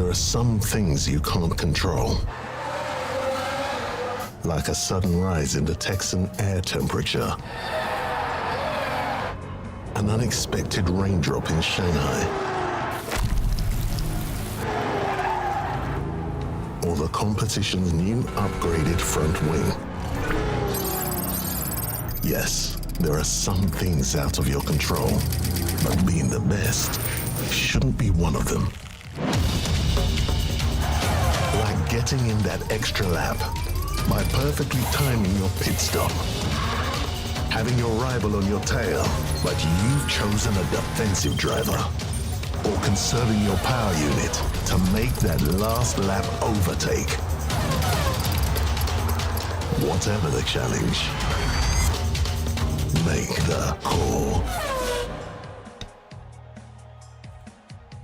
There are some things you can't control. Like a sudden rise in the Texan air temperature. An unexpected raindrop in Shanghai. Or the competition's new upgraded front wing. Yes, there are some things out of your control, but being the best shouldn't be one of them. Like getting in that extra lap by perfectly timing your pit stop. Having your rival on your tail, but you've chosen a defensive driver. Or conserving your power unit to make that last lap overtake. Whatever the challenge, make the call.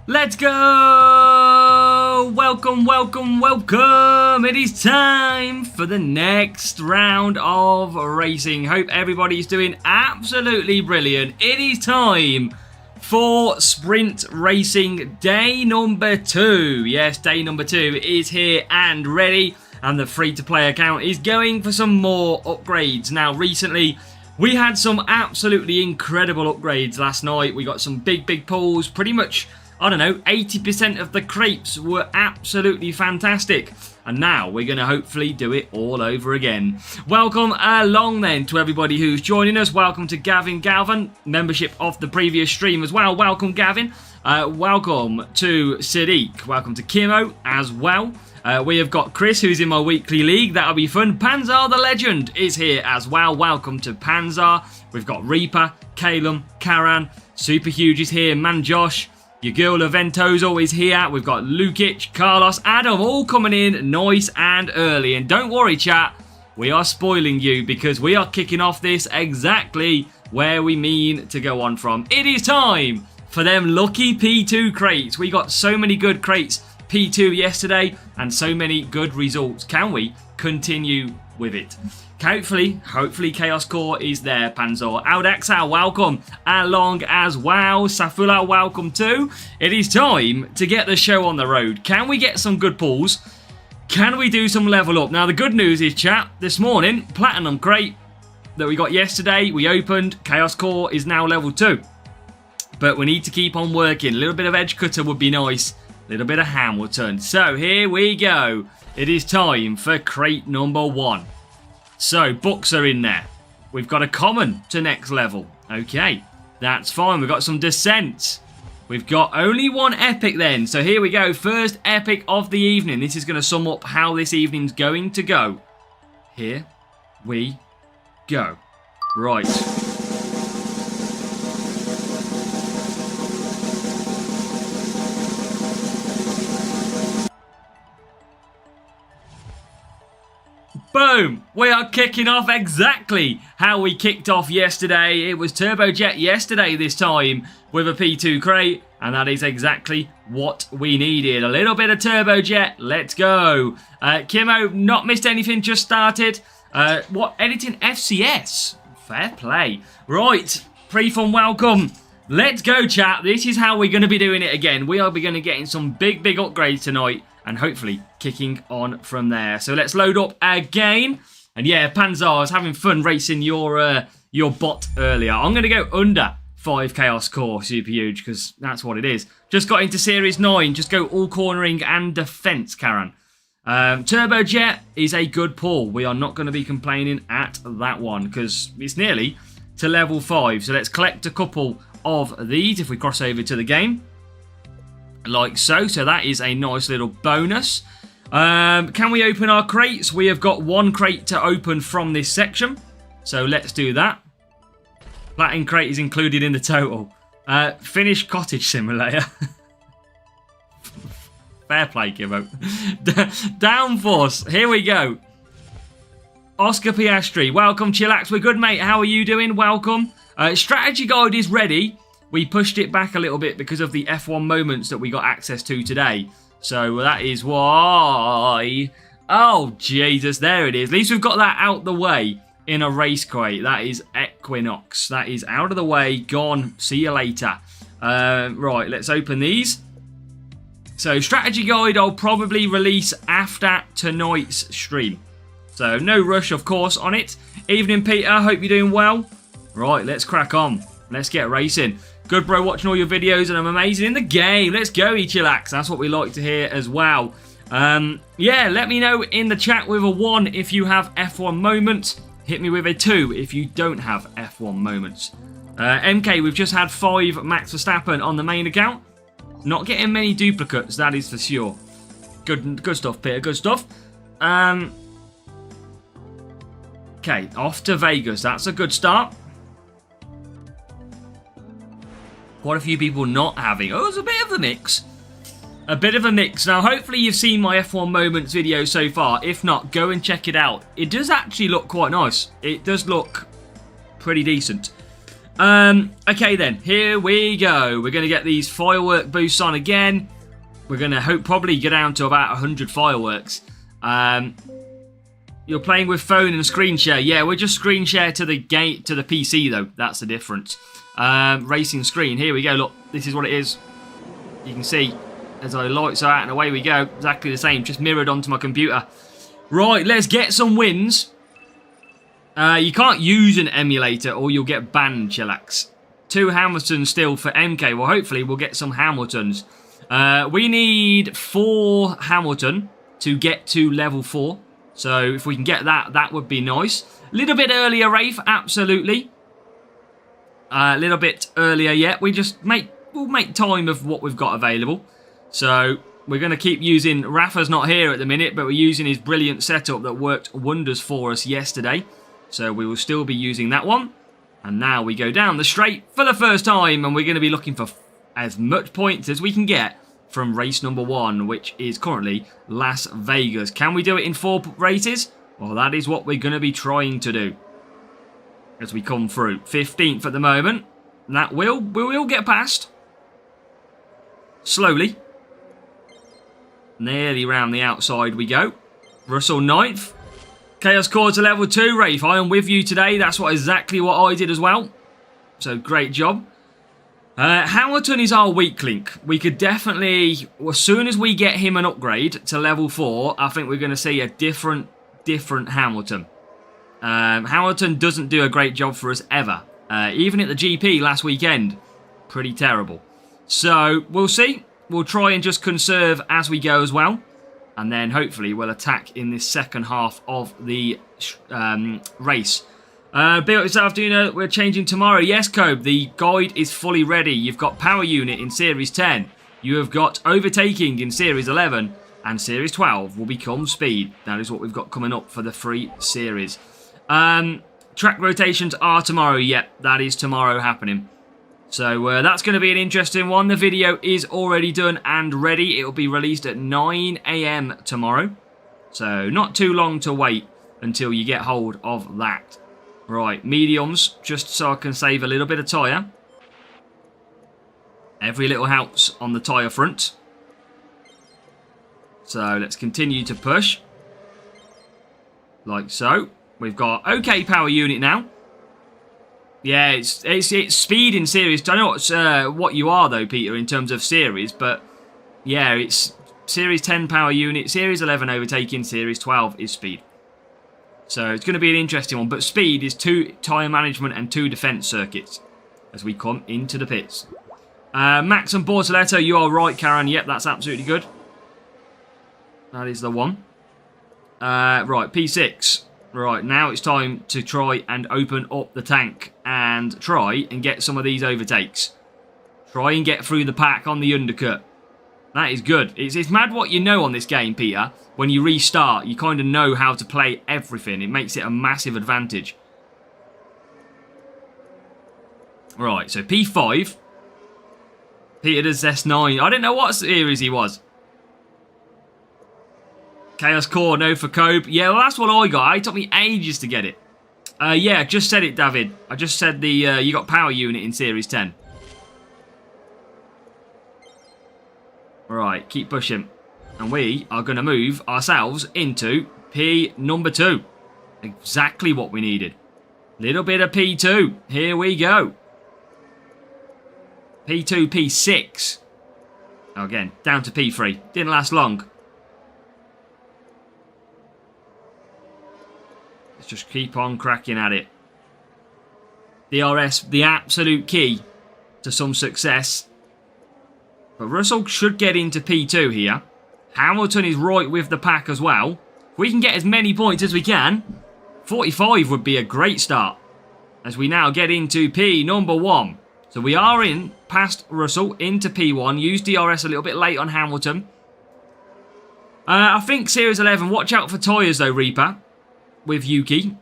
Let's go! Welcome, welcome, welcome! It is time for the next round of racing. Hope everybody's doing absolutely brilliant. It is time for Sprint Racing Day number 2. Yes, day number 2 is here and ready. And the free-to-play account is going for some more upgrades. Now, recently, we had some absolutely incredible upgrades last night. We got some big pulls. Pretty much, I don't know, 80% of the crepes were absolutely fantastic. And now we're going to hopefully do it all over again. Welcome along then to everybody who's joining us. Welcome to Gavin Galvin, membership of the previous stream as well. Welcome, Gavin. Welcome to Sadiq. Welcome to Kimo as well. We have got Chris, who's in my weekly league. That'll be fun. Panzar the Legend is here as well. Welcome to Panzar. We've got Reaper, Calum, Karan, Super Huge is here, Man Josh. Your girl Lavento's always here. We've got Lukic, Carlos, Adam, all coming in nice and early. And don't worry, chat, we are spoiling you because we are kicking off this exactly where we mean to go on from. It is time for them lucky P2 crates. We got so many good crates P2 yesterday and so many good results. Can we continue with it? Hopefully Chaos Core is there, Panzor. Audaxa, welcome along as well. Safula, welcome too. It is time to get the show on the road. Can we get some good pulls? Can we do some level up? Now, the good news is, chat, this morning, Platinum Crate that we got yesterday, we opened. Chaos Core is now level 2. But we need to keep on working. A little bit of Edge Cutter would be nice. A little bit of Hamilton. So, here we go. It is time for crate number 1. So, books are in there. We've got a common to next level. Okay, that's fine. We've got some descents. We've got only one epic then. So here we go. First epic of the evening. This is going to sum up how this evening's going to go. Here we go. Right. Boom! We are kicking off exactly how we kicked off yesterday. It was Turbojet yesterday this time with a P2 crate, and that is exactly what we needed. A little bit of Turbojet. Let's go. Kimo, not missed anything, just started. Editing FCS? Fair play. Right, pre-fun welcome. Let's go, chat. This is how we're going to be doing it again. We are going to be getting some big upgrades tonight. And hopefully kicking on from there. So let's load up again. And yeah, Panzar is having fun racing your bot earlier. I'm going to go under 5 Chaos Core Super Huge because that's what it is. Just got into Series 9. Just go all cornering and defense, Karen. Turbojet is a good pull. We are not going to be complaining at that one because it's nearly to level 5. So let's collect a couple of these if we cross over to the game. Like so. So that is a nice little bonus. Can we open our crates? We have got one crate to open from this section. So let's do that. Platinum crate is included in the total. Finnish Cottage Simulator. Fair play, Gibbo. Downforce. Here we go. Oscar Piastri. Welcome, Chillax. We're good, mate. How are you doing? Welcome. Strategy guide is ready. We pushed it back a little bit because of the F1 moments that we got access to today. So that is why... Oh, Jesus, there it is. At least we've got that out the way in a race crate. That is Equinox. That is out of the way, gone. See you later. Right, let's open these. So strategy guide I'll probably release after tonight's stream. So no rush, of course, on it. Evening, Peter. Hope you're doing well. Right, let's crack on. Let's get racing. Good, bro, watching all your videos, and I'm amazing in the game. Let's go, Chillax. That's what we like to hear as well. Yeah, let me know in the chat with a 1 if you have F1 moments. Hit me with a 2 if you don't have F1 moments. MK, we've just had 5 Max Verstappen on the main account. Not getting many duplicates, that is for sure. Good stuff, Peter. Good stuff. Okay, off to Vegas. That's a good start. Quite a few people not having. Oh, it's a bit of a mix. A bit of a mix. Now, hopefully you've seen my F1 Moments video so far. If not, go and check it out. It does actually look quite nice. It does look pretty decent. Okay then, here we go. We're going to get these firework boosts on again. We're going to probably get down to about 100 fireworks. You're playing with phone and screen share. Yeah, we're just screen share to the PC though. That's the difference. Racing screen. Here we go. Look, this is what it is. You can see as I lights out and away we go. Exactly the same, just mirrored onto my computer. Right, let's get some wins. You can't use an emulator or you'll get banned, Chillax. 2 Hamiltons still for MK. Well, hopefully we'll get some Hamiltons. We need 4 Hamilton to get to level 4. So if we can get that, that would be nice. A little bit earlier, Rafe, absolutely. A little bit earlier yet. We'll make time of what we've got available. So we're going to keep using... Rafa's not here at the minute, but we're using his brilliant setup that worked wonders for us yesterday. So we will still be using that one. And now we go down the straight for the first time. And we're going to be looking for as much points as we can get from race number 1, which is currently Las Vegas. Can we do it in 4 races? Well, that is what we're going to be trying to do as we come through. 15th at the moment. We will get past. Slowly. Nearly round the outside we go. Russell 9th. Chaos Core to level 2, Rafe. I am with you today. That's exactly what I did as well. So, great job. Hamilton is our weak link. We could definitely, as soon as we get him an upgrade to level 4, I think we're going to see a different Hamilton. Hamilton doesn't do a great job for us ever. Even at the GP last weekend, pretty terrible. So, we'll see. We'll try and just conserve as we go as well. And then hopefully we'll attack in this second half of the race. Built yourself, do you know we're changing tomorrow? Yes, Cobe, the guide is fully ready. You've got Power Unit in Series 10. You have got Overtaking in Series 11. And Series 12 will become Speed. That is what we've got coming up for the free series. Track rotations are tomorrow. Yep, that is tomorrow happening. So that's going to be an interesting one. The video is already done and ready. It will be released at 9 AM tomorrow. So not too long to wait until you get hold of that. Right, mediums, just so I can save a little bit of tyre. Every little helps on the tyre front. So let's continue to push. Like so. We've got okay Power Unit now. Yeah, it's speed in series. I don't know what you are though, Peter, in terms of series, but yeah, it's Series 10 Power Unit, Series 11 Overtaking, Series 12 is speed. So it's going to be an interesting one, but speed is 2 tyre management and 2 defence circuits as we come into the pits. Max and Bortoletto, you are right, Karen. Yep, that's absolutely good. That is the one. Right, P6. Right, now it's time to try and open up the tank and try and get some of these overtakes. Try and get through the pack on the undercut. That is good. It's mad what you know on this game, Peter. When you restart, you kind of know how to play everything. It makes it a massive advantage. Right, so P5. Peter does S9. I didn't know what series he was. Chaos Core, no for Cope. Yeah, well, that's what I got. It took me ages to get it. Yeah, I just said it, David. I just said you got Power Unit in Series 10. Right, keep pushing. And we are going to move ourselves into P number 2. Exactly what we needed. Little bit of P2. Here we go. P2, P6. Again, down to P3. Didn't last long. Let's just keep on cracking at it. DRS, the absolute key to some success. But Russell should get into P2 here. Hamilton is right with the pack as well. If we can get as many points as we can, 45 would be a great start. As we now get into P number 1. So we are in, past Russell, into P1. Use DRS a little bit late on Hamilton. I think Series 11, watch out for tyres though, Reaper. With Yuki.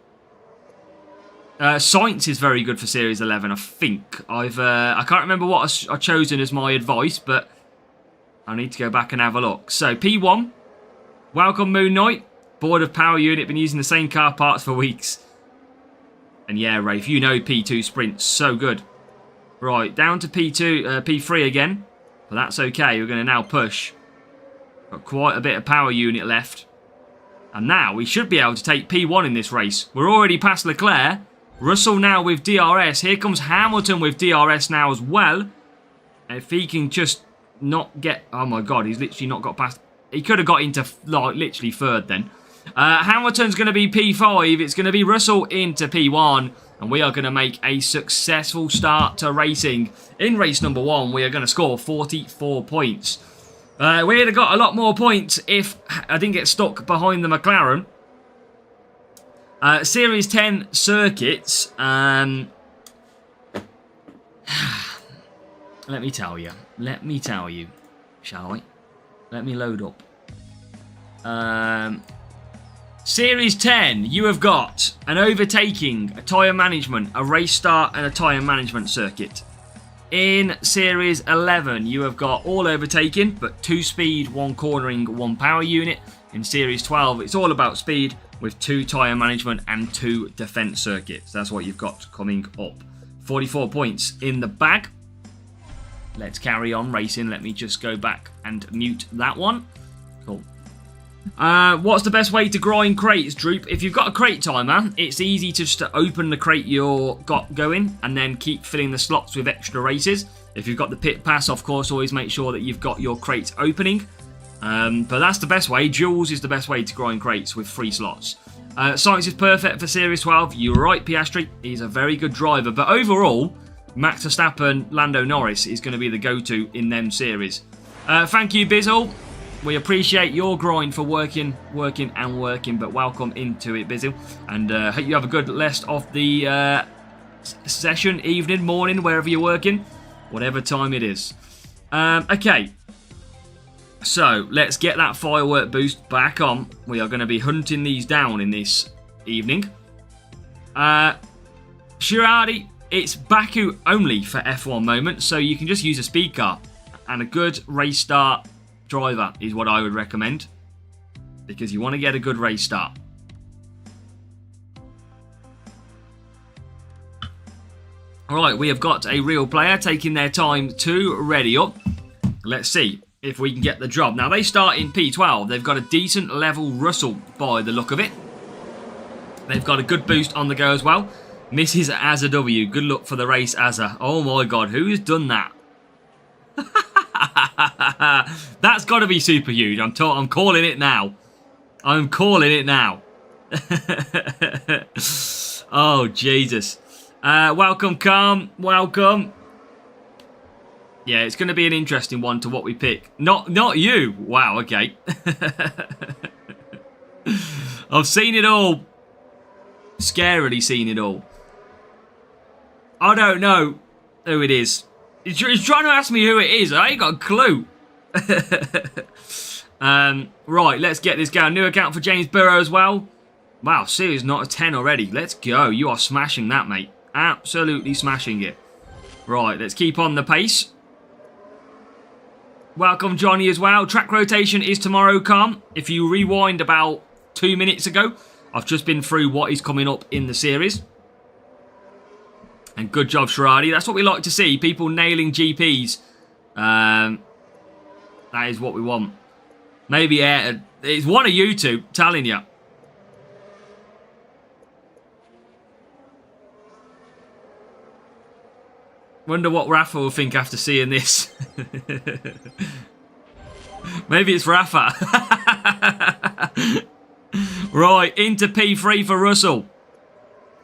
Sainz is very good for Series 11, I think. I can't remember what I've chosen as my advice, but I need to go back and have a look. So, P1. Welcome, Moon Knight. Board of Power Unit, been using the same car parts for weeks. And yeah, Rafe, you know P2 Sprint's so good. Right, down to P3 again. But that's okay, we're going to now push. Got quite a bit of power unit left. And now we should be able to take P1 in this race. We're already past Leclerc. Russell now with DRS. Here comes Hamilton with DRS now as well. If he can just not get... Oh my god, he's literally not got past... He could have got into like literally third then. Hamilton's going to be P5. It's going to be Russell into P1. And we are going to make a successful start to racing. In race number 1, we are going to score 44 points. We'd have got a lot more points if I didn't get stuck behind the McLaren. Series 10 circuits. Let me tell you. Let me tell you. Shall I? Let me load up. Series 10, you have got an overtaking, a tyre management, a race start, and a tyre management circuit. In Series 11, you have got all overtaking, but 2 speed, 1 cornering, 1 power unit. In Series 12, it's all about speed, with 2 tyre management and 2 defence circuits. That's what you've got coming up. 44 points in the bag. Let's carry on racing. Let me just go back and mute that one. Cool. What's the best way to grind crates, Droop? If you've got a crate timer, it's easy to just open the crate you've got going and then keep filling the slots with extra races. If you've got the pit pass, of course, always make sure that you've got your crates opening. But that's the best way. Jules is the best way to grind crates with 3 slots. Sainz is perfect for Series 12. You're right, Piastri. He's a very good driver. But overall, Max Verstappen, Lando Norris is going to be the go-to in them series. Thank you, Bizzle. We appreciate your grind for working, but welcome into it, Bizzle. And hope you have a good rest of the session, evening, morning, wherever you're working, whatever time it is. Okay, so let's get that firework boost back on. We are going to be hunting these down in this evening. Shiradi, it's Baku only for F1 moments, so you can just use a speed car. And a good race start driver is what I would recommend, because you want to get a good race start. Alright, we have got a real player taking their time to ready up. Let's see if we can get the job. Now, they start in P12. They've got a decent level Russell by the look of it. They've got a good boost on the go as well. Mrs. Azza W. Good luck for the race, Azza. Oh my god, who's done that? That's got to be super huge. I'm calling it now. I'm calling it now. Oh, Jesus. Welcome, Calm. Welcome. Yeah, it's going to be an interesting one to what we pick. Not you. Wow, okay. I've seen it all. Scarily seen it all. I don't know who it is. He's trying to ask me who it is. I ain't got a clue. Right, let's get this going. New account for James Burrow as well. Wow, Series not a 10 already. Let's go. You are smashing that, mate. Absolutely smashing it. Right, let's keep on the pace. Welcome, Johnny, as well. Track rotation is tomorrow, Calm. If you rewind about 2 minutes ago, I've just been through what is coming up in the series. And good job, Sharadi. That's what we like to see. People nailing GPs. That is what we want. Maybe it's one of you two, telling you. Wonder what Rafa will think after seeing this. Maybe it's Rafa. Right, into P3 for Russell.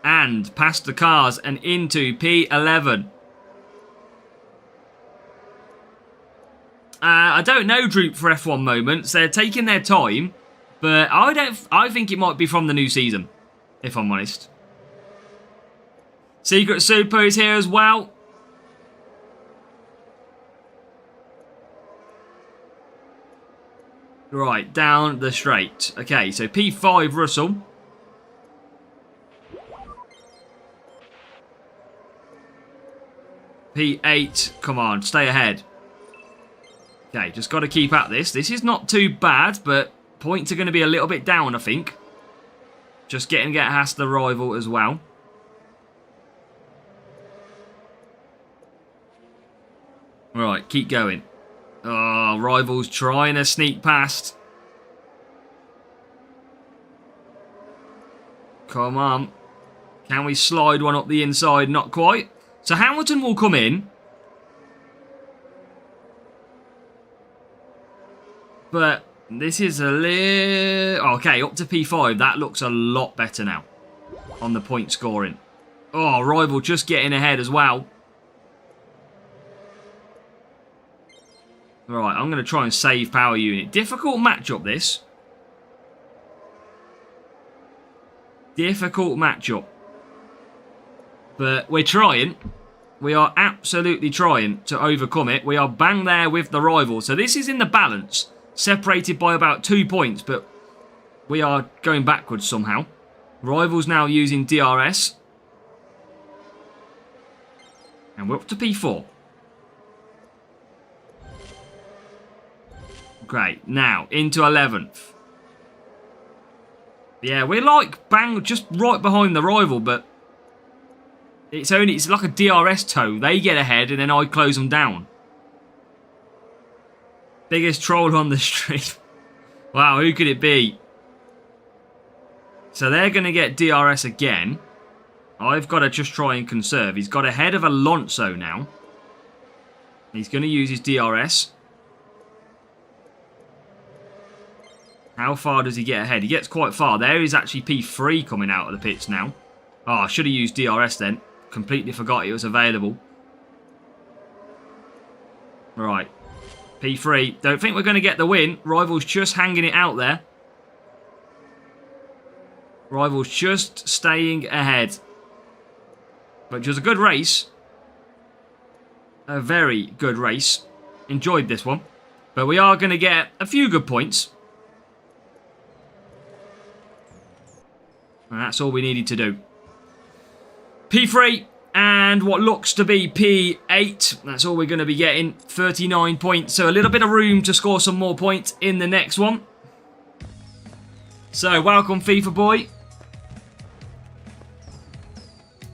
And past the cars and into P11. I don't know, Droop, for F1 moments. They're taking their time, but I think it might be from the new season, if I'm honest. Secret Super is here as well. Right, down the straight. Okay, so P5 Russell. P8, come on, stay ahead. Okay, just got to keep at this. This is not too bad, but points are going to be a little bit down, I think. Just getting past the rival as well. Right, keep going. Oh, rival's trying to sneak past. Come on. Can we slide one up the inside? Not quite. So Hamilton will come in. But this is a little... Okay, up to P5. That looks a lot better now on the point scoring. Oh, rival just getting ahead as well. Right, I'm going to try and save power unit. Difficult matchup, this. Difficult matchup. But we're trying. We are absolutely trying to overcome it. We are bang there with the rival. So this is in the balance. Separated by about 2 points, but we are going backwards somehow. Rival's now using DRS. And we're up to P4. Great. Now, into 11th. Yeah, we're like bang, just right behind the rival, but it's like a DRS tow. They get ahead and then I close them down. Biggest troll on the street. Wow, who could it be? So they're going to get DRS again. I've got to just try and conserve. He's got ahead of Alonso now. He's going to use his DRS. How far does he get ahead? He gets quite far. There is actually P3 coming out of the pits now. Oh, I should have used DRS then. Completely forgot it was available. Right. P3. Don't think we're going to get the win. Rival's just hanging it out there. Rival's just staying ahead. But just a good race. A very good race. Enjoyed this one. But we are going to get a few good points. And that's all we needed to do. P3 and what looks to be P8. That's all we're going to be getting. 39 points. So a little bit of room to score some more points in the next one. So welcome, FIFA boy.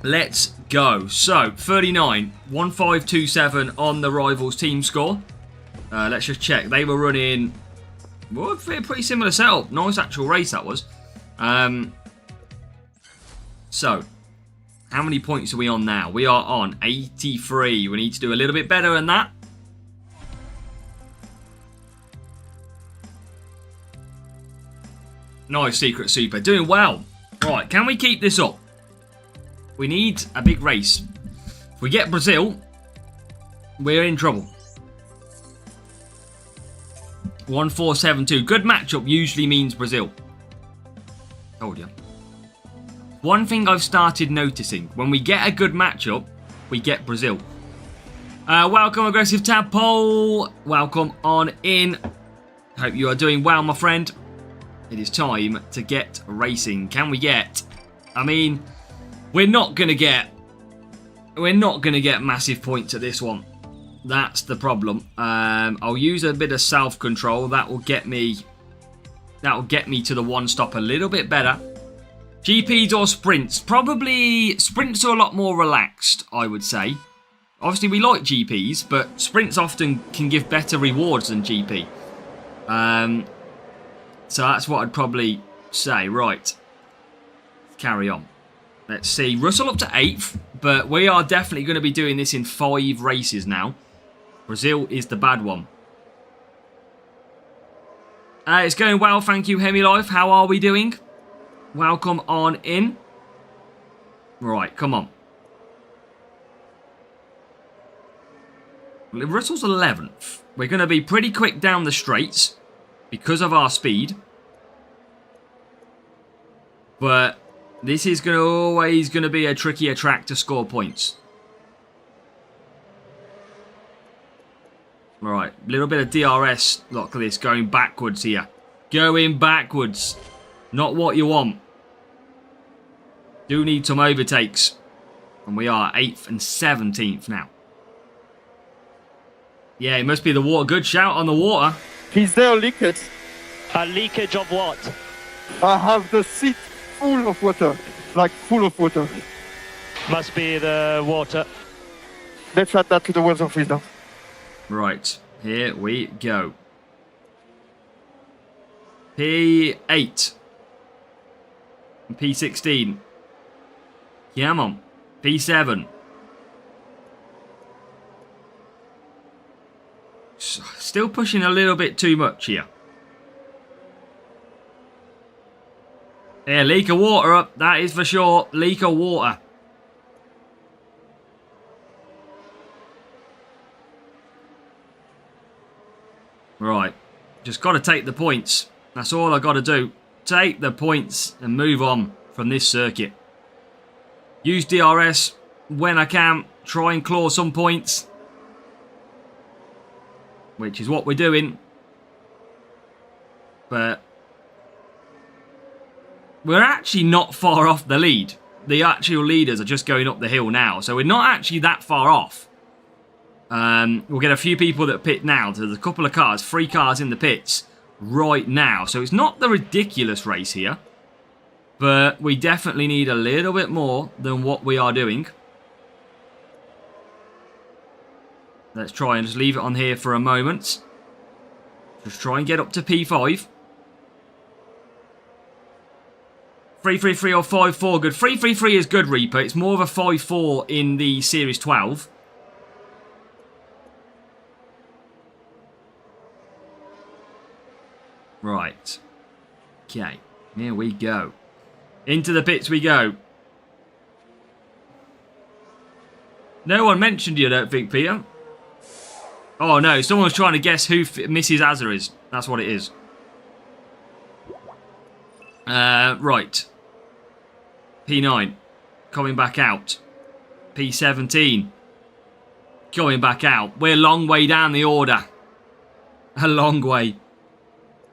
Let's go. So 39. 1527 on the rivals team score. Let's just check. They were running... Well, a pretty similar setup. Nice actual race that was. So, how many points are we on now? We are on 83. We need to do a little bit better than that. Nice, Secret Super. Doing well. Right, can we keep this up? We need a big race. If we get Brazil, we're in trouble. 1472. Good matchup usually means Brazil. Told you. One thing I've started noticing, when we get a good matchup, we get Brazil. Welcome, Aggressive Tadpole. Welcome on in. Hope you are doing well, my friend. It is time to get racing. Can we get... I mean, we're not going to get massive points at this one. That's the problem. I'll use a bit of self-control. That will get me to the one stop a little bit better. GPs or sprints? Probably sprints are a lot more relaxed, I would say. Obviously, we like GPs, but sprints often can give better rewards than GP. So that's what I'd probably say. Right. Carry on. Let's see. Russell up to 8th, but we are definitely going to be doing this in 5 races now. Brazil is the bad one. It's going well, thank you, Hemi Life. How are we doing? Welcome on in. Right, come on. Russell's 11th. We're going to be pretty quick down the straights because of our speed. But this is always going to be a trickier track to score points. Alright, a little bit of DRS. Look at this, going backwards here. Going backwards. Not what you want. Do need some overtakes. And we are 8th and 17th now. Yeah, it must be the water. Good shout on the water. Is there a leakage? A leakage of what? I have the seat full of water. Like full of water. Must be the water. Let's add that to the weather freezer. Right, here we go. P8. And P16. Come on. P7. Still pushing a little bit too much here. Yeah, leak of water up. That is for sure. Leak of water. Right. Just got to take the points. That's all I got to do. Take the points and move on from this circuit. Use DRS when I can. Try and claw some points. Which is what we're doing. But we're actually not far off the lead. The actual leaders are just going up the hill now. So we're not actually that far off. We'll get a few people that pit now. There's a couple of cars, 3 cars in the pits right now. So it's not the ridiculous race here. But we definitely need a little bit more than what we are doing. Let's try and just leave it on here for a moment. Just try and get up to P5. 333 or 54 good. 333 is good, Reaper. It's more of a 5-4 in the Series 12. Right. Okay. Here we go. Into the pits we go. No one mentioned you, I don't think, Peter. Oh, no. Someone's trying to guess who Mrs. Azza is. That's what it is. Right. P9. Coming back out. P17. Going back out. We're a long way down the order. A long way.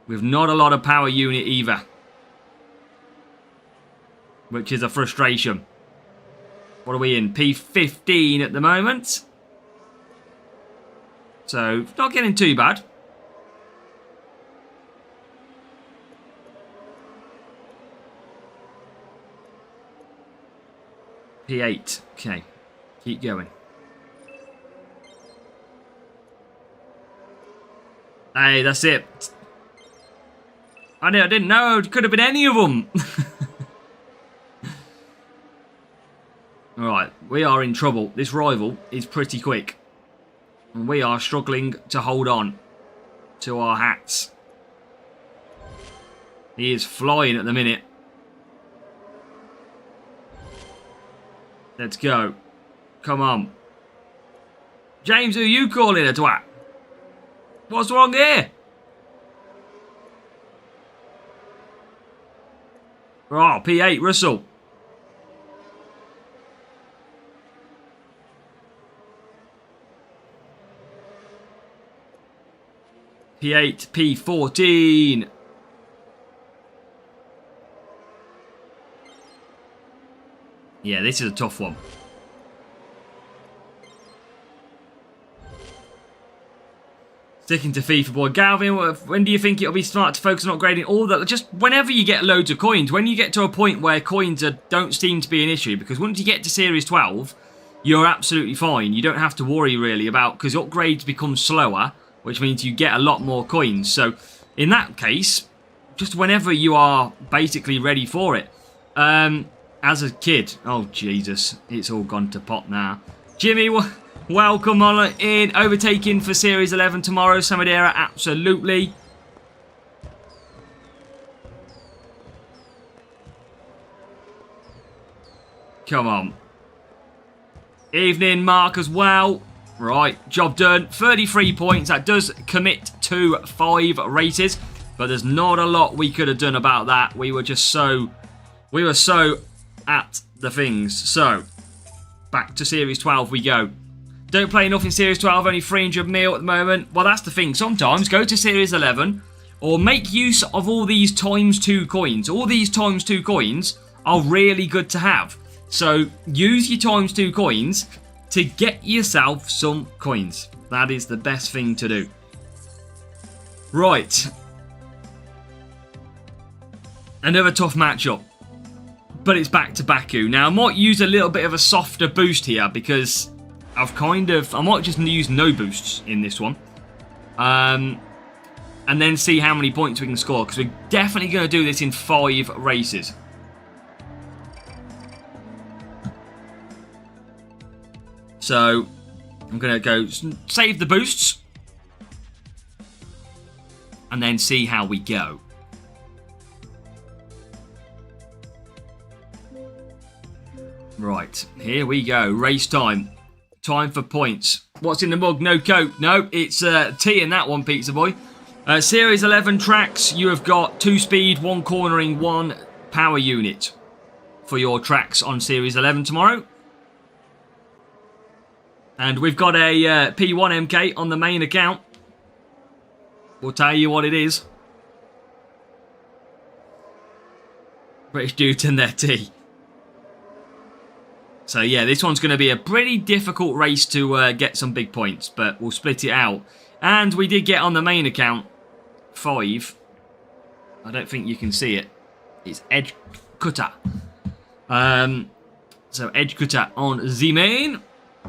With not a lot of power unit either. Which is a frustration. What are we in? P15 at the moment. So, not getting too bad. P8. Okay. Keep going. Hey, that's it. I didn't know. It could have been any of them. Alright, we are in trouble. This rival is pretty quick. And we are struggling to hold on to our hats. He is flying at the minute. Let's go. Come on. James, who are you calling a twat? What's wrong here? Oh, P8, Russell. P8, P14. Yeah, this is a tough one. Sticking to FIFA boy. Galvin, when do you think it'll be smart to focus on upgrading all that? Just whenever you get loads of coins. When you get to a point where coins don't seem to be an issue. Because once you get to Series 12, you're absolutely fine. You don't have to worry really about... Because upgrades become slower, which means you get a lot more coins. So, in that case, just whenever you are basically ready for it. As a kid... Oh, Jesus. It's all gone to pot now. Jimmy... Welcome on in. Overtaking for Series 11 tomorrow. Samadera, absolutely. Come on. Evening, Mark, as well. Right, job done. 33 points. That does commit to 5 races. But there's not a lot we could have done about that. We were just so... We were so at the things. So, back to Series 12 we go. Don't play enough in Series 12, only 300 mil at the moment. Well, that's the thing. Sometimes go to Series 11 or make use of all these ×2 coins. All these ×2 coins are really good to have. So, use your ×2 coins to get yourself some coins. That is the best thing to do. Right. Another tough matchup. But it's back to Baku. Now, I might use a little bit of a softer boost here because I might just use no boosts in this one. And then see how many points we can score, because we're definitely going to do this in 5 races. So, I'm going to go save the boosts and then see how we go. Right, here we go. Race time. Time for points. What's in the mug? No Coke. No, it's tea in that one, Pizza Boy. Series 11 tracks. You have got 2 speed, 1 cornering, 1 power unit for your tracks on Series 11 tomorrow. And we've got a P1 MK on the main account. We'll tell you what it is. British dude and their tea. So yeah, this one's going to be a pretty difficult race to get some big points, but we'll split it out. And we did get on the main account 5. I don't think you can see it. It's Edge Cutter. So Edge Cutter on the main.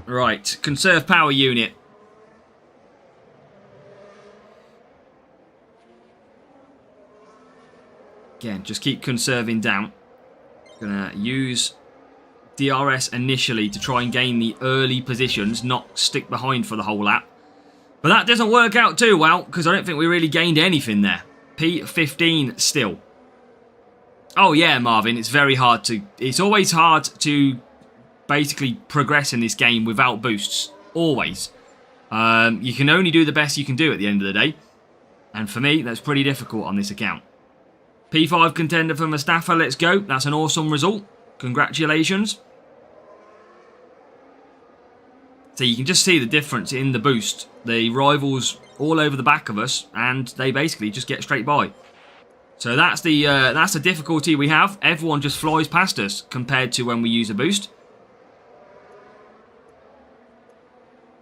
Right, conserve power unit. Again, just keep conserving down. Gonna use DRS initially to try and gain the early positions, not stick behind for the whole lap. But that doesn't work out too well, because I don't think we really gained anything there. P15 still. Oh yeah, Marvin, it's very hard to... It's always hard to basically progress in this game without boosts. Always. You can only do the best you can do at the end of the day. And for me, that's pretty difficult on this account. P5 contender for Mustafa, let's go. That's an awesome result. Congratulations. So you can just see the difference in the boost. The rivals all over the back of us, and they basically just get straight by. So that's the difficulty we have. Everyone just flies past us compared to when we use a boost.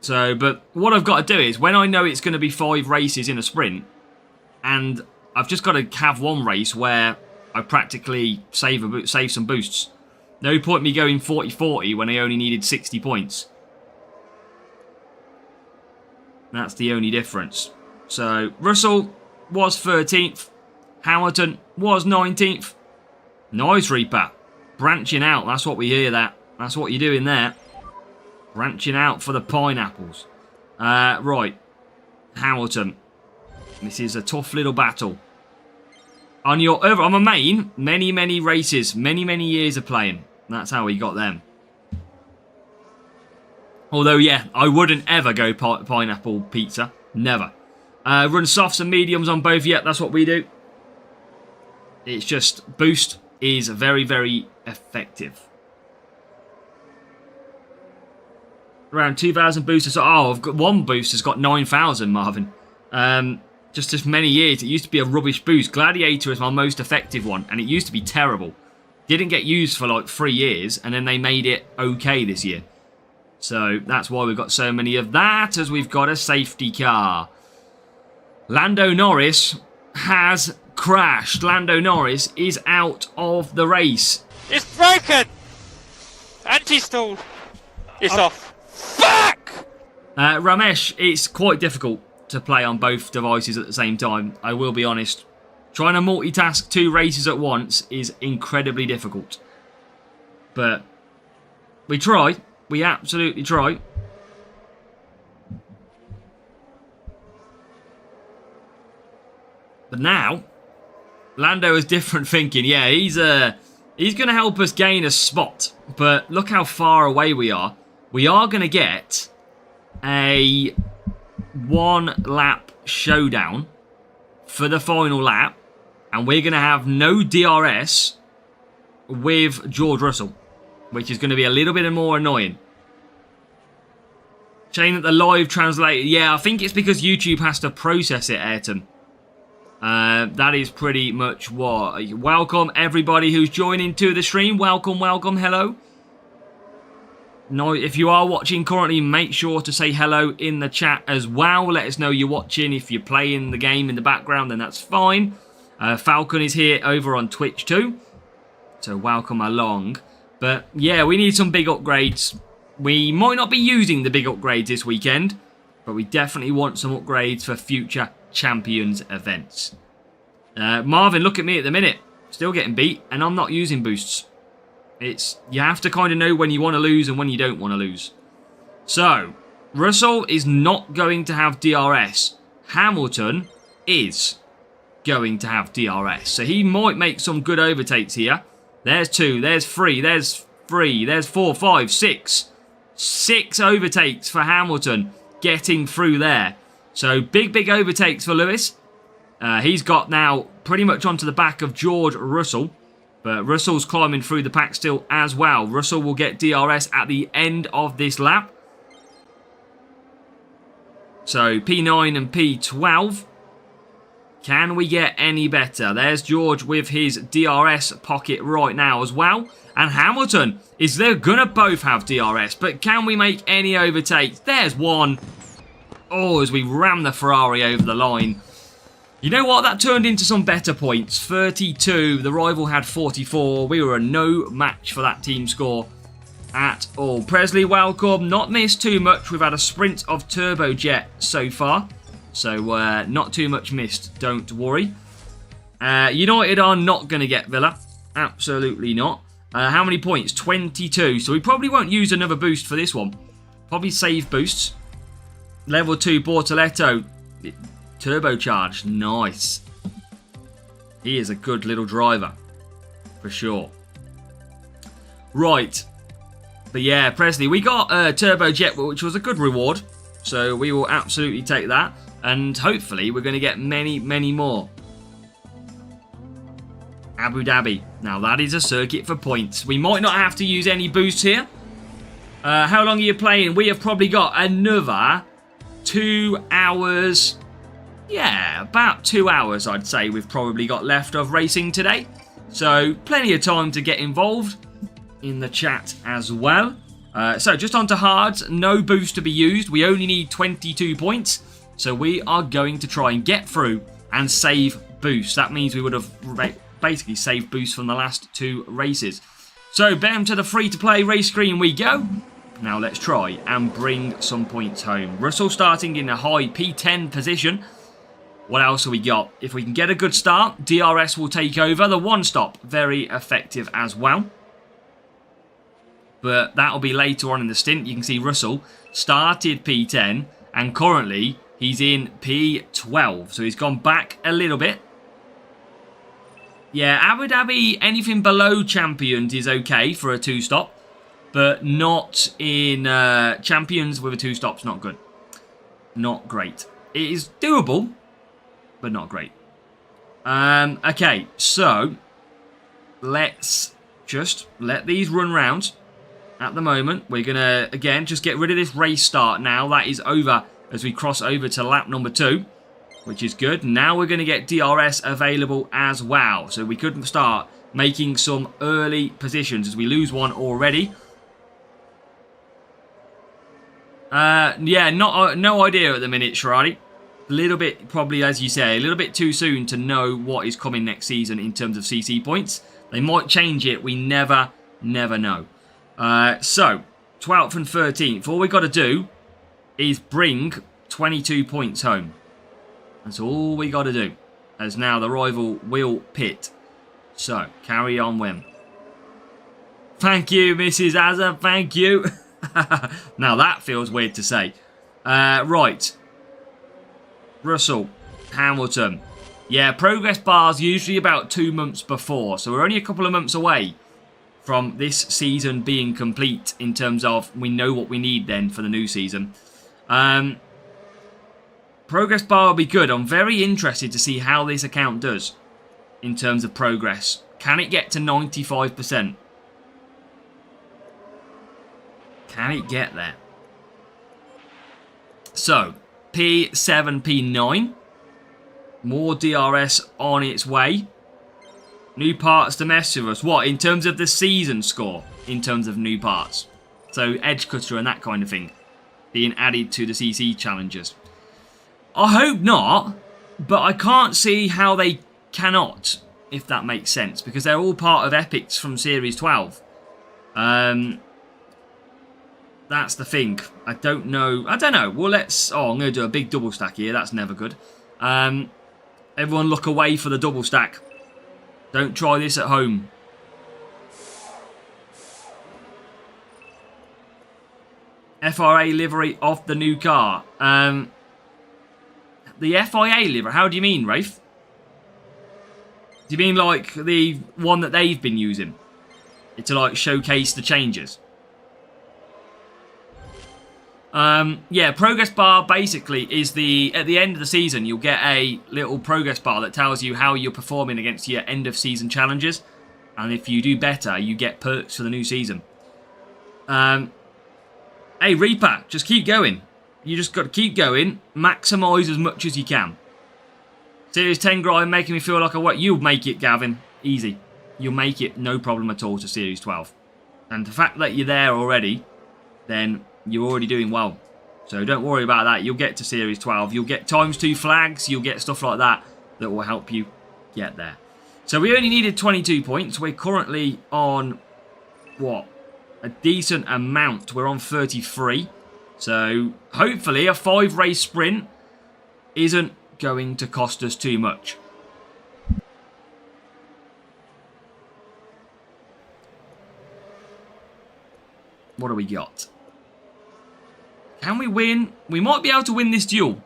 So, but what I've got to do is, when I know it's going to be 5 races in a sprint, and I've just got to have one race where I practically save some boosts. No point me going 40-40 when I only needed 60 points. That's the only difference. So, Russell was 13th. Hamilton was 19th. Noise Reaper. Branching out. That's what we hear that. That's what you're doing there. Branching out for the pineapples. Right. Hamilton. This is a tough little battle. On my main, many races, many years of playing. That's how we got them. Although, yeah, I wouldn't ever go pineapple pizza. Never. Run softs and mediums on both. Yep, that's what we do. It's just boost is very effective. Around 2,000 boosters. Oh, I've got one boost has got 9,000, Marvin. Just as many years, it used to be a rubbish boost. Gladiator is my most effective one, and it used to be terrible. Didn't get used for like 3 years, and then they made it okay this year. So that's why we've got so many of that, as we've got a safety car. Lando Norris has crashed. Lando Norris is out of the race. It's broken! Anti-stall. It's off. Fuck! Ramesh, it's quite difficult to play on both devices at the same time. I will be honest. Trying to multitask 2 races at once is incredibly difficult. But we try. We absolutely try. But now, Lando has different thinking. Yeah, He's going to help us gain a spot. But look how far away we are. We are going to get a 1-lap showdown for the final lap. And we're going to have no DRS with George Russell, which is going to be a little bit more annoying. Shame that the live translate. Yeah, I think it's because YouTube has to process it, Ayrton. That is pretty much what. Welcome everybody who's joining to the stream. Welcome, welcome, hello. No, if you are watching currently, make sure to say hello in the chat as well. Let us know you're watching. If you're playing the game in the background, then that's fine. Falcon is here over on Twitch too. So welcome along. But yeah, we need some big upgrades. We might not be using the big upgrades this weekend, but we definitely want some upgrades for future Champions events. Marvin, look at me at the minute. Still getting beat, and I'm not using boosts. You have to kind of know when you want to lose and when you don't want to lose. So, Russell is not going to have DRS. Hamilton is going to have DRS. So he might make some good overtakes here. There's 2, there's 3, there's 3, there's 4, 5, 6. 6 overtakes for Hamilton getting through there. So big overtakes for Lewis. He's got now pretty much onto the back of George Russell. But Russell's climbing through the pack still as well. Russell will get DRS at the end of this lap. So P9 and P12. Can we get any better? There's George with his DRS pocket right now as well. And Hamilton, they're going to both have DRS. But can we make any overtakes? There's one. Oh, as we ram the Ferrari over the line. You know what? That turned into some better points. 32. The rival had 44. We were a no match for that team score at all. Presley, welcome. Not missed too much. We've had a sprint of Turbojet so far. So, not too much missed. Don't worry. United are not going to get Villa. Absolutely not. How many points? 22. So we probably won't use another boost for this one. Probably save boosts. Level 2 Bortoletto. Turbocharged. Nice. He is a good little driver. For sure. Right. But yeah, Presley, we got Turbojet, which was a good reward. So we will absolutely take that. And hopefully we're going to get many, many more. Abu Dhabi. Now that is a circuit for points. We might not have to use any boosts here. How long are you playing? We have probably got another 2 hours. Yeah, about 2 hours I'd say we've probably got left of racing today. So plenty of time to get involved in the chat as well. So just on to hards. No boost to be used. We only need 22 points. So we are going to try and get through and save boosts. That means we would have basically saved boosts from the last 2 races. So bam, to the free-to-play race screen we go. Now let's try and bring some points home. Russell starting in a high P10 position. What else have we got? If we can get a good start, DRS will take over. The one-stop, very effective as well. But that'll be later on in the stint. You can see Russell started P10 and currently he's in P12. So he's gone back a little bit. Yeah, Abu Dhabi, anything below Champions is okay for a 2-stop. But not in Champions with a 2-stop's not good. Not great. It is doable, but not great. Okay, so let's just let these run round. At the moment, we're going to, again, just get rid of this race start now. That is over as we cross over to lap number 2, which is good. Now we're going to get DRS available as well. So we could start making some early positions as we lose one already. Yeah, no idea at the minute, Sharadi. A little bit, probably, as you say, a little bit too soon to know what is coming next season in terms of CC points. They might change it. We never know. So, 12th and 13th. All we got to do is bring 22 points home. That's all we got to do. As now the rival will pit. So, carry on, Wim. Thank you, Mrs. Azza. Thank you. Now, that feels weird to say. Right. Russell. Hamilton. Yeah, progress bars usually about 2 months before. So, we're only a couple of months away from this season being complete in terms of we know what we need then for the new season. Progress bar will be good. I'm very interested to see how this account does in terms of progress. Can it get to 95%? Can it get there? So, P7, P9. More DRS on its way. New parts to mess with us. What? In terms of the season score? In terms of new parts. So, Edge Cutter and that kind of thing. Being added to the CC challenges. I hope not. But I can't see how they cannot. If that makes sense. Because they're all part of Epics from Series 12. That's the thing. I don't know. Well, let's... Oh, I'm going to do a big double stack here. That's never good. Everyone look away for the double stack. Don't try this at home. FRA livery of the new car. The FIA livery? How do you mean, Rafe? Do you mean like the one that they've been using? To like showcase the changes? Yeah, progress bar basically is at the end of the season you'll get a little progress bar that tells you how you're performing against your end of season challenges, and if you do better you get perks for the new season. Hey Reaper, just keep going. You just got to keep going, maximise as much as you can. Series 10 grind making me feel like you'll make it, Gavin, easy. You'll make it, no problem at all, to Series 12. And the fact that you're there already, then you're already doing well. So don't worry about that. You'll get to Series 12. You'll get ×2 flags. You'll get stuff like that that will help you get there. So we only needed 22 points. We're currently on, what? A decent amount. We're on 33. So hopefully a 5-race sprint isn't going to cost us too much. What do we got? Can we win? We might be able to win this duel.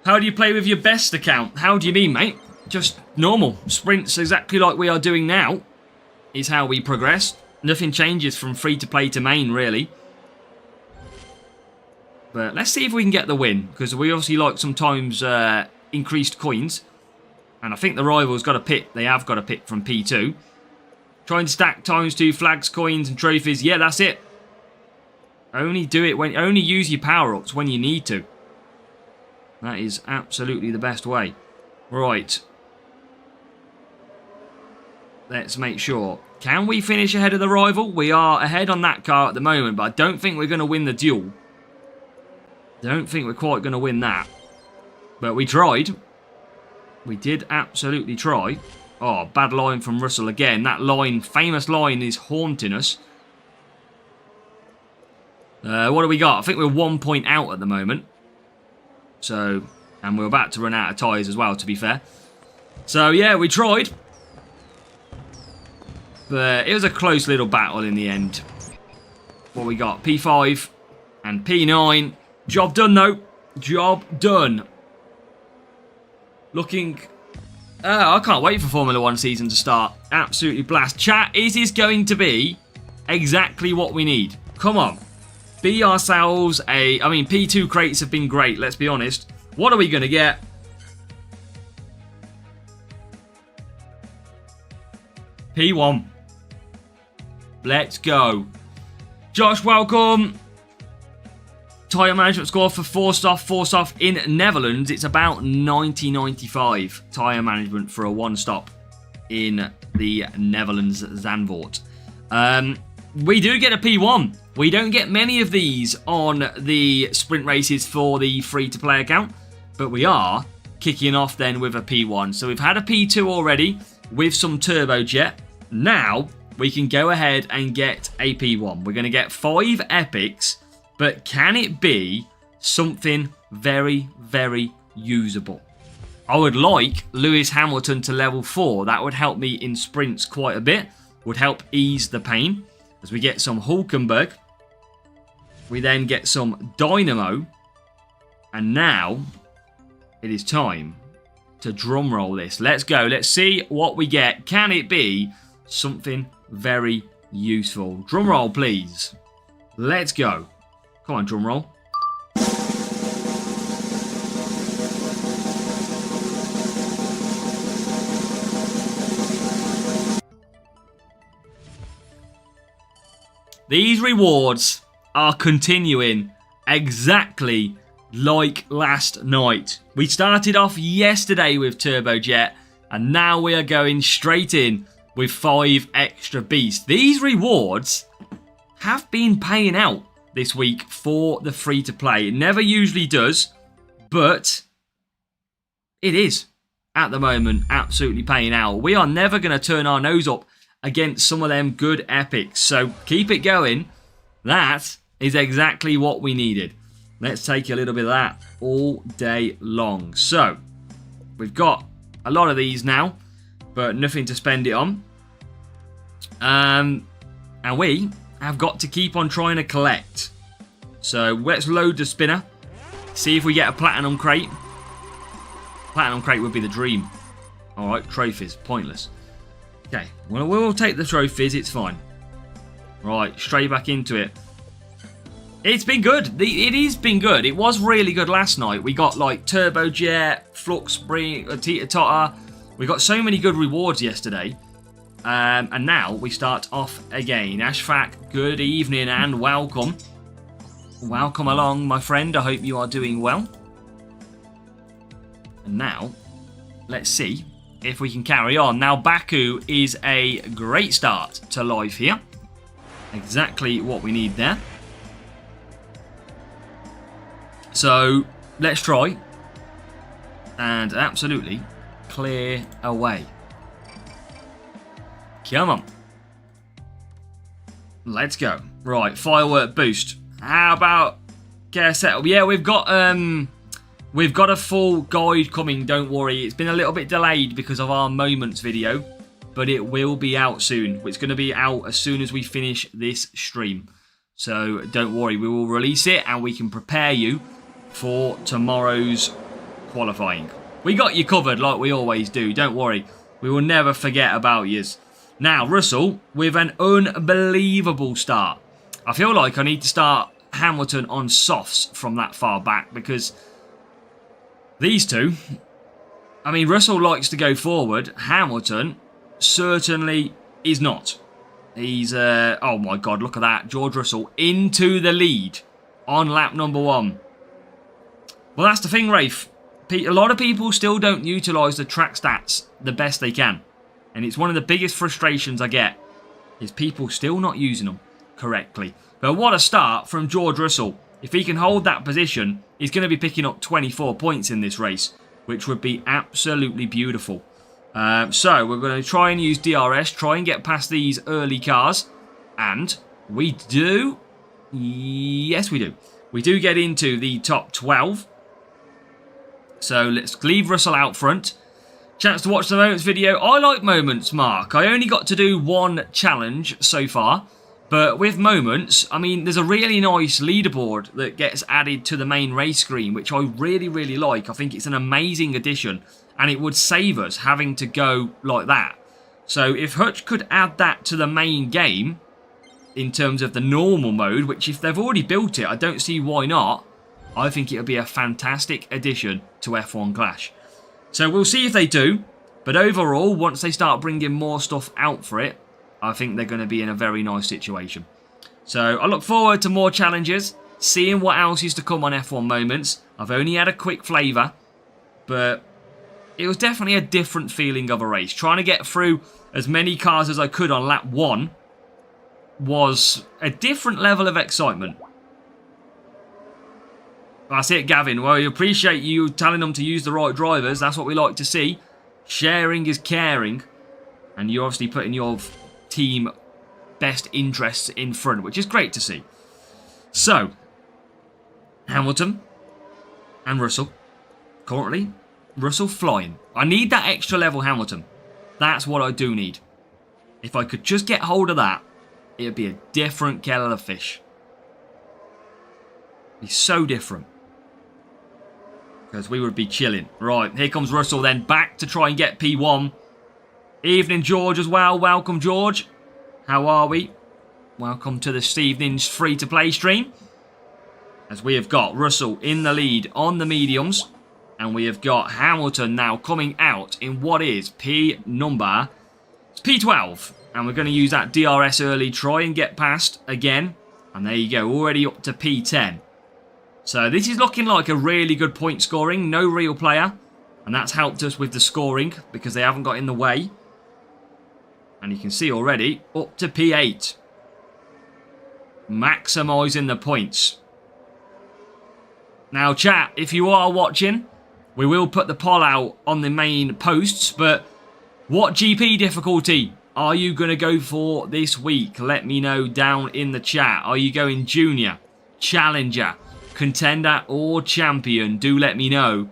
How do you play with your best account? How do you mean, mate? Just normal. Sprints exactly like we are doing now is how we progress. Nothing changes from free to play to main, really. But let's see if we can get the win. Because we obviously like sometimes increased coins. And I think the rivals got a pit. They have got a pit from P2. Trying to stack ×2 flags, coins and trophies. Yeah, that's it. Only do it when... Only use your power-ups when you need to. That is absolutely the best way. Right. Let's make sure. Can we finish ahead of the rival? We are ahead on that car at the moment, but I don't think we're going to win the duel. Don't think we're quite going to win that. But we tried. We did absolutely try. Oh, bad line from Russell again. That line, famous line, is haunting us. What do we got? I think we're 1 point out at the moment. So, and we're about to run out of tyres as well, to be fair. So, yeah, we tried. But it was a close little battle in the end. What we got? P5 and P9. Job done, though. Job done. Looking... I can't wait for Formula 1 season to start. Absolutely blast. Chat, is this going to be exactly what we need? Come on. Be ourselves a... I mean, P2 crates have been great, let's be honest. What are we going to get? P1. Let's go. Josh, welcome. Tyre management score for Force Off in Netherlands. It's about 90-95 tyre management for a one-stop in the Netherlands, Zandvoort. We do get a P1. We don't get many of these on the sprint races for the free-to-play account, but we are kicking off then with a P1. So we've had a P2 already with some turbojet. Now we can go ahead and get a P1. We're going to get 5 epics, but can it be something very, very usable? I would like Lewis Hamilton to level 4. That would help me in sprints quite a bit. Would help ease the pain. As we get some Hulkenberg. We then get some Dynamo. And now it is time to drumroll this. Let's go. Let's see what we get. Can it be something very useful. Drum roll, please. Let's go. Come on, drum roll. These rewards are continuing exactly like last night. We started off yesterday with Turbojet, and now we are going straight in with 5 extra beasts. These rewards have been paying out this week for the free-to-play. It never usually does, but it is, at the moment, absolutely paying out. We are never going to turn our nose up against some of them good epics, so keep it going. That is exactly what we needed. Let's take a little bit of that all day long. So, we've got a lot of these now, but nothing to spend it on. And we have got to keep on trying to collect. So, let's load the spinner. See if we get a platinum crate. Platinum crate would be the dream. Alright, trophies. Pointless. Okay, well, we'll take the trophies. It's fine. Right, straight back into it. It's been good. It has been good. It was really good last night. We got like Turbojet, Flux Spring, Teeter Totter. We got so many good rewards yesterday. And now we start off again. Ashfaq, good evening and welcome. Welcome along, my friend. I hope you are doing well. And now, let's see if we can carry on. Now, Baku is a great start to life here. Exactly what we need there. So, let's try and absolutely clear away. Come on. Let's go. Right, firework boost. How about get a setup? Yeah, we've got a full guide coming, don't worry. It's been a little bit delayed because of our moments video, but it will be out soon. It's going to be out as soon as we finish this stream. So don't worry, we will release it and we can prepare you for tomorrow's qualifying. We got you covered like we always do, don't worry. We will never forget about yous. Now, Russell, with an unbelievable start. I feel like I need to start Hamilton on softs from that far back because these two, I mean, Russell likes to go forward. Hamilton certainly is not. He's, oh my God, look at that. George Russell into the lead on lap number 1. Well, that's the thing, Rafe. A lot of people still don't utilise the track stats the best they can. And it's one of the biggest frustrations I get, is people still not using them correctly. But what a start from George Russell. If he can hold that position, he's going to be picking up 24 points in this race, which would be absolutely beautiful. So we're going to try and use DRS, try and get past these early cars. And we do. Yes, we do. We do get into the top 12. So let's leave Russell out front. Chance to watch the Moments video. I like Moments, Mark. I only got to do one challenge so far. But with Moments, I mean, there's a really nice leaderboard that gets added to the main race screen, which I really, really like. I think it's an amazing addition, and it would save us having to go like that. So if Hutch could add that to the main game, in terms of the normal mode, which if they've already built it, I don't see why not. I think it would be a fantastic addition to F1 Clash. So we'll see if they do. But overall, once they start bringing more stuff out for it, I think they're going to be in a very nice situation. So I look forward to more challenges, seeing what else is to come on F1 Moments. I've only had a quick flavour, but it was definitely a different feeling of a race. Trying to get through as many cars as I could on lap 1 was a different level of excitement. That's it, Gavin. Well, we appreciate you telling them to use the right drivers. That's what we like to see. Sharing is caring. And you're obviously putting your team best interests in front, which is great to see. So, Hamilton and Russell. Currently, Russell flying. I need that extra level Hamilton. That's what I do need. If I could just get hold of that, it would be a different kettle of fish. It'd be so different. Because we would be chilling. Right, here comes Russell then back to try and get P1. Evening, George, as well. Welcome, George. How are we? Welcome to this evening's free-to-play stream. As we have got Russell in the lead on the mediums. And we have got Hamilton now coming out in what is P number... It's P12. And we're going to use that DRS early, try and get past again. And there you go, already up to P10. So this is looking like a really good point scoring. No real player. And that's helped us with the scoring because they haven't got in the way. And you can see already up to P8. Maximising the points. Now chat, if you are watching, we will put the poll out on the main posts. But what GP difficulty are you going to go for this week? Let me know down in the chat. Are you going Junior, Challenger, Contender or Champion? Do let me know.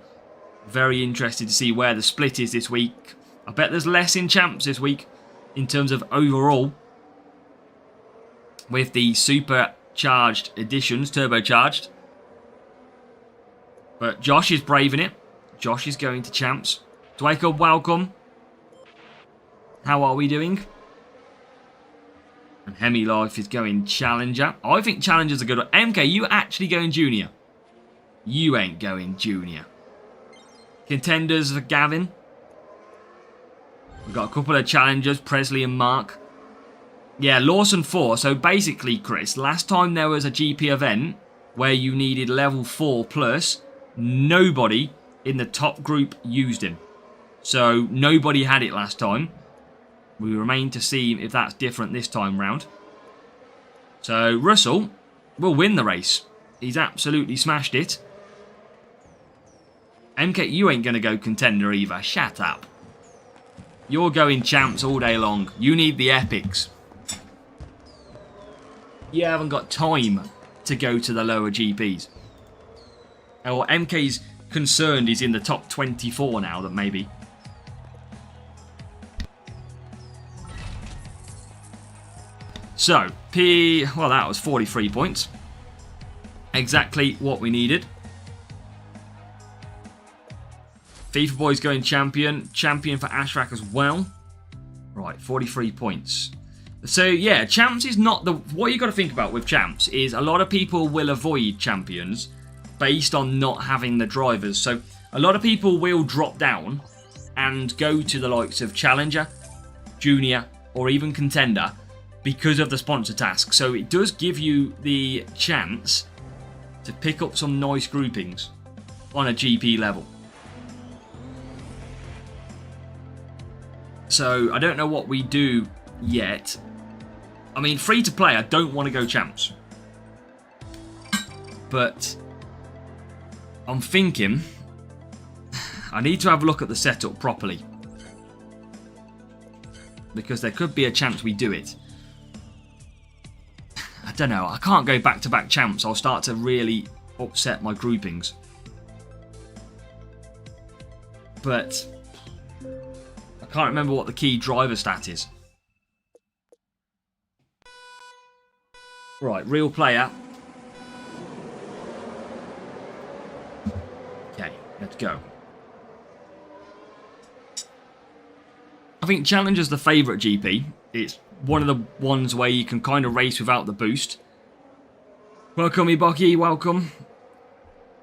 Very interested to see where the split is this week. I bet there's less in Champs this week in terms of overall. With the supercharged editions, turbocharged. But Josh is braving it. Josh is going to Champs. Dwayco, welcome. How are we doing? And Hemi Life is going Challenger. I think Challenger's a good one. MK, you actually going Junior? You ain't going Junior. Contenders for Gavin. We've got a couple of challengers, Presley and Mark. Yeah, Lawson 4. So basically, Chris, last time there was a GP event where you needed level 4 plus, nobody in the top group used him. So nobody had it last time. We remain to see if that's different this time round. So Russell will win the race. He's absolutely smashed it. MK, you ain't going to go Contender either. Shut up. You're going Champs all day long. You need the epics. You haven't got time to go to the lower GPs. Or MK's concerned he's in the top 24 now, that maybe. So, well, that was 43 points. Exactly what we needed. FIFA Boy's going Champion. Champion for Ashrak as well. Right, 43 points. So, yeah, Champs is not the... What you got to think about with Champs is a lot of people will avoid Champions based on not having the drivers. So, a lot of people will drop down and go to the likes of Challenger, Junior, or even Contender because of the sponsor task. So, it does give you the chance to pick up some nice groupings on a GP level. So, I don't know what we do yet. I mean, free to play, I don't want to go Champs. But I'm thinking I need to have a look at the setup properly. Because there could be a chance we do it. I don't know. I can't go back-to-back Champs. I'll start to really upset my groupings. But I can't remember what the key driver stat is. Right, real player. Okay, let's go. I think Challenger's the favourite GP. It's one of the ones where you can kind of race without the boost. Welcome, Ibaki, welcome.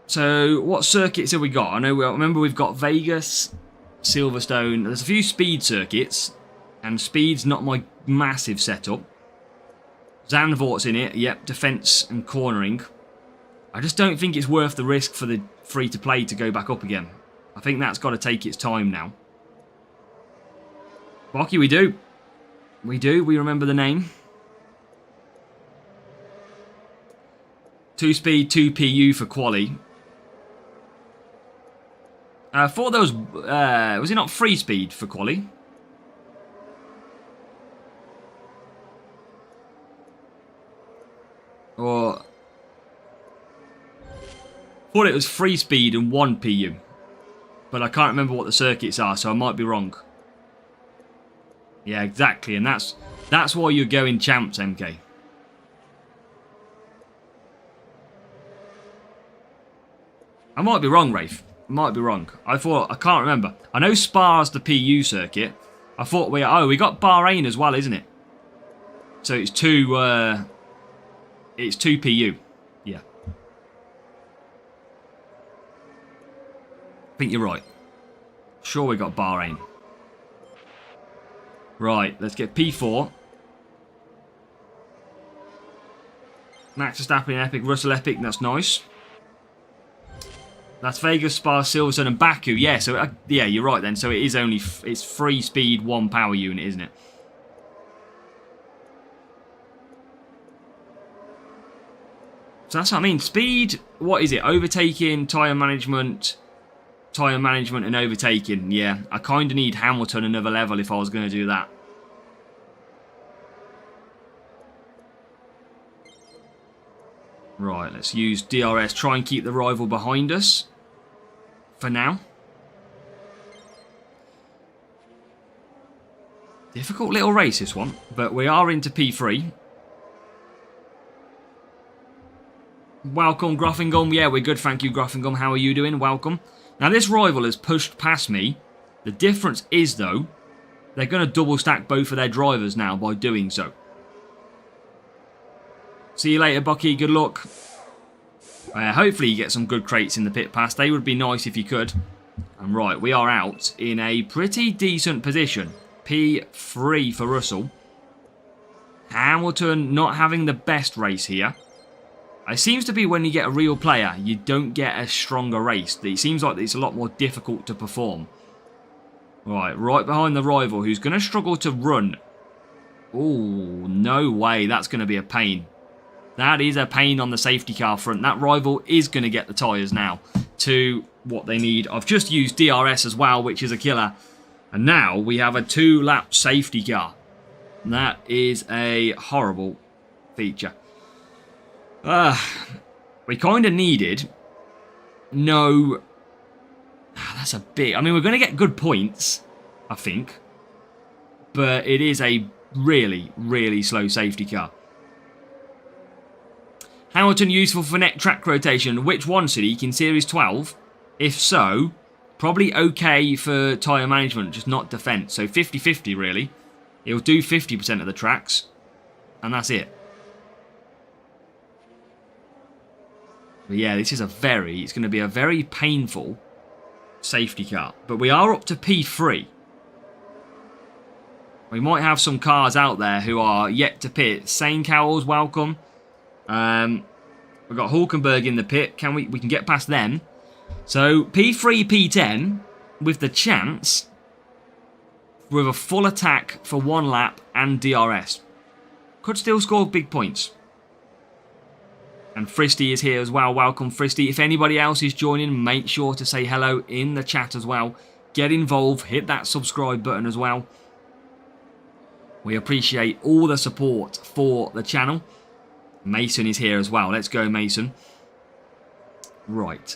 So, what circuits have we got? I remember we've got Vegas, Silverstone. There's a few speed circuits, and speed's not my massive setup. Zandvoort's in it, yep, defence and cornering. I just don't think it's worth the risk for the free-to-play to go back up again. I think that's got to take its time now. Baki, we do. We do, we remember the name. 2 speed, 2 PU for quali. I thought there was it not 3 speed for quali? Or thought it was 3 speed and 1 PU. But I can't remember what the circuits are, so I might be wrong. Yeah, exactly, and that's why you're going Champs, MK. I might be wrong, Rafe. I might be wrong. I can't remember. I know Spa's the PU circuit. I thought we got Bahrain as well, isn't it? So it's two PU. Yeah. I think you're right. Sure, we got Bahrain. Right, let's get P4. Max Verstappen epic, Russell epic, that's nice. Las Vegas, Spa, Silverstone and Baku. Yeah, so yeah, you're right then. So it is only it's 3 speed, 1 power unit, isn't it? So that's what I mean. Speed, what is it? Overtaking, tyre management and overtaking. Yeah, I kind of need Hamilton another level if I was going to do that. Right, let's use DRS. Try and keep the rival behind us. For now. Difficult little race, this one. But we are into P3. Welcome, Gruffingum. Yeah, we're good, thank you, Gruffingum. How are you doing? Welcome. Now, this rival has pushed past me. The difference is, though, they're going to double stack both of their drivers now by doing so. See you later, Bucky. Good luck. Hopefully you get some good crates in the pit pass. They would be nice if you could. And right, we are out in a pretty decent position. P3 for Russell. Hamilton not having the best race here. It seems to be when you get a real player, you don't get a stronger race. It seems like it's a lot more difficult to perform. Right behind the rival, who's going to struggle to run. Oh, no way. That's going to be a pain. That is a pain on the safety car front. That rival is going to get the tyres now to what they need. I've just used DRS as well, which is a killer. And now we have a 2-lap safety car. And that is a horrible feature. We kind of needed no... That's a big... I mean, we're going to get good points, I think. But it is a really, really slow safety car. Hamilton useful for net track rotation. Which one, Sadiq, in Series 12? If so, probably okay for tyre management, just not defence. So 50-50, really. It'll do 50% of the tracks. And that's it. But yeah, this is it's going to be a very painful safety car. But we are up to P3. We might have some cars out there who are yet to pit. Sane Cowles, welcome. We've got Hulkenberg in the pit. We can get past them. So P3, P10 with the chance with a full attack for 1 lap and DRS. Could still score big points. And Fristy is here as well. Welcome, Fristy. If anybody else is joining, make sure to say hello in the chat as well. Get involved. Hit that subscribe button as well. We appreciate all the support for the channel. Mason is here as well. Let's go, Mason. Right.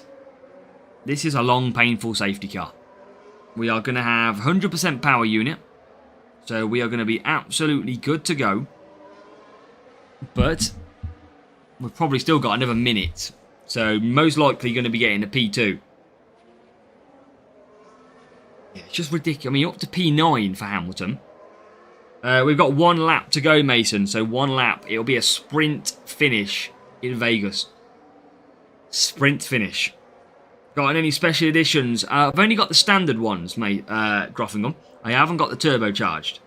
This is a long, painful safety car. We are going to have 100% power unit. So we are going to be absolutely good to go. But we've probably still got another minute. So most likely going to be getting a P2. Yeah, it's just ridiculous. I mean, up to P9 for Hamilton. We've got 1 lap to go, Mason. So 1 lap. It'll be a sprint finish in Vegas. Sprint finish. Got any special editions? I've only got the standard ones, mate, Groffingham. I haven't got the turbocharged.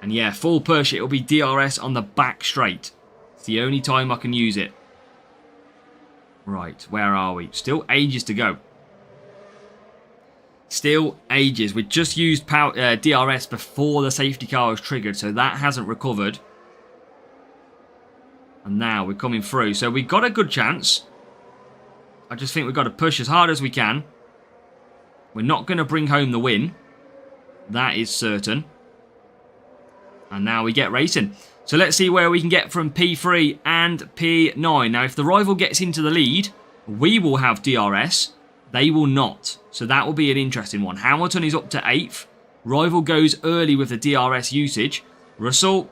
And yeah, full push. It'll be DRS on the back straight. It's the only time I can use it. Right, where are we? Still ages to go. Still ages. We just used DRS before the safety car was triggered, so that hasn't recovered. And now we're coming through. So we've got a good chance. I just think we've got to push as hard as we can. We're not going to bring home the win. That is certain. And now we get racing. So let's see where we can get from P3 and P9. Now, if the rival gets into the lead, we will have DRS. They will not. So that will be an interesting one. Hamilton is up to 8th. Rival goes early with the DRS usage. Russell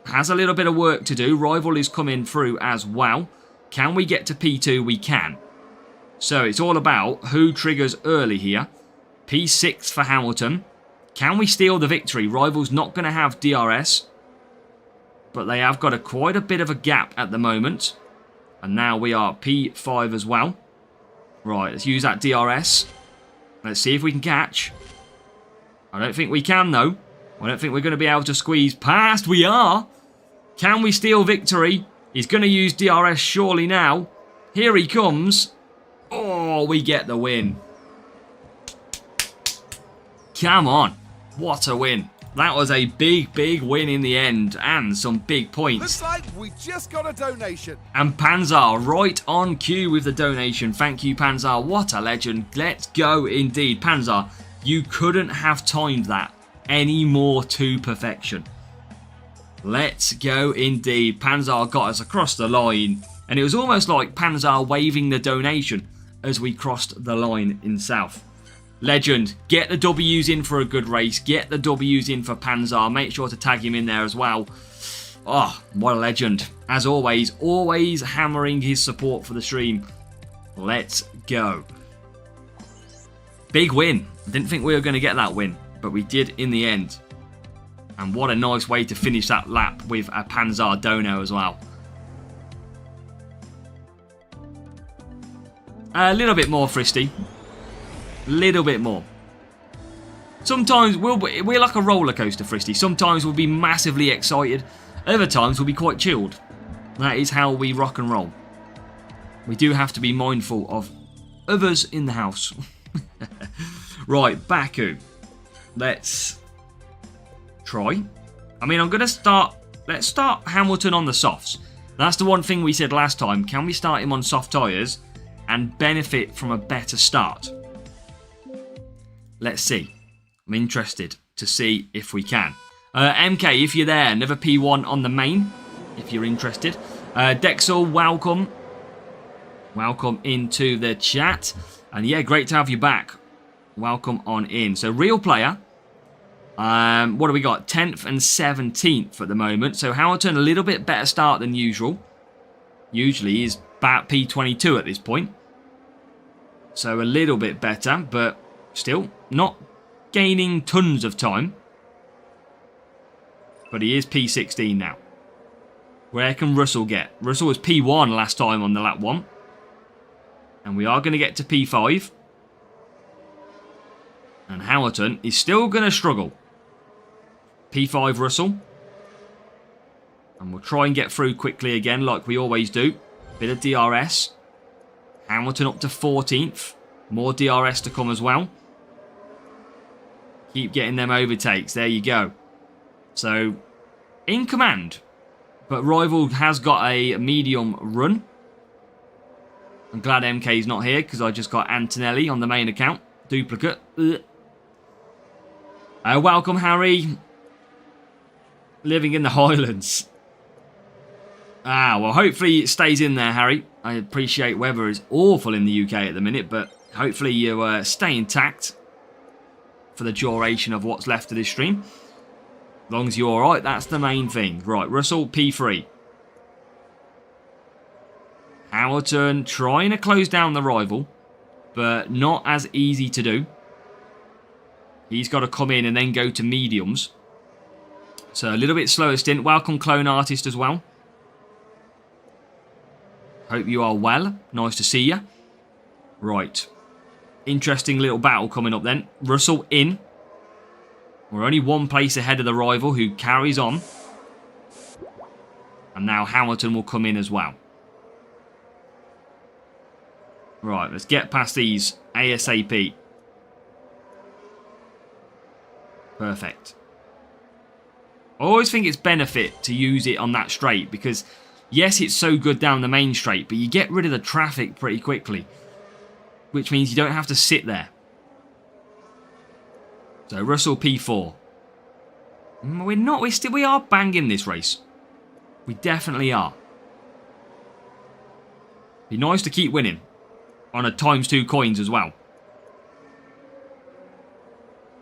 has a little bit of work to do. Rival is coming through as well. Can we get to P2? We can. So it's all about who triggers early here. P6 for Hamilton. Can we steal the victory? Rivals not going to have DRS. But they have got quite a bit of a gap at the moment. And now we are P5 as well. Right, let's use that DRS. Let's see if we can catch. I don't think we can, though. I don't think we're going to be able to squeeze past. We are. Can we steal victory? He's going to use DRS surely now. Here he comes. Oh, we get the win. Come on. What a win. That was a big, big win in the end. And some big points. Looks like we just got a donation. And Panzar right on cue with the donation. Thank you, Panzar. What a legend. Let's go indeed. Panzar, you couldn't have timed that any more to perfection. Let's go indeed. Panzar got us across the line. And it was almost like Panzar waving the donation as we crossed the line in south. Legend. Get the W's in for a good race. Get the W's in for Panzar. Make sure to tag him in there as well. Oh, what a legend. As always hammering his support for the stream. Let's go. Big win. Didn't think we were going to get that win, but we did in the end. And what a nice way to finish that lap with a Panzar Dono as well. A little bit more fristy. Little bit more. Sometimes we're like a roller coaster, Fristy. Sometimes we'll be massively excited. Other times we'll be quite chilled. That is how we rock and roll. We do have to be mindful of others in the house. Right, Baku. Let's try. I mean, I'm going to start... Let's start Hamilton on the softs. That's the one thing we said last time. Can we start him on soft tyres and benefit from a better start? Let's see. I'm interested to see if we can. MK, if you're there, another P1 on the main, if you're interested. Dexel, welcome. Welcome into the chat. And yeah, great to have you back. Welcome on in. So, real player. What do we got? 10th and 17th at the moment. So, Hamilton, a little bit better start than usual. Usually he's about P22 at this point. So, a little bit better, but still not gaining tons of time. But he is P16 now. Where can Russell get? Russell was P1 last time on the lap 1. And we are going to get to P5. And Hamilton is still going to struggle. P5 Russell. And we'll try and get through quickly again like we always do. Bit of DRS. Hamilton up to 14th. More DRS to come as well. Keep getting them overtakes. There you go. So, in command. But Rival has got a medium run. I'm glad MK's not here because I just got Antonelli on the main account. Duplicate. Welcome, Harry. Living in the Highlands. Well, hopefully it stays in there, Harry. I appreciate weather is awful in the UK at the minute, but hopefully you stay intact for the duration of what's left of this stream. As long as you're alright, that's the main thing. Right, Russell, P3. Hamilton trying to close down the rival, but not as easy to do. He's got to come in and then go to mediums. So a little bit slower stint. Welcome, Clone Artist, as well. Hope you are well. Nice to see you. Right. Interesting little battle coming up then. Russell in. We're only one place ahead of the rival who carries on. And now Hamilton will come in as well. Right, let's get past these ASAP. Perfect. I always think it's benefit to use it on that straight because, yes, it's so good down the main straight, but you get rid of the traffic pretty quickly, which means you don't have to sit there. So Russell P4. We are banging this race. We definitely are. Be nice to keep winning on a ×2 coins as well.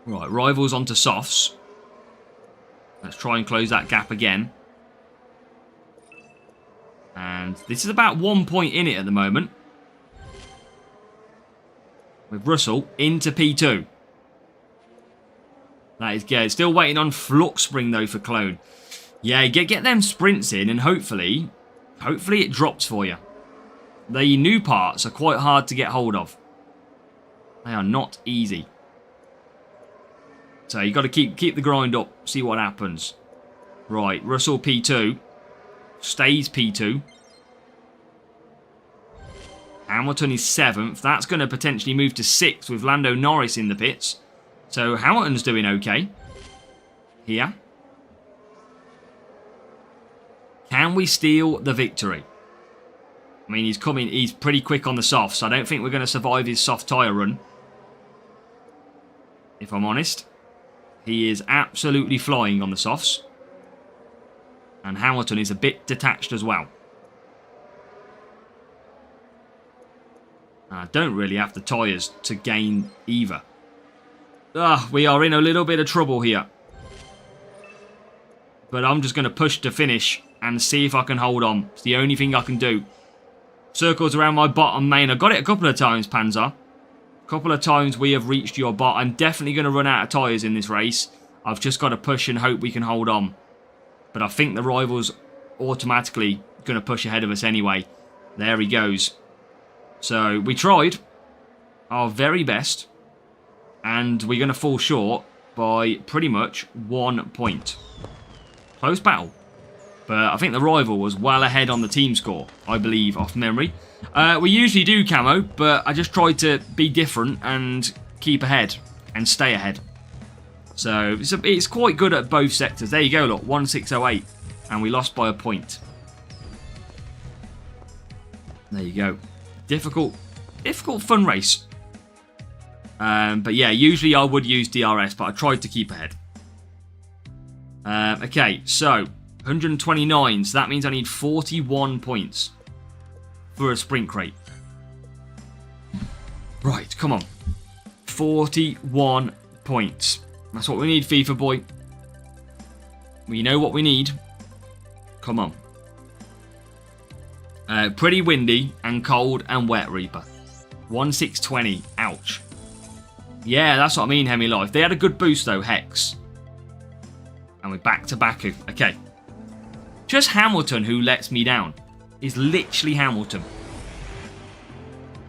Right, Rivals onto softs. Let's try and close that gap again. And this is about 1 point in it at the moment. With Russell into P2. That is good. Still waiting on Flux Spring, though, for Clone. Yeah, get them sprints in, and hopefully it drops for you. The new parts are quite hard to get hold of. They are not easy. So you got to keep the grind up, see what happens. Right, Russell P2. Stays P2. Hamilton is 7th. That's going to potentially move to 6th with Lando Norris in the pits. So Hamilton's doing okay. Here. Can we steal the victory? I mean, he's pretty quick on the softs. So I don't think we're going to survive his soft tyre run. If I'm honest. He is absolutely flying on the softs. And Hamilton is a bit detached as well. I don't really have the tyres to gain either. We are in a little bit of trouble here. But I'm just going to push to finish and see if I can hold on. It's the only thing I can do. Circles around my bottom main. I got it a couple of times, Panzer. A couple of times we have reached your bot. I'm definitely going to run out of tyres in this race. I've just got to push and hope we can hold on. But I think the rival's automatically going to push ahead of us anyway. There he goes. So we tried our very best. And we're going to fall short by pretty much 1 point. Close battle. But I think the rival was well ahead on the team score, I believe, off memory. We usually do camo, but I just tried to be different and keep ahead and stay ahead. So it's quite good at both sectors. There you go, look, 1608. And we lost by a point. There you go. Difficult fun race. But yeah, usually I would use DRS, but I tried to keep ahead. Okay, so 129, so that means I need 41 points for a sprint crate. Right, come on. 41 points. That's what we need, FIFA boy. We know what we need. Come on. Pretty windy and cold and wet, Reaper. 1620. Ouch. Yeah, that's what I mean, Hemi Life. They had a good boost, though, Hex. And we're back to Baku. Okay. Just Hamilton who lets me down. Is literally Hamilton.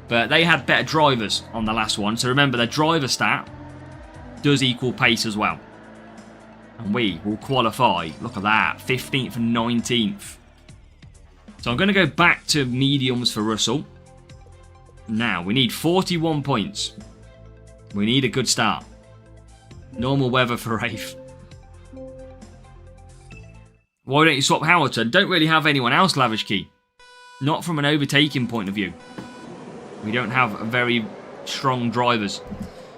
But they had better drivers on the last one. So remember, their driver stat does equal pace as well. And we will qualify. Look at that. 15th and 19th. So I'm going to go back to mediums for Russell. Now, we need 41 points. We need a good start. Normal weather for Rafe. Why don't you swap Hamilton? Don't really have anyone else, Lavish Key. Not from an overtaking point of view. We don't have very strong drivers.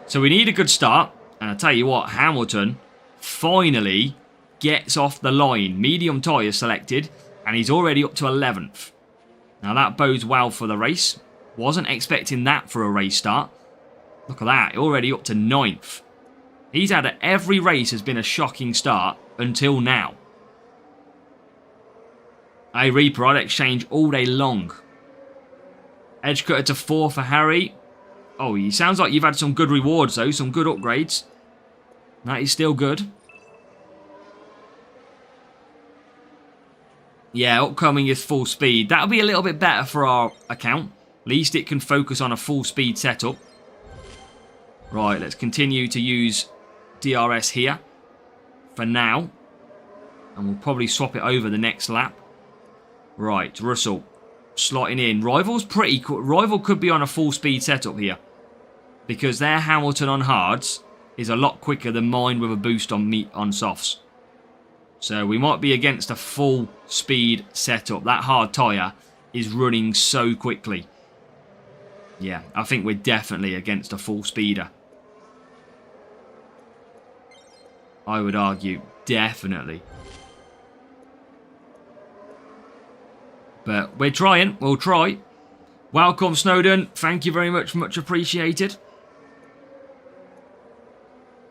So we need a good start. And I tell you what, Hamilton finally gets off the line. Medium tyre selected. And he's already up to 11th. Now that bodes well for the race. Wasn't expecting that for a race start. Look at that, already up to 9th. He's had every race has been a shocking start until now. Hey Reaper, I'd exchange all day long. Edge cutter to 4 for Harry. Oh, he sounds like you've had some good rewards though, some good upgrades. That is still good. Yeah, upcoming is full speed. That'll be a little bit better for our account. At least it can focus on a full speed setup. Right, let's continue to use DRS here for now. And we'll probably swap it over the next lap. Right, Russell slotting in. Rival's pretty cool. Rival could be on a full speed setup here. Because their Hamilton on hards is a lot quicker than mine with a boost on softs. So we might be against a full speed setup. That hard tyre is running so quickly. Yeah, I think we're definitely against a full speeder. I would argue, definitely. But we're trying, we'll try. Welcome, Snowden. Thank you very much, much appreciated.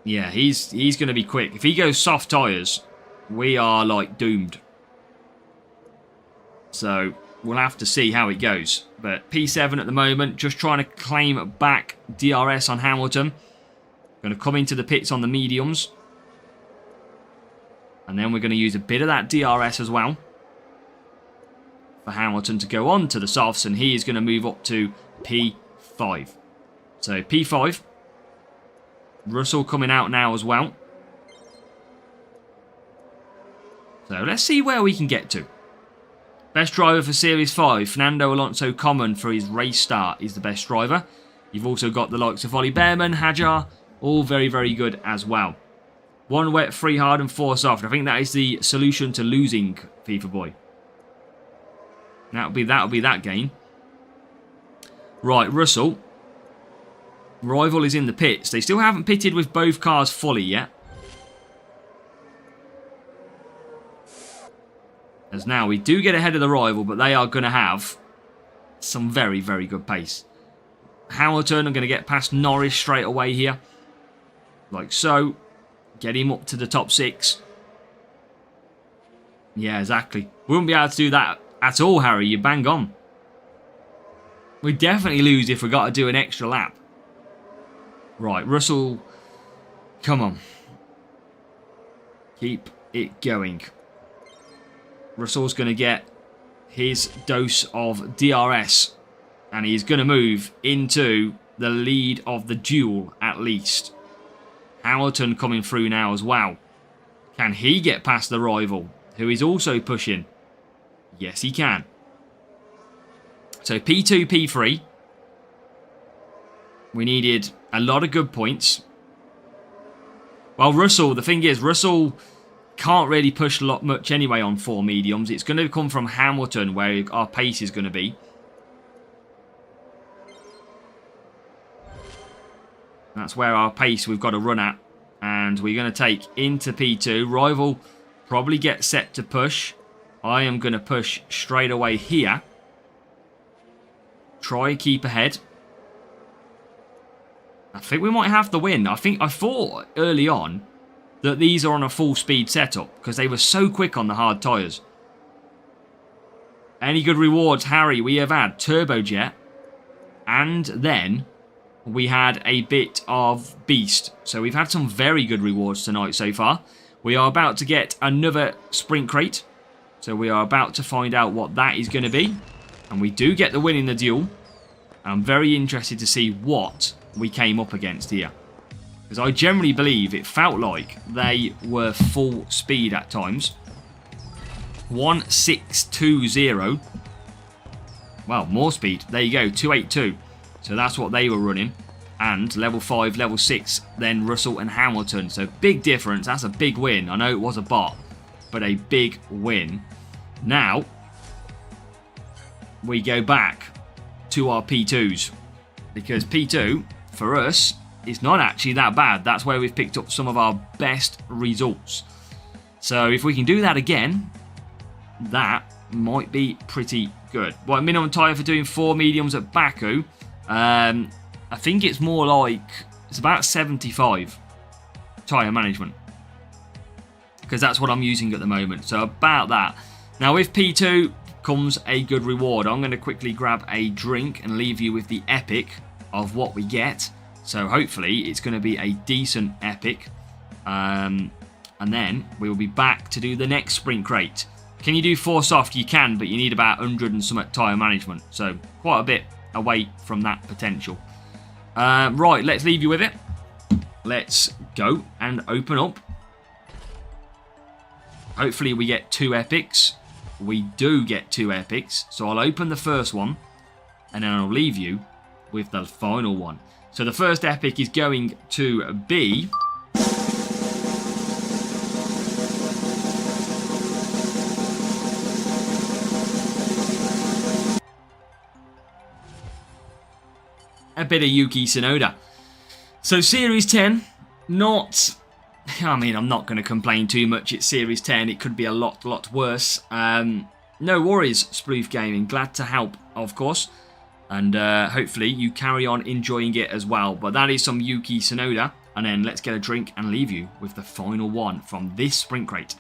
Yeah, he's going to be quick. If he goes soft tyres, we are like doomed. So we'll have to see how it goes. But P7 at the moment, just trying to claim back DRS on Hamilton. Going to come into the pits on the mediums. And then we're going to use a bit of that DRS as well for Hamilton to go on to the softs, and he is going to move up to P5. So P5. Russell coming out now as well. So let's see where we can get to. Best driver for Series 5, Fernando Alonso Common for his race start is the best driver. You've also got the likes of Ollie Behrman, Hadjar, all very, very good as well. 1 wet, 3 hard and 4 soft. I think that is the solution to losing, FIFA boy. That'll be that game. Right, Russell. Rival is in the pits. They still haven't pitted with both cars fully yet. As now we do get ahead of the rival, but they are going to have some very, very good pace. Hamilton are going to get past Norris straight away here. Like so. Get him up to the top 6. Yeah, exactly. We wouldn't be able to do that at all, Harry. You bang on. We'd definitely lose if we got to do an extra lap. Right, Russell. Come on. Keep it going. Russell's going to get his dose of DRS. And he's going to move into the lead of the duel, at least. Hamilton coming through now as well. Can he get past the rival, who is also pushing? Yes, he can. So P2, P3. We needed a lot of good points. Well, Russell, the thing is, Russell can't really push much anyway on 4 mediums. It's going to come from Hamilton, where our pace is going to be. That's where our pace we've got to run at. And we're going to take into P2. Rival probably gets set to push. I am going to push straight away here. Try keep ahead. I think we might have the win. I thought early on that these are on a full speed setup because they were so quick on the hard tyres. Any good rewards, Harry? We have had Turbojet. And then we had a bit of Beast. So we've had some very good rewards tonight so far. We are about to get another sprint crate. So we are about to find out what that is going to be. And we do get the win in the duel. I'm very interested to see what we came up against here. Because I generally believe it felt like they were full speed at times. 1620. Well, more speed. There you go, 282. So that's what they were running. And level 5, level 6, then Russell and Hamilton. So big difference. That's a big win. I know it was a bot, but a big win. Now, we go back to our P2s. Because P2, for us, is not actually that bad. That's where we've picked up some of our best results. So if we can do that again, that might be pretty good. Well, minimum tyre for doing 4 mediums at Baku. I think it's more like, it's about 75 tyre management. Because that's what I'm using at the moment. So about that. Now with P2 comes a good reward. I'm going to quickly grab a drink and leave you with the epic of what we get. So hopefully it's going to be a decent epic. And then we will be back to do the next sprint crate. Can you do 4 soft? You can, but you need about 100 and some tyre management. So quite a bit away from that potential. Right, let's leave you with it. Let's go and open up. Hopefully we get 2 epics. We do get 2 epics. So I'll open the first one. And then I'll leave you with the final one. So the first epic is going to be... a bit of Yuki Tsunoda. So Series 10, not... I mean, I'm not going to complain too much. It's Series 10. It could be a lot worse. No worries, Sploof Gaming. Glad to help, of course. And hopefully you carry on enjoying it as well. But that is some Yuki Tsunoda. And then let's get a drink and leave you with the final one from this sprint crate.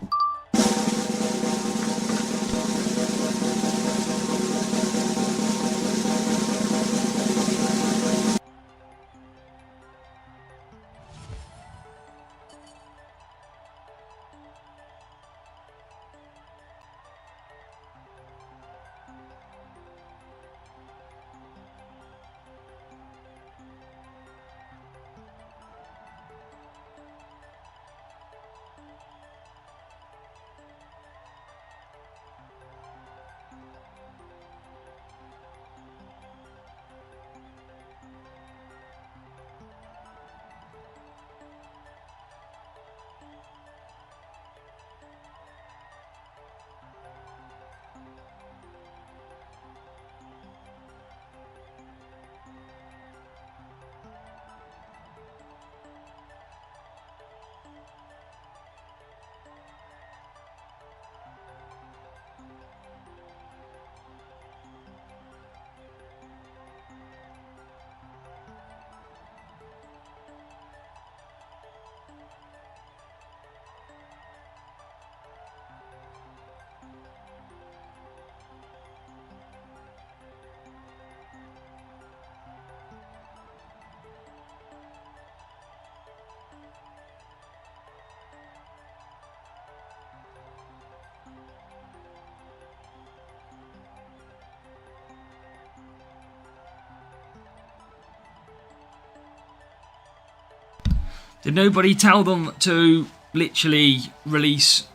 Did nobody tell them to literally release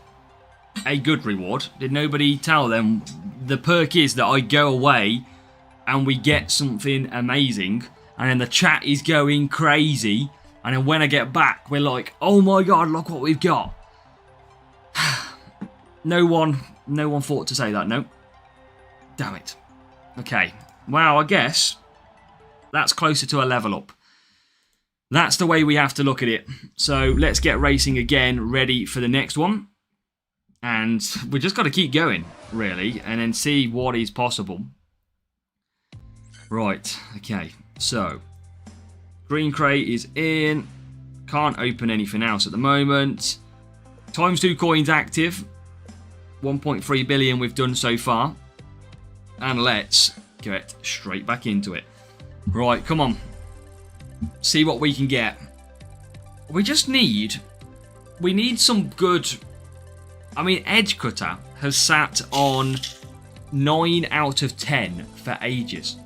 a good reward? Did nobody tell them the perk is that I go away and we get something amazing and then the chat is going crazy and then when I get back we're like, oh my god, look what we've got. No one thought to say that, no. Damn it. Okay, well I guess that's closer to a level up. That's the way we have to look at it. So let's get racing again, ready for the next one. And we just got to keep going, really, and then see what is possible. Right, okay, so green crate is in. Can't open anything else at the moment. Times 2 coins active. 1.3 billion we've done so far. And let's get straight back into it. Right, come on. See what we can get. We need some good... I mean, Edge Cutter has sat on 9 out of 10 for ages.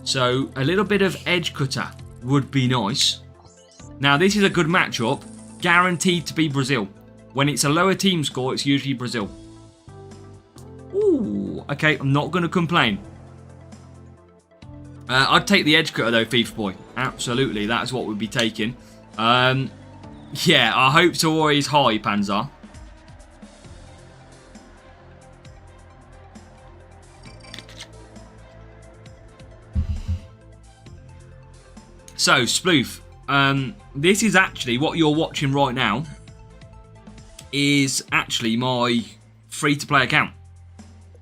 So a little bit of Edge Cutter would be nice. Now, this is a good matchup. Guaranteed to be Brazil. When it's a lower team score, it's usually Brazil. Ooh, okay, I'm not going to complain. I'd take the Edge Cutter though, FIFA Boy. Absolutely, that's what we'd be taking. Yeah, our hopes are always high, Panzer. So, Sploof, this is actually, what you're watching right now, is actually my free-to-play account.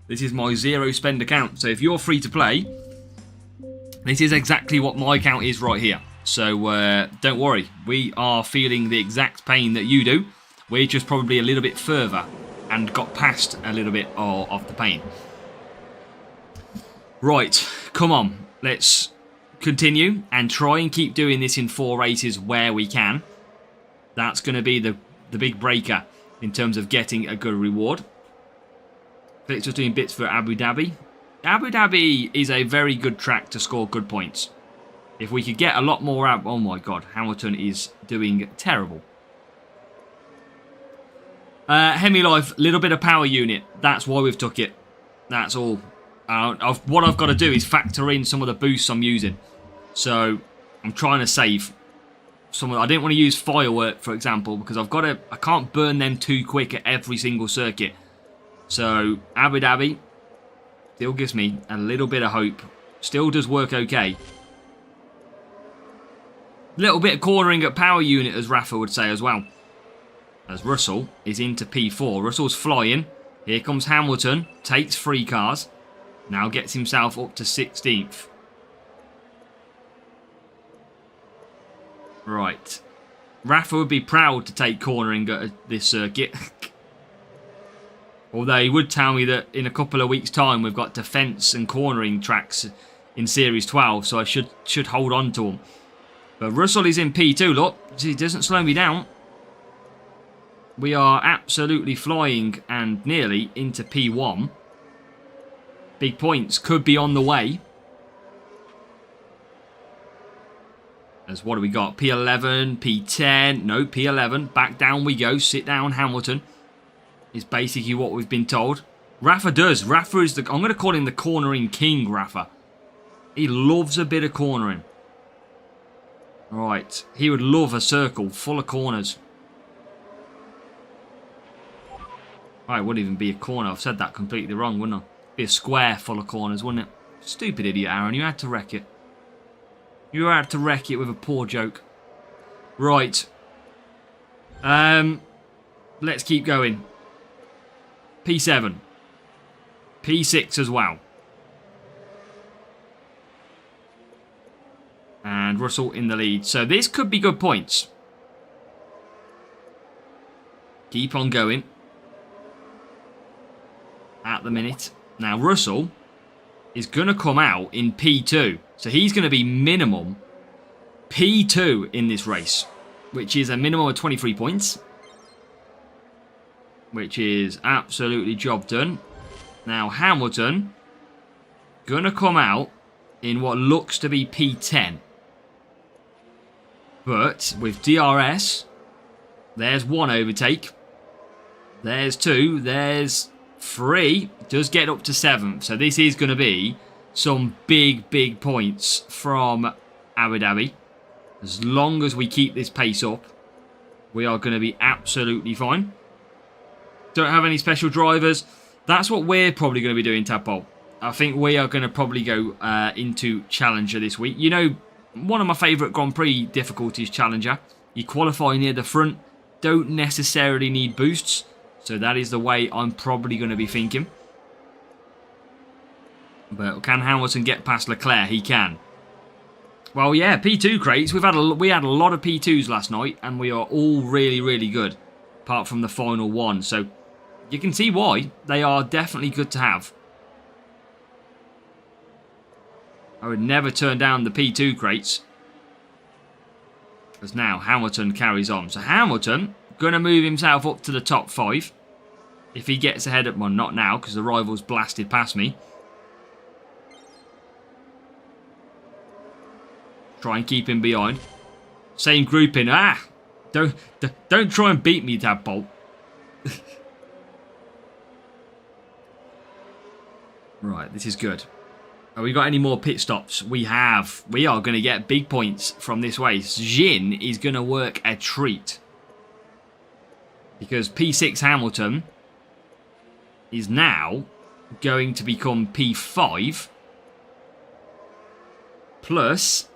This is my zero spend account. So if you're free to play, this is exactly what my account is right here. So don't worry, we are feeling the exact pain that you do. We're just probably a little bit further and got past a little bit of the pain. Right, come on, let's continue and try and keep doing this in 4 races where we can. That's going to be the big breaker in terms of getting a good reward. Felix was doing bits for Abu Dhabi. Abu Dhabi is a very good track to score good points. If we could get a lot more out... Oh my god, Hamilton is doing terrible. Hemi-Life, little bit of power unit. That's why we've took it. That's all. What I've got to do is factor in some of the boosts I'm using. So, I'm trying to save some of... I didn't want to use Firework, for example, because I can't burn them too quick at every single circuit. So, Abu Dhabi still gives me a little bit of hope. Still does work okay. Little bit of cornering at power unit, as Rafa would say as well. As Russell is into P4. Russell's flying. Here comes Hamilton. Takes 3 cars. Now gets himself up to 16th. Right. Rafa would be proud to take cornering at this circuit. Although he would tell me that in a couple of weeks' time we've got defence and cornering tracks in Series 12, so I should hold on to them. But Russell is in P2, look. He doesn't slow me down. We are absolutely flying and nearly into P1. Big points could be on the way. As what do we got? P11, P10. No, P11. Back down we go. Sit down, Hamilton. Is basically what we've been told. Rafa does. Rafa is the... I'm going to call him the cornering king, Rafa. He loves a bit of cornering. Right. He would love a circle full of corners. Right, it wouldn't even be a corner. I've said that completely wrong, wouldn't I? Be a square full of corners, wouldn't it? Stupid idiot, Aaron. You had to wreck it. You had to wreck it with a poor joke. Right. Let's keep going. P7. P6 as well. And Russell in the lead. So this could be good points. Keep on going. At the minute. Now Russell is going to come out in P2. So he's going to be minimum P2 in this race. Which is a minimum of 23 points. Which is absolutely job done. Now Hamilton going to come out in what looks to be P10. But with DRS There's 1 overtake. There's 2. There's 3. Does get up to 7th. So this is going to be some big, big points from Abu Dhabi. As long as we keep this pace up, we are going to be absolutely fine. Don't have any special drivers. That's what we're probably going to be doing, Tadpole. I think we are going to probably go into Challenger this week. You know, one of my favourite Grand Prix difficulties, Challenger. You qualify near the front. Don't necessarily need boosts. So that is the way I'm probably going to be thinking. But can Hamilton get past Leclerc? He can. Well, yeah, P2 crates. We had a lot of P2s last night, and we are all really, really good, apart from the final one. So you can see why they are definitely good to have. I would never turn down the P2 crates. As now Hamilton carries on. So Hamilton going to move himself up to the top 5. If he gets ahead of... Well, not now, because the rival's blasted past me. Try and keep him behind. Same grouping. Ah! Don't try and beat me, Tadpole. Right, this is good. Have we got any more pit stops? We have. We are going to get big points from this race. Jin is going to work a treat. Because P6 Hamilton is now going to become P5. Plus,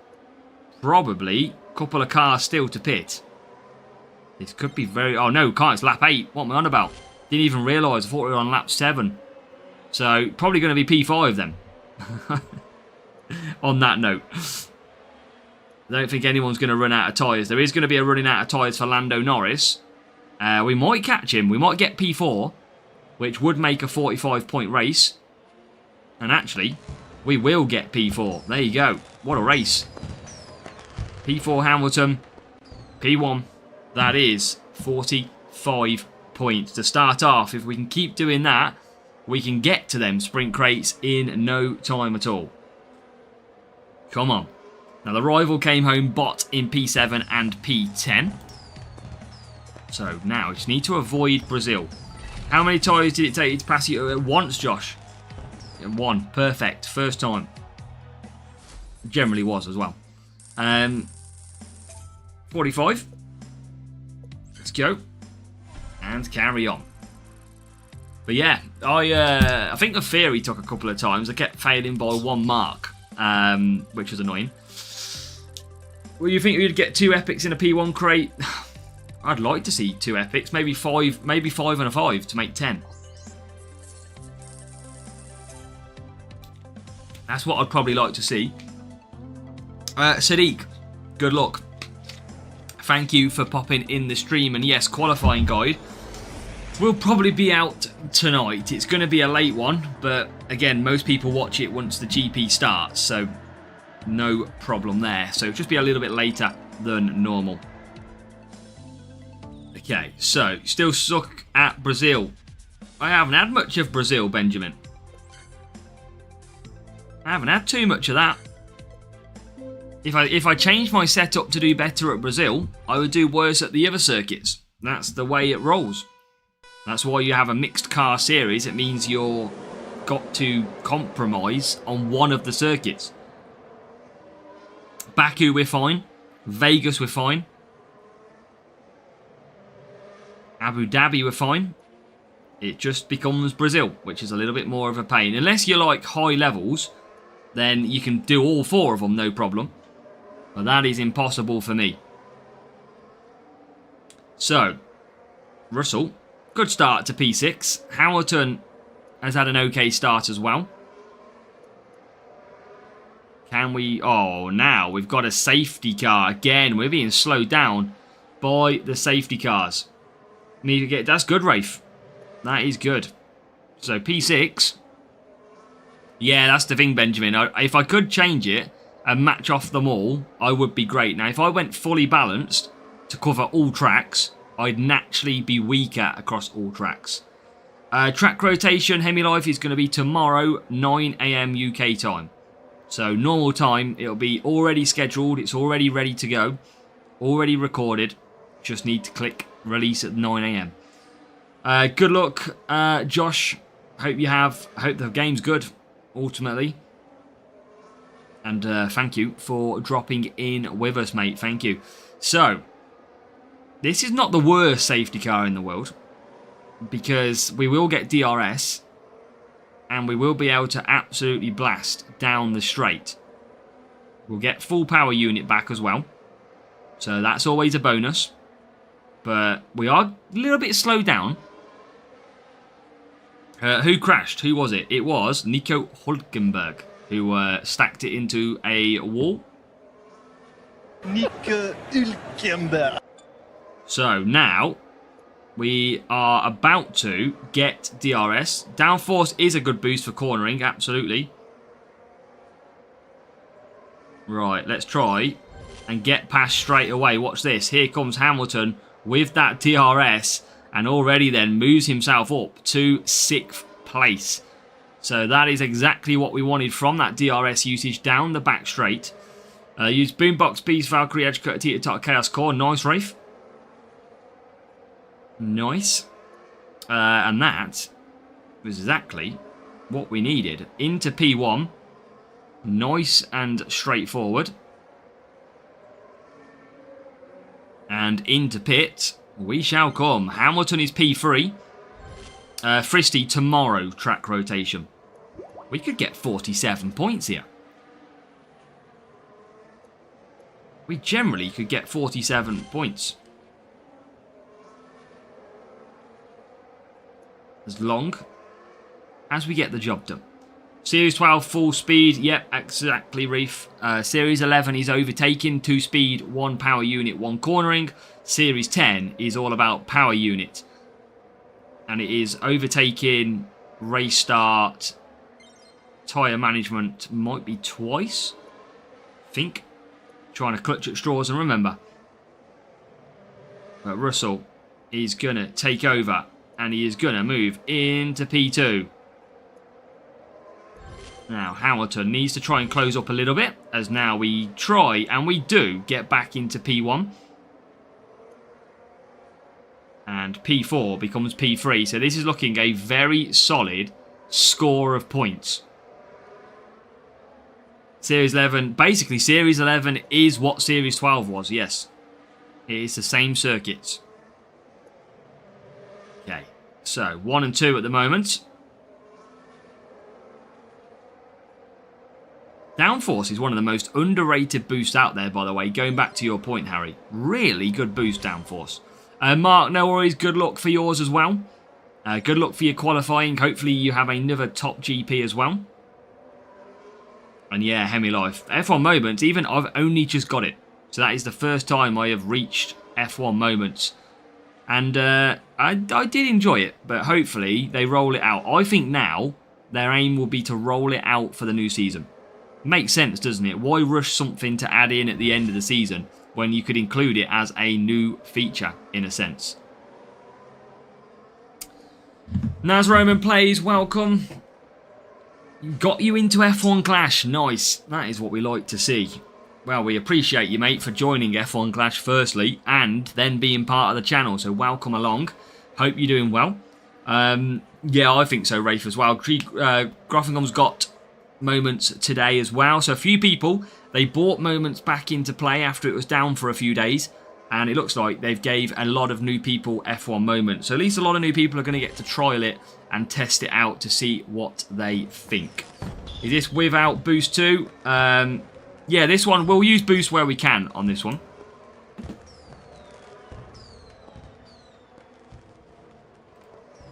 probably, a couple of cars still to pit. This could be very... Oh, no, can't. It's lap 8. What am I on about? Didn't even realise. I thought we were on lap 7. So, probably going to be P5 then. On that note, I don't think anyone's going to run out of tyres. There is going to be a running out of tyres for Lando Norris. We might catch him. We might get P4, which would make a 45-point race. And actually, we will get P4. There you go. What a race. P4 Hamilton. P1. That is 45 points to start off. If we can keep doing that, we can get to them sprint crates in no time at all. Come on. Now, the rival came home bot in P7 and P10. So, now, we just need to avoid Brazil. How many tyres did it take you to pass you once, Josh? 1. Perfect. First time. Generally was as well. 45. Let's go. And carry on. But yeah, I think the theory took a couple of times. I kept failing by 1 mark, which was annoying. Well, you think you'd get 2 epics in a P1 crate? I'd like to see 2 epics, maybe 5 and a 5 to make 10. That's what I'd probably like to see. Sadiq, good luck. Thank you for popping in the stream. And yes, qualifying guide will probably be out tonight. It's going to be a late one, but again, most people watch it once the GP starts, so no problem there. So just be a little bit later than normal. Okay, so still suck at Brazil. I haven't had much of Brazil, Benjamin. I haven't had too much of that. If I change my setup to do better at Brazil, I would do worse at the other circuits. That's the way it rolls. That's why you have a mixed car series. It means you're got to compromise on one of the circuits. Baku, we're fine. Vegas, we're fine. Abu Dhabi, we're fine. It just becomes Brazil, which is a little bit more of a pain. Unless you like high levels, then you can do all 4 of them, no problem. But that is impossible for me. So, Russell, good start to P6. Hamilton has had an okay start as well. Can we... Oh, now we've got a safety car. Again, we're being slowed down by the safety cars. Need to get... That's good, Rafe. That is good. So, P6. Yeah, that's the thing, Benjamin. If I could change it and match off them all, I would be great. Now, if I went fully balanced to cover all tracks, I'd naturally be weaker across all tracks. Track rotation, Hemi-Life is going to be tomorrow, 9 AM UK time. So, normal time, it'll be already scheduled, it's already ready to go, already recorded. Just need to click release at 9 AM. Good luck, Josh. Hope the game's good, ultimately. And thank you for dropping in with us, mate. Thank you. So, this is not the worst safety car in the world, because we will get DRS, and we will be able to absolutely blast down the straight. We'll get full power unit back as well, so that's always a bonus. But we are a little bit slowed down. Who crashed? Who was it? It was Nico Hulkenberg, who stacked it into a wall. Nico Hulkenberg. So now we are about to get DRS. Downforce is a good boost for cornering, absolutely. Right, let's try and get past straight away. Watch this. Here comes Hamilton with that DRS, and already then moves himself up to 6th place. So that is exactly what we wanted from that DRS usage down the back straight. Use Boombox, Beast, Valkyrie, Edge Cut, Tita, Tot, Chaos Core. Nice, Rafe. Nice. And that was exactly what we needed. Into P1. Nice and straightforward. And into pit we shall come. Hamilton is P3. Fristy tomorrow track rotation. We could get 47 points here. We generally could get 47 points. As long as we get the job done. Series 12 full speed. Yep, exactly, Reef. Series 11 is overtaking. 2 speed, 1 power unit, 1 cornering. Series 10 is all about power unit. And it is overtaking, race start, tyre management might be twice. I think. Trying to clutch at straws and remember. But Russell is going to take over. And he is going to move into P2. Now, Hamilton needs to try and close up a little bit. As now we try, and we do, get back into P1. And P4 becomes P3. So this is looking a very solid score of points. Series 11, basically Series 11 is what Series 12 was, yes. It is the same circuits. Okay, so 1 and 2 at the moment. Downforce is one of the most underrated boosts out there, by the way. Going back to your point, Harry. Really good boost, Downforce. Mark, no worries. Good luck for yours as well. Good luck for your qualifying. Hopefully you have another top GP as well. And yeah, Hemi Life. F1 Moments, even I've only just got it. So that is the first time I have reached F1 Moments. And I did enjoy it, but hopefully they roll it out. I think now their aim will be to roll it out for the new season. Makes sense, doesn't it? Why rush something to add in at the end of the season when you could include it as a new feature, in a sense? Naz Roman plays, welcome. Got you into F1 Clash. Nice. That is what we like to see. Well, we appreciate you, mate, for joining F1 Clash firstly, and then being part of the channel. So welcome along. Hope you're doing well. Yeah, I think so, Rafe, as well. Groffingham's got Moments today as well. So a few people, they bought Moments back into play after it was down for a few days. And it looks like they've gave a lot of new people F1 Moments. So at least a lot of new people are going to get to trial it and test it out to see what they think. Is this without Boost 2? Yeah, this one, we'll use Boost where we can on this one.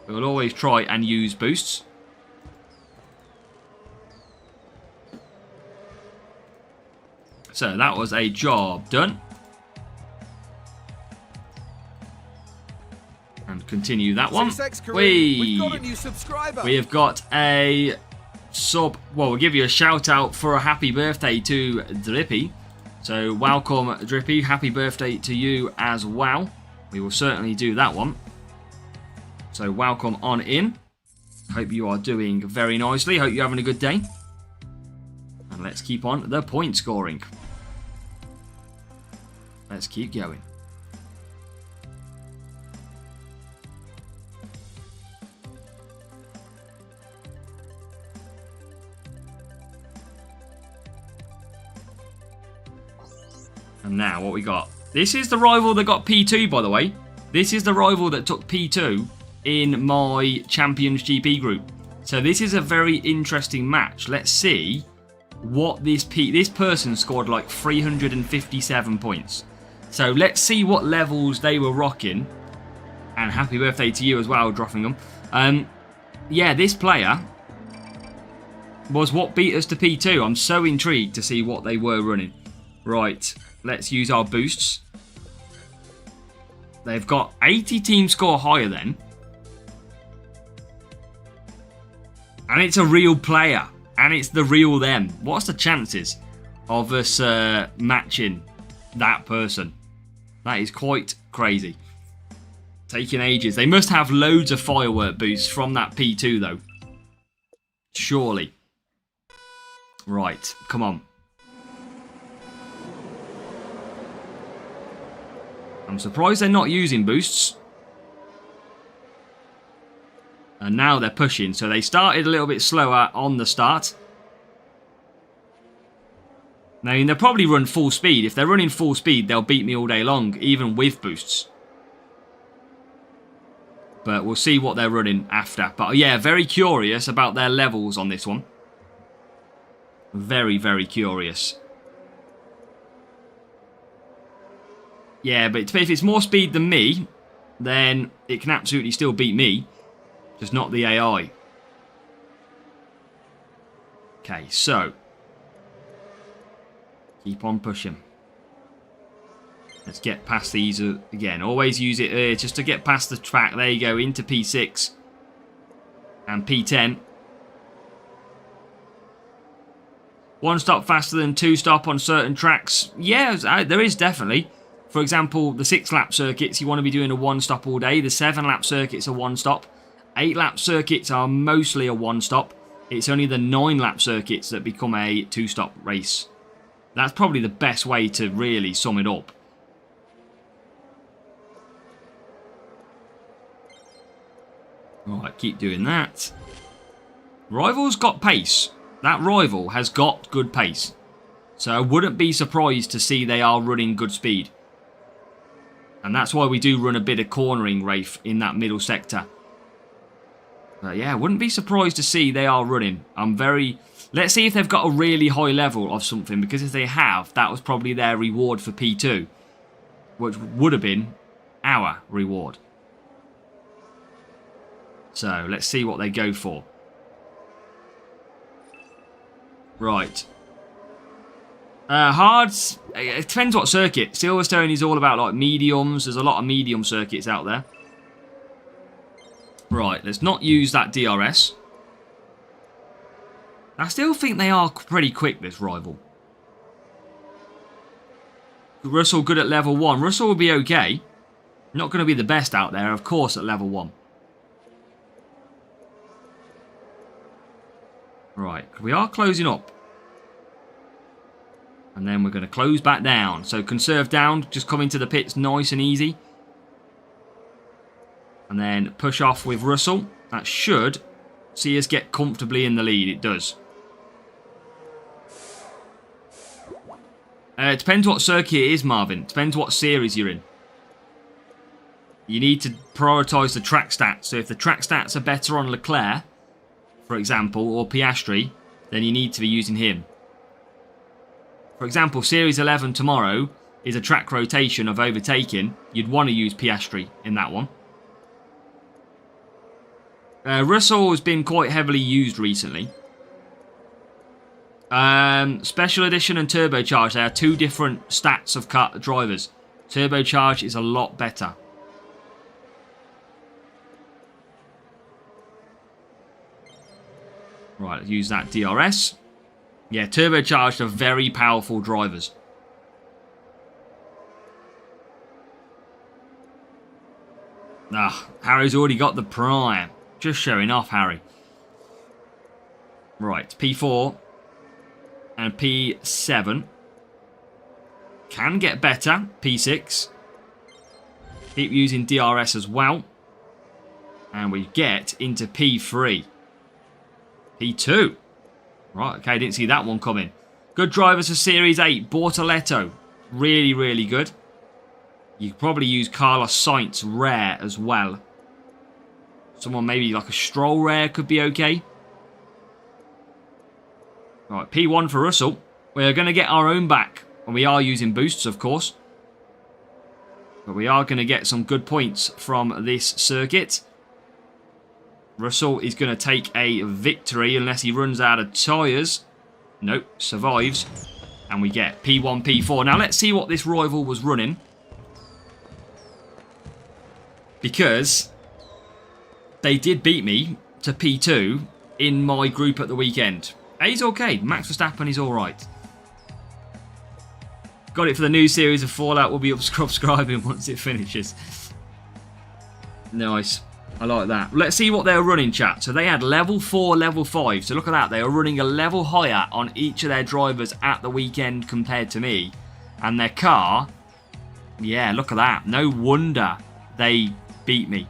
We'll always try and use Boosts. So that was a job done. And continue that one. We've got a new subscriber. We have got a sub. Well, we'll give you a shout out for a happy birthday to Drippy. So welcome, Drippy. Happy birthday to you as well. We will certainly do that one. So welcome on in. Hope you are doing very nicely. Hope you're having a good day. And let's keep on the point scoring. Let's keep going. And now what we got? This is the rival that got P2, by the way. This is the rival that took P2 in my Champions GP group. So this is a very interesting match. Let's see what this person scored like 357 points. So let's see what levels they were rocking. And happy birthday to you as well, Droffingham. Yeah, this player was what beat us to P2. I'm so intrigued to see what they were running. Right, let's use our boosts. They've got 80 team score higher then. And it's a real player. And it's the real them. What's the chances of us matching that person? That is quite crazy. Taking ages. They must have loads of firework boosts from that P2 though. Surely. Right, come on. I'm surprised they're not using boosts. And now they're pushing. So they started a little bit slower on the start. Now, they'll probably run full speed. If they're running full speed, they'll beat me all day long, even with boosts. But we'll see what they're running after. But yeah, very curious about their levels on this one. Very, very curious. Yeah, but if it's more speed than me, then it can absolutely still beat me. Just not the AI. Okay, so. Keep on pushing. Let's get past these again. Always use it just to get past the track. There you go, into P6. And P10. One stop faster than two stop on certain tracks. Yeah, there is definitely. For example, the 6-lap circuits, you want to be doing a one-stop all day. The 7-lap circuits are one-stop. 8-lap circuits are mostly a one-stop. It's only the 9-lap circuits that become a two-stop race. That's probably the best way to really sum it up. Alright, keep doing that. Rival's got pace. That rival has got good pace. So I wouldn't be surprised to see they are running good speed. And that's why we do run a bit of cornering, Rafe, in that middle sector. But yeah, I wouldn't be surprised to see they are running. Let's see if they've got a really high level of something. Because if they have, that was probably their reward for P2. Which would have been our reward. So, let's see what they go for. Right. Hards, it depends what circuit. Silverstone is all about like mediums. There's a lot of medium circuits out there. Right, let's not use that DRS. I still think they are pretty quick, this rival. Russell good at level 1. Russell will be okay. Not going to be the best out there, of course, at level 1. Right, we are closing up. And then we're going to close back down. So conserve down, just come into the pits nice and easy. And then push off with Russell. That should see us get comfortably in the lead. It does. It depends what circuit it is, Marvin. It depends what series you're in. You need to prioritise the track stats. So if the track stats are better on Leclerc, for example, or Piastri, then you need to be using him. For example, Series 11 tomorrow is a track rotation of overtaking. You'd want to use Piastri in that one. Russell has been quite heavily used recently. Special Edition and Turbocharged, they are two different stats of drivers. Turbocharged is a lot better. Right, let's use that DRS. Yeah, Turbocharged are very powerful drivers. Harry's already got the prime. Just showing off, Harry. Right, P4 and P7. Can get better. P6. Keep using DRS as well. And we get into P3. P2. Right, okay, didn't see that one coming. Good drivers for Series 8. Bortoletto. Really, really good. You could probably use Carlos Sainz rare as well. Someone maybe like a Stroll rare could be okay. Right, P1 for Russell. We're going to get our own back. And we are using boosts, of course. But we are going to get some good points from this circuit. Russell is going to take a victory unless he runs out of tyres. Nope, survives. And we get P1, P4. Now let's see what this rival was running. Because they did beat me to P2 in my group at the weekend. He's okay. Max Verstappen is alright. Got it for the new series of Fallout. We'll be subscribing once it finishes. Nice. I like that. Let's see what they're running, chat. So they had level 4, level 5. So look at that. They are running a level higher on each of their drivers at the weekend compared to me. And their car, yeah, look at that. No wonder they beat me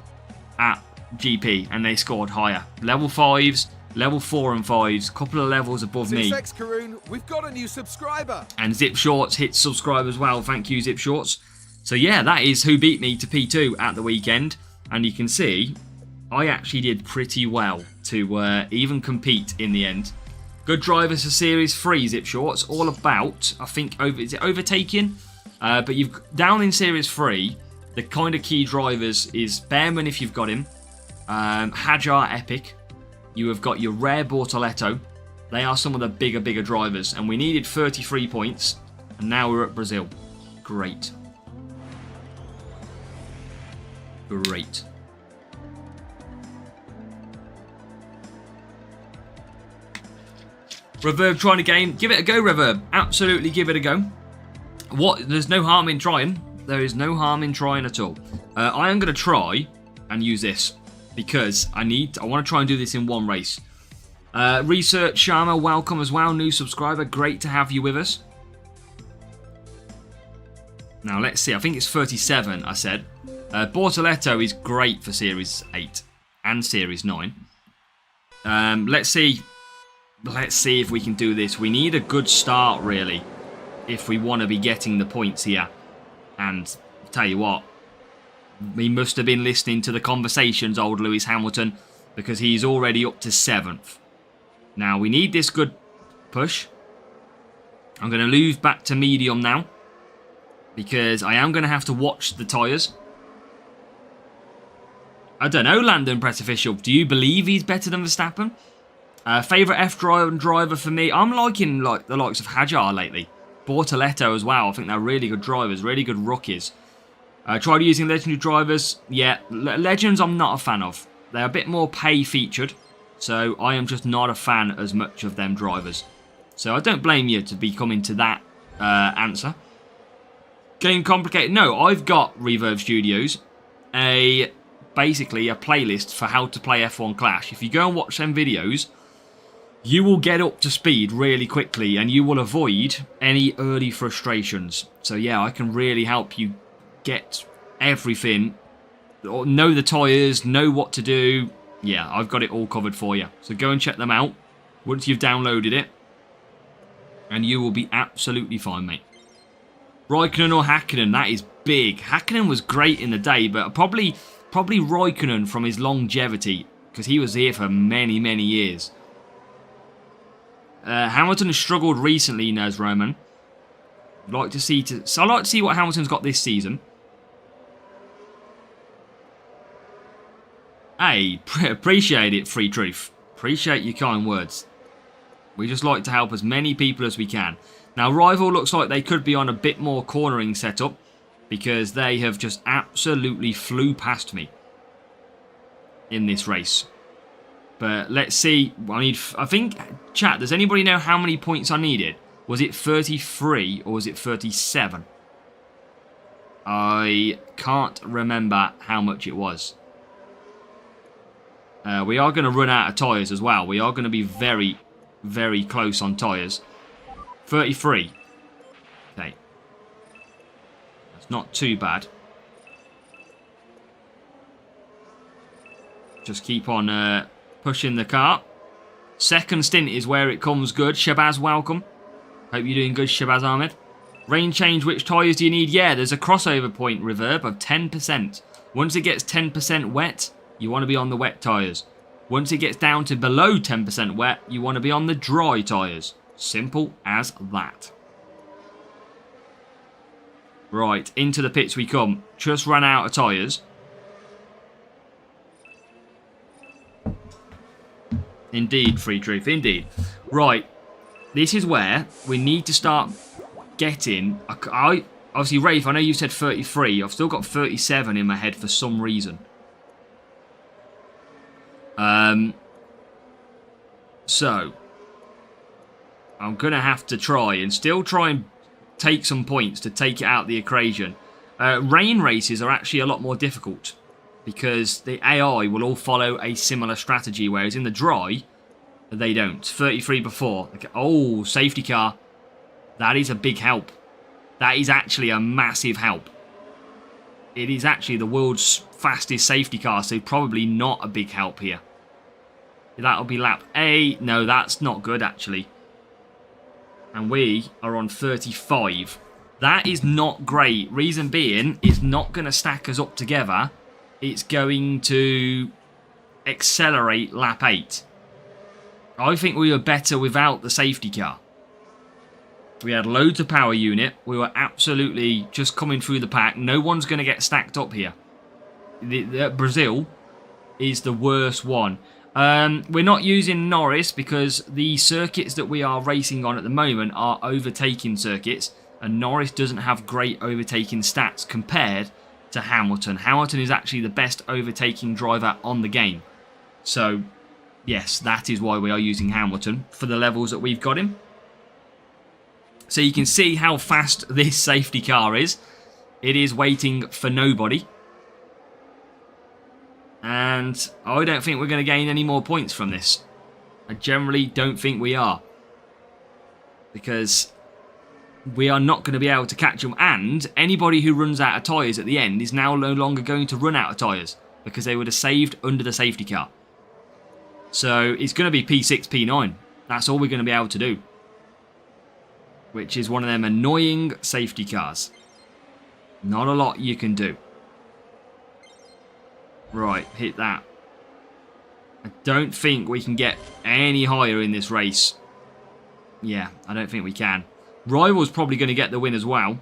at GP and they scored higher. Level 5s, level 4 and 5s, couple of levels above me. Karun, we've got a new subscriber. And Zip Shorts hit subscribe as well. Thank you, Zip Shorts. So yeah, that is who beat me to P2 at the weekend. And you can see, I actually did pretty well to even compete in the end. Good drivers for Series 3, Zip Shorts. All about, I think, is it overtaking? But you've down in Series 3, the kind of key drivers is Behrman if you've got him. Hajar Epic. You have got your rare Bortoletto. They are some of the bigger drivers. And we needed 33 points. And now we're at Brazil. Great. Great. Reverb trying a game. Give it a go, Reverb. Absolutely give it a go. What? There's no harm in trying. There is no harm in trying at all. I am going to try and use this because I want to try and do this in one race. Research Sharma, welcome as well. New subscriber. Great to have you with us. Now, let's see. I think it's 37, I said. Bortoletto is great for Series 8 and Series 9. Let's see. Let's see if we can do this. We need a good start, really, if we want to be getting the points here. And tell you what, he must have been listening to the conversations, old Lewis Hamilton, because he's already up to 7th. Now, we need this good push. I'm going to move back to medium now, because I am going to have to watch the tyres. I don't know, Landon Press Official. Do you believe he's better than Verstappen? Favourite F1 driver for me? I'm liking the likes of Hajar lately. Bortoletto as well. I think they're really good drivers, really good rookies. Tried using legendary drivers. Yeah, legends I'm not a fan of. They're a bit more pay featured, so I am just not a fan as much of them drivers. So I don't blame you to be coming to that answer. Game complicated? No, I've got Reverb Studios, basically a playlist for how to play F1 Clash. If you go and watch them videos, you will get up to speed really quickly and you will avoid any early frustrations. So yeah, I can really help you get everything, or know the tyres, know what to do. Yeah, I've got it all covered for you. So go and check them out once you've downloaded it and you will be absolutely fine, mate. Raikkonen or Hakkinen, that is big. Hakkinen was great in the day, but probably Raikkonen from his longevity, because he was here for many years. Hamilton has struggled recently, Nez Roman. I'd like to see what Hamilton's got this season. Hey, appreciate it, Free Truth. Appreciate your kind words. We just like to help as many people as we can. Now, Rival looks like they could be on a bit more cornering setup, because they have just absolutely flew past me in this race. But let's see. I think, chat, does anybody know how many points I needed? Was it 33 or was it 37? I can't remember how much it was. We are going to run out of tyres as well. We are going to be very close on tyres. 33. Okay. That's not too bad. Just keep on pushing the car. Second stint is where it comes good. Shabazz, welcome. Hope you're doing good, Shabazz Ahmed. Rain change, which tyres do you need? Yeah, there's a crossover point reverb of 10%. Once it gets 10% wet, you want to be on the wet tyres. Once it gets down to below 10% wet, you want to be on the dry tyres. Simple as that. Right, into the pits we come. Just ran out of tyres. Indeed, Free Truth, indeed. Right, this is where we need to start getting... Obviously, Rafe, I know you said 33. I've still got 37 in my head for some reason. So, I'm going to have to try and take some points to take it out of the equation. Rain races are actually a lot more difficult because the AI will all follow a similar strategy, whereas in the dry, they don't. 33 before. Oh, safety car. That is a big help. That is actually a massive help. It is actually the world's fastest safety car, so probably not a big help here. That'll be lap A. No, that's not good, actually. And we are on 35. That is not great. Reason being, it's not going to stack us up together. It's going to accelerate lap 8. I think we were better without the safety car. We had loads of power unit. We were absolutely just coming through the pack. No one's going to get stacked up here. Brazil is the worst one. We're not using Norris because the circuits that we are racing on at the moment are overtaking circuits, and Norris doesn't have great overtaking stats compared to Hamilton. Hamilton is actually the best overtaking driver on the game. So, yes, that is why we are using Hamilton for the levels that we've got him. So you can see how fast this safety car is. It is waiting for nobody. And I don't think we're going to gain any more points from this. I generally don't think we are. Because we are not going to be able to catch them. And anybody who runs out of tyres at the end is now no longer going to run out of tyres. Because they would have saved under the safety car. So it's going to be P6, P9. That's all we're going to be able to do. Which is one of them annoying safety cars. Not a lot you can do. Right, hit that. I don't think we can get any higher in this race. Yeah, I don't think we can. Rival's probably going to get the win as well.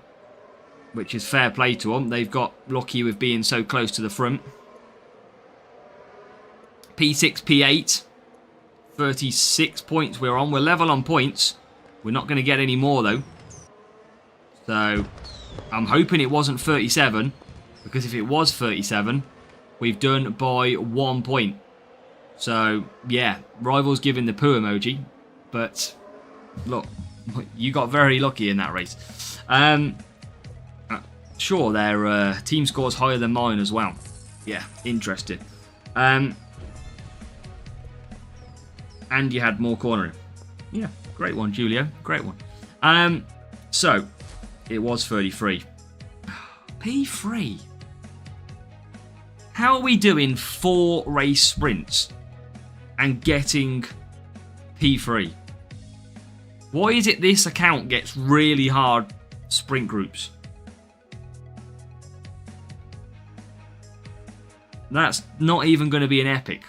Which is fair play to them. They've got lucky with being so close to the front. P6, P8. 36 points we're on. We're level on points. We're not going to get any more though. So, I'm hoping it wasn't 37. Because if it was 37... we've done by 1 point. So, yeah, Rival's giving the poo emoji. But, look, you got very lucky in that race. Sure, their team score's higher than mine as well. Yeah, interesting. And you had more cornering. Yeah, great one, Julio. Great one. So, it was 33. P3. How are we doing 4 race sprints and getting P3? Why is it this account gets really hard sprint groups? That's not even going to be an epic.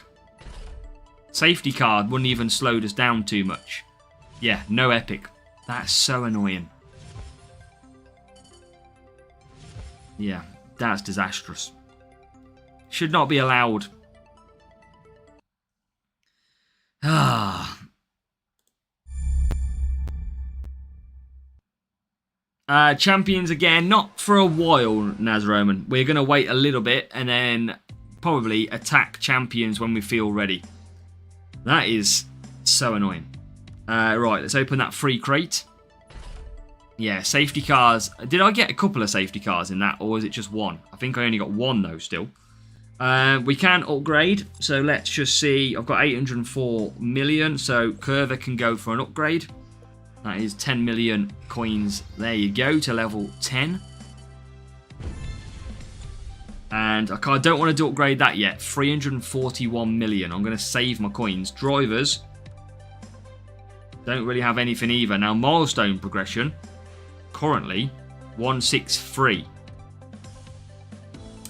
Safety card wouldn't even slow us down too much. Yeah, no epic. That's so annoying. Yeah, that's disastrous. Should not be allowed. Champions again. Not for a while, Nazroman. We're going to wait a little bit and then probably attack champions when we feel ready. That is so annoying. Right, let's open that free crate. Yeah, safety cars. Did I get a couple of safety cars in that, or was it just one? I think I only got one, though, still. We can upgrade, so let's just see. I've got 804 million, so Curva can go for an upgrade. That is 10 million coins. There you go, to level 10. And I don't want to upgrade that yet. 341 million. I'm going to save my coins. Drivers don't really have anything either. Now, milestone progression currently 163.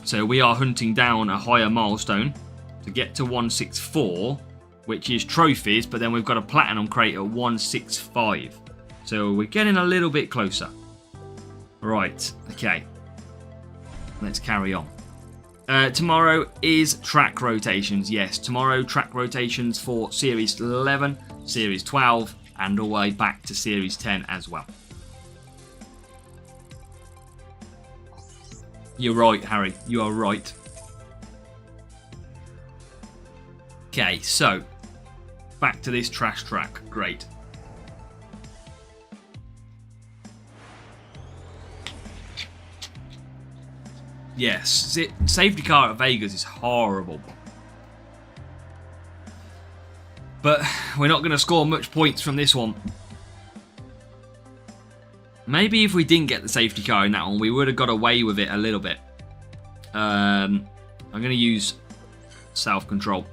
So we are hunting down a higher milestone to get to 164, which is trophies, but then we've got a platinum crate at 165. So we're getting a little bit closer. Right, okay. Let's carry on. Tomorrow is track rotations. Yes, tomorrow track rotations for Series 11, Series 12, and all the way back to Series 10 as well. You're right, Harry. You are right. Okay, so back to this trash track. Great. Yes, safety car at Vegas is horrible. But we're not going to score much points from this one. Maybe if we didn't get the safety car in that one, we would have got away with it a little bit. I'm going to use self-control.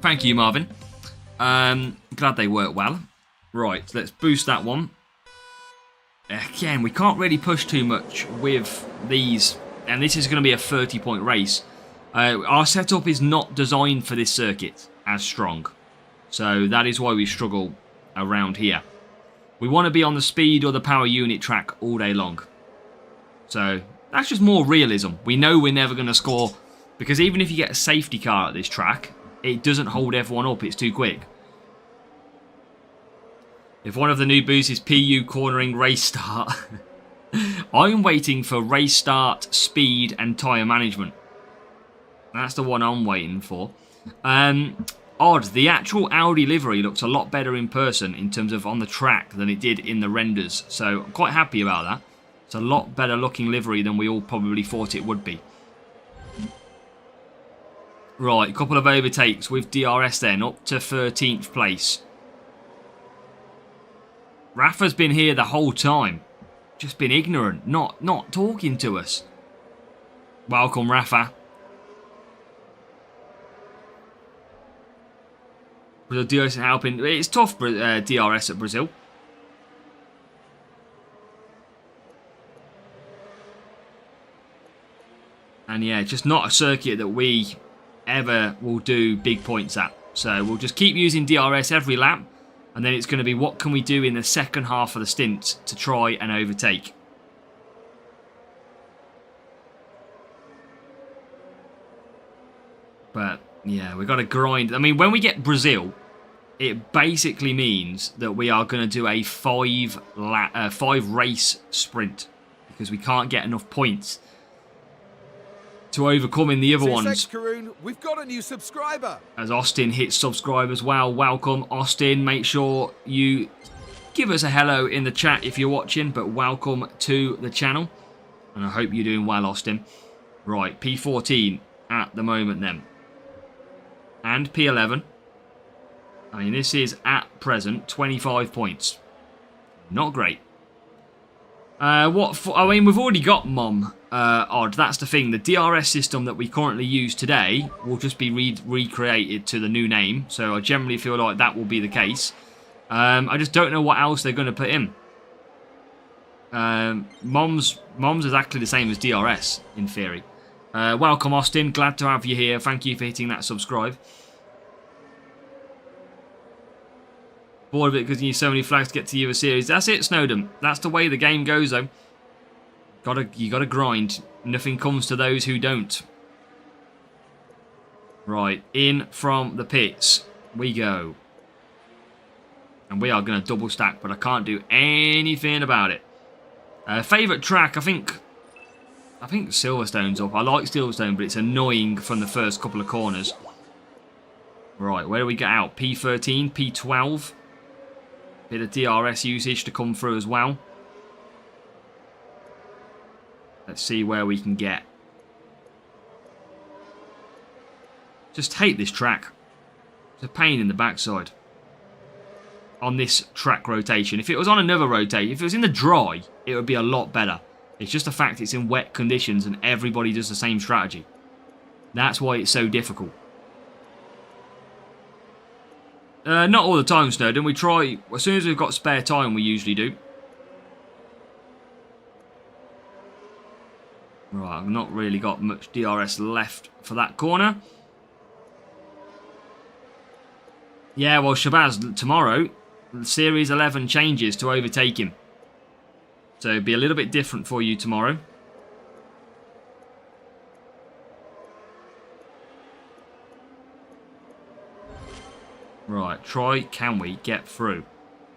Thank you, Marvin. Glad they work well. Right, let's boost that one. Again, we can't really push too much with these, and this is going to be a 30-point race. Our setup is not designed for this circuit as strong, so that is why we struggle around here. We want to be on the speed or the power unit track all day long. So that's just more realism. We know we're never going to score, because even if you get a safety car at this track, it doesn't hold everyone up. It's too quick. If one of the new boosts is PU cornering race start, I'm waiting for race start, speed, and tyre management. That's the one I'm waiting for. Odd, the actual Audi livery looks a lot better in person in terms of on the track than it did in the renders. So I'm quite happy about that. It's a lot better looking livery than we all probably thought it would be. Right, a couple of overtakes with DRS then, up to 13th place. Rafa's been here the whole time. Just been ignorant, not talking to us. Welcome, Rafa. Brazil DRS isn't helping. It's tough, DRS at Brazil. And yeah, just not a circuit that we ever will do big points at. So we'll just keep using DRS every lap. And then it's going to be what can we do in the second half of the stint to try and overtake. But yeah, we've got to grind. I mean, when we get Brazil, it basically means that we are going to do a 5 race sprint. Because we can't get enough points to overcome in the other ones. Karoon, we've got a new subscriber. As Austin hits subscribe as well. Welcome, Austin. Make sure you give us a hello in the chat if you're watching, but welcome to the channel. And I hope you're doing well, Austin. Right, P14 at the moment then. And P11. I mean, this is at present 25 points. Not great. I mean, we've already got Mom. Odd. That's the thing. The DRS system that we currently use today will just be recreated to the new name. So I generally feel like that will be the case. I just don't know what else they're going to put in. Mom's exactly the same as DRS in theory. Welcome, Austin. Glad to have you here. Thank you for hitting that subscribe. Bored of it because you need so many flags to get to the other series. That's it, Snowden. That's the way the game goes, though. You gotta grind. Nothing comes to those who don't. Right, in from the pits we go. And we are going to double stack, but I can't do anything about it. Favourite track, I think Silverstone's up. I like Silverstone, but it's annoying from the first couple of corners. Right, where do we get out? P13, P12. Bit of DRS usage to come through as well. Let's see where we can get. Just hate this track. It's a pain in the backside. On this track rotation. If it was on another rotation, if it was in the dry, it would be a lot better. It's just the fact it's in wet conditions and everybody does the same strategy. That's why it's so difficult. Not all the time, Snowden. We try, as soon as we've got spare time, we usually do. Right, I've not really got much DRS left for that corner. Yeah, well, Shabazz, tomorrow, Series 11 changes to overtake him. So it'll be a little bit different for you tomorrow. Right, Troy, can we get through?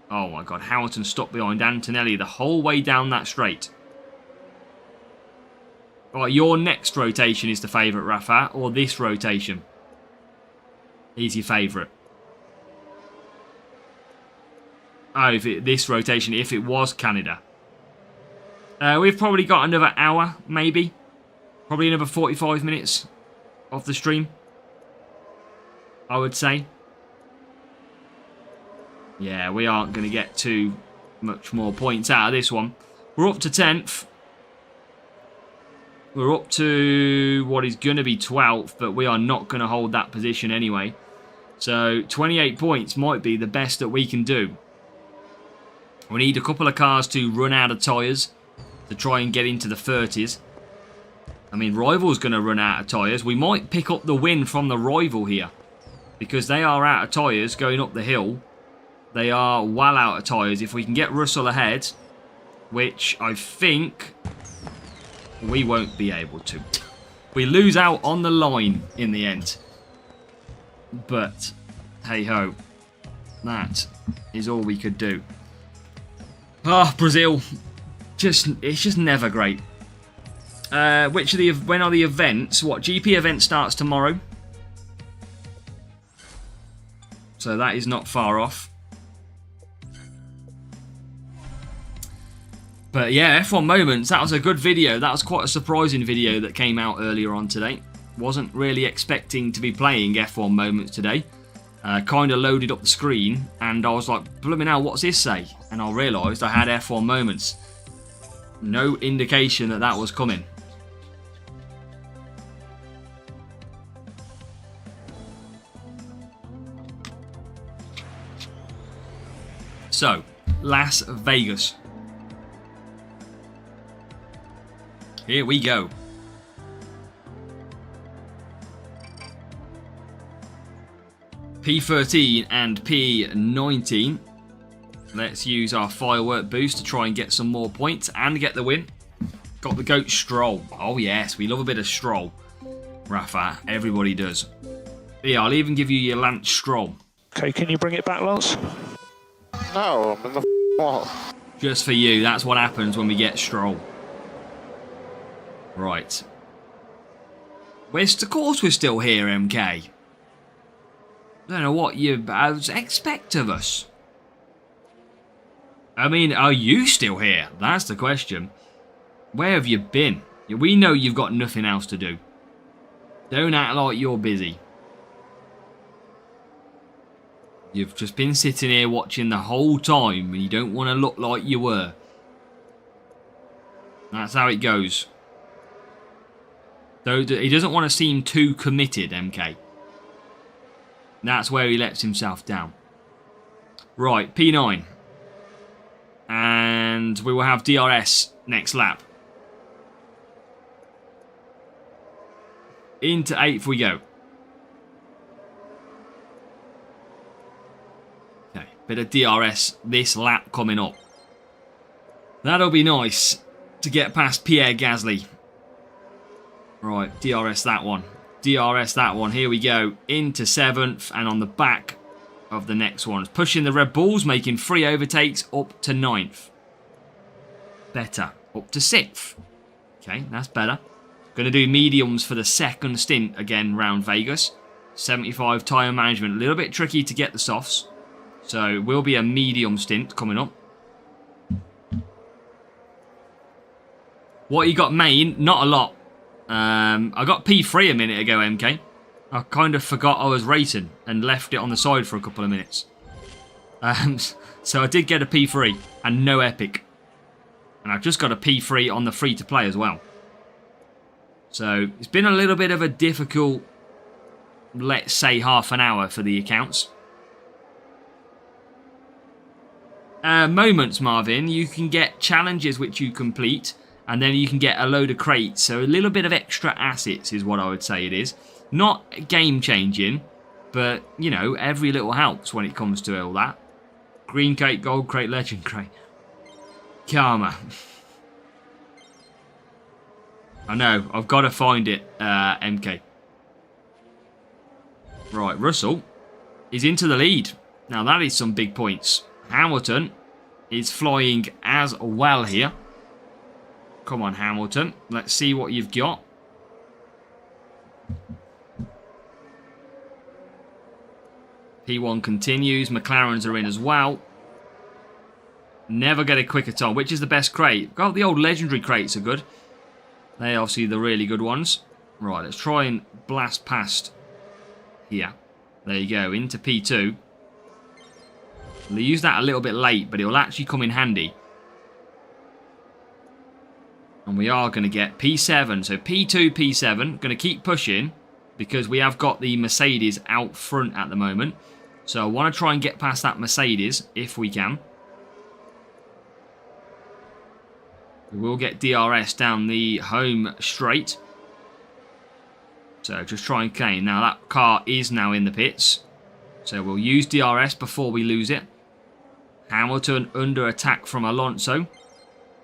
Oh my god, Hamilton stopped behind Antonelli the whole way down that straight. Right, your next rotation is the favourite, Rafa, or this rotation? He's your favourite. Oh, this rotation, if it was Canada. We've probably got another hour, maybe. Probably another 45 minutes of the stream, I would say. Yeah, we aren't going to get too much more points out of this one. We're up to 10th. We're up to what is going to be 12th, but we are not going to hold that position anyway. So 28 points might be the best that we can do. We need a couple of cars to run out of tyres to try and get into the 30s. I mean, Rival's going to run out of tyres. We might pick up the win from the Rival here, because they are out of tyres going up the hill. They are well out of tyres. If we can get Russell ahead, which I think we won't be able to. We lose out on the line in the end. But, hey-ho. That is all we could do. Ah, Brazil. It's just never great. When are the events? What, GP event starts tomorrow? So that is not far off. But yeah, F1 Moments, that was a good video. That was quite a surprising video that came out earlier on today. Wasn't really expecting to be playing F1 Moments today. Kind of loaded up the screen and I was like, blooming hell, what's this say? And I realised I had F1 Moments. No indication that that was coming. So, Las Vegas. Here we go. P13 and P19. Let's use our firework boost to try and get some more points and get the win. Got the goat Stroll. Oh yes, we love a bit of Stroll. Rafa, everybody does. Yeah, I'll even give you your Lance Stroll. Okay, can you bring it back, Lance? No, I'm in the wall. Just for you, that's what happens when we get Stroll. Right. Of course we're still here, MK. I don't know what you expect of us. I mean, are you still here? That's the question. Where have you been? We know you've got nothing else to do. Don't act like you're busy. You've just been sitting here watching the whole time and you don't want to look like you were. That's how it goes. Though he doesn't want to seem too committed, MK. That's where he lets himself down. Right, P9. And we will have DRS next lap. Into 8th we go. Okay, bit of DRS this lap coming up. That'll be nice to get past Pierre Gasly. Right, DRS that one. DRS that one. Here we go. Into 7th and on the back of the next one. Pushing the Red Bulls, making 3 overtakes up to 9th. Better. Up to 6th. Okay, that's better. Going to do mediums for the second stint again round Vegas. 75 tyre management. A little bit tricky to get the softs. So it will be a medium stint coming up. What you got main? Not a lot. I got P3 a minute ago, MK. I kind of forgot I was racing and left it on the side for a couple of minutes. So I did get a P3 and no epic. And I've just got a P3 on the free-to-play as well. So it's been a little bit of a difficult, let's say, half an hour for the accounts. moments, Marvin, you can get challenges which you complete, and then you can get a load of crates. So a little bit of extra assets is what I would say it is. Not game-changing, but, you know, every little helps when it comes to all that. Green crate, gold crate, legend crate. Karma. I know, I've got to find it, MK. Right, Russell is into the lead. Now, that is some big points. Hamilton is flying as well here. Come on, Hamilton. Let's see what you've got. P1 continues. McLarens are in as well. Never get a quicker time. Which is the best crate? Oh, the old legendary crates are good. They are obviously the really good ones. Right, let's try and blast past here. There you go, into P2. They use that a little bit late, but it will actually come in handy. And we are going to get P7. So P2, P7. Going to keep pushing because we have got the Mercedes out front at the moment. So I want to try and get past that Mercedes if we can. We will get DRS down the home straight. So just try and gain. Now that car is now in the pits. So we'll use DRS before we lose it. Hamilton under attack from Alonso.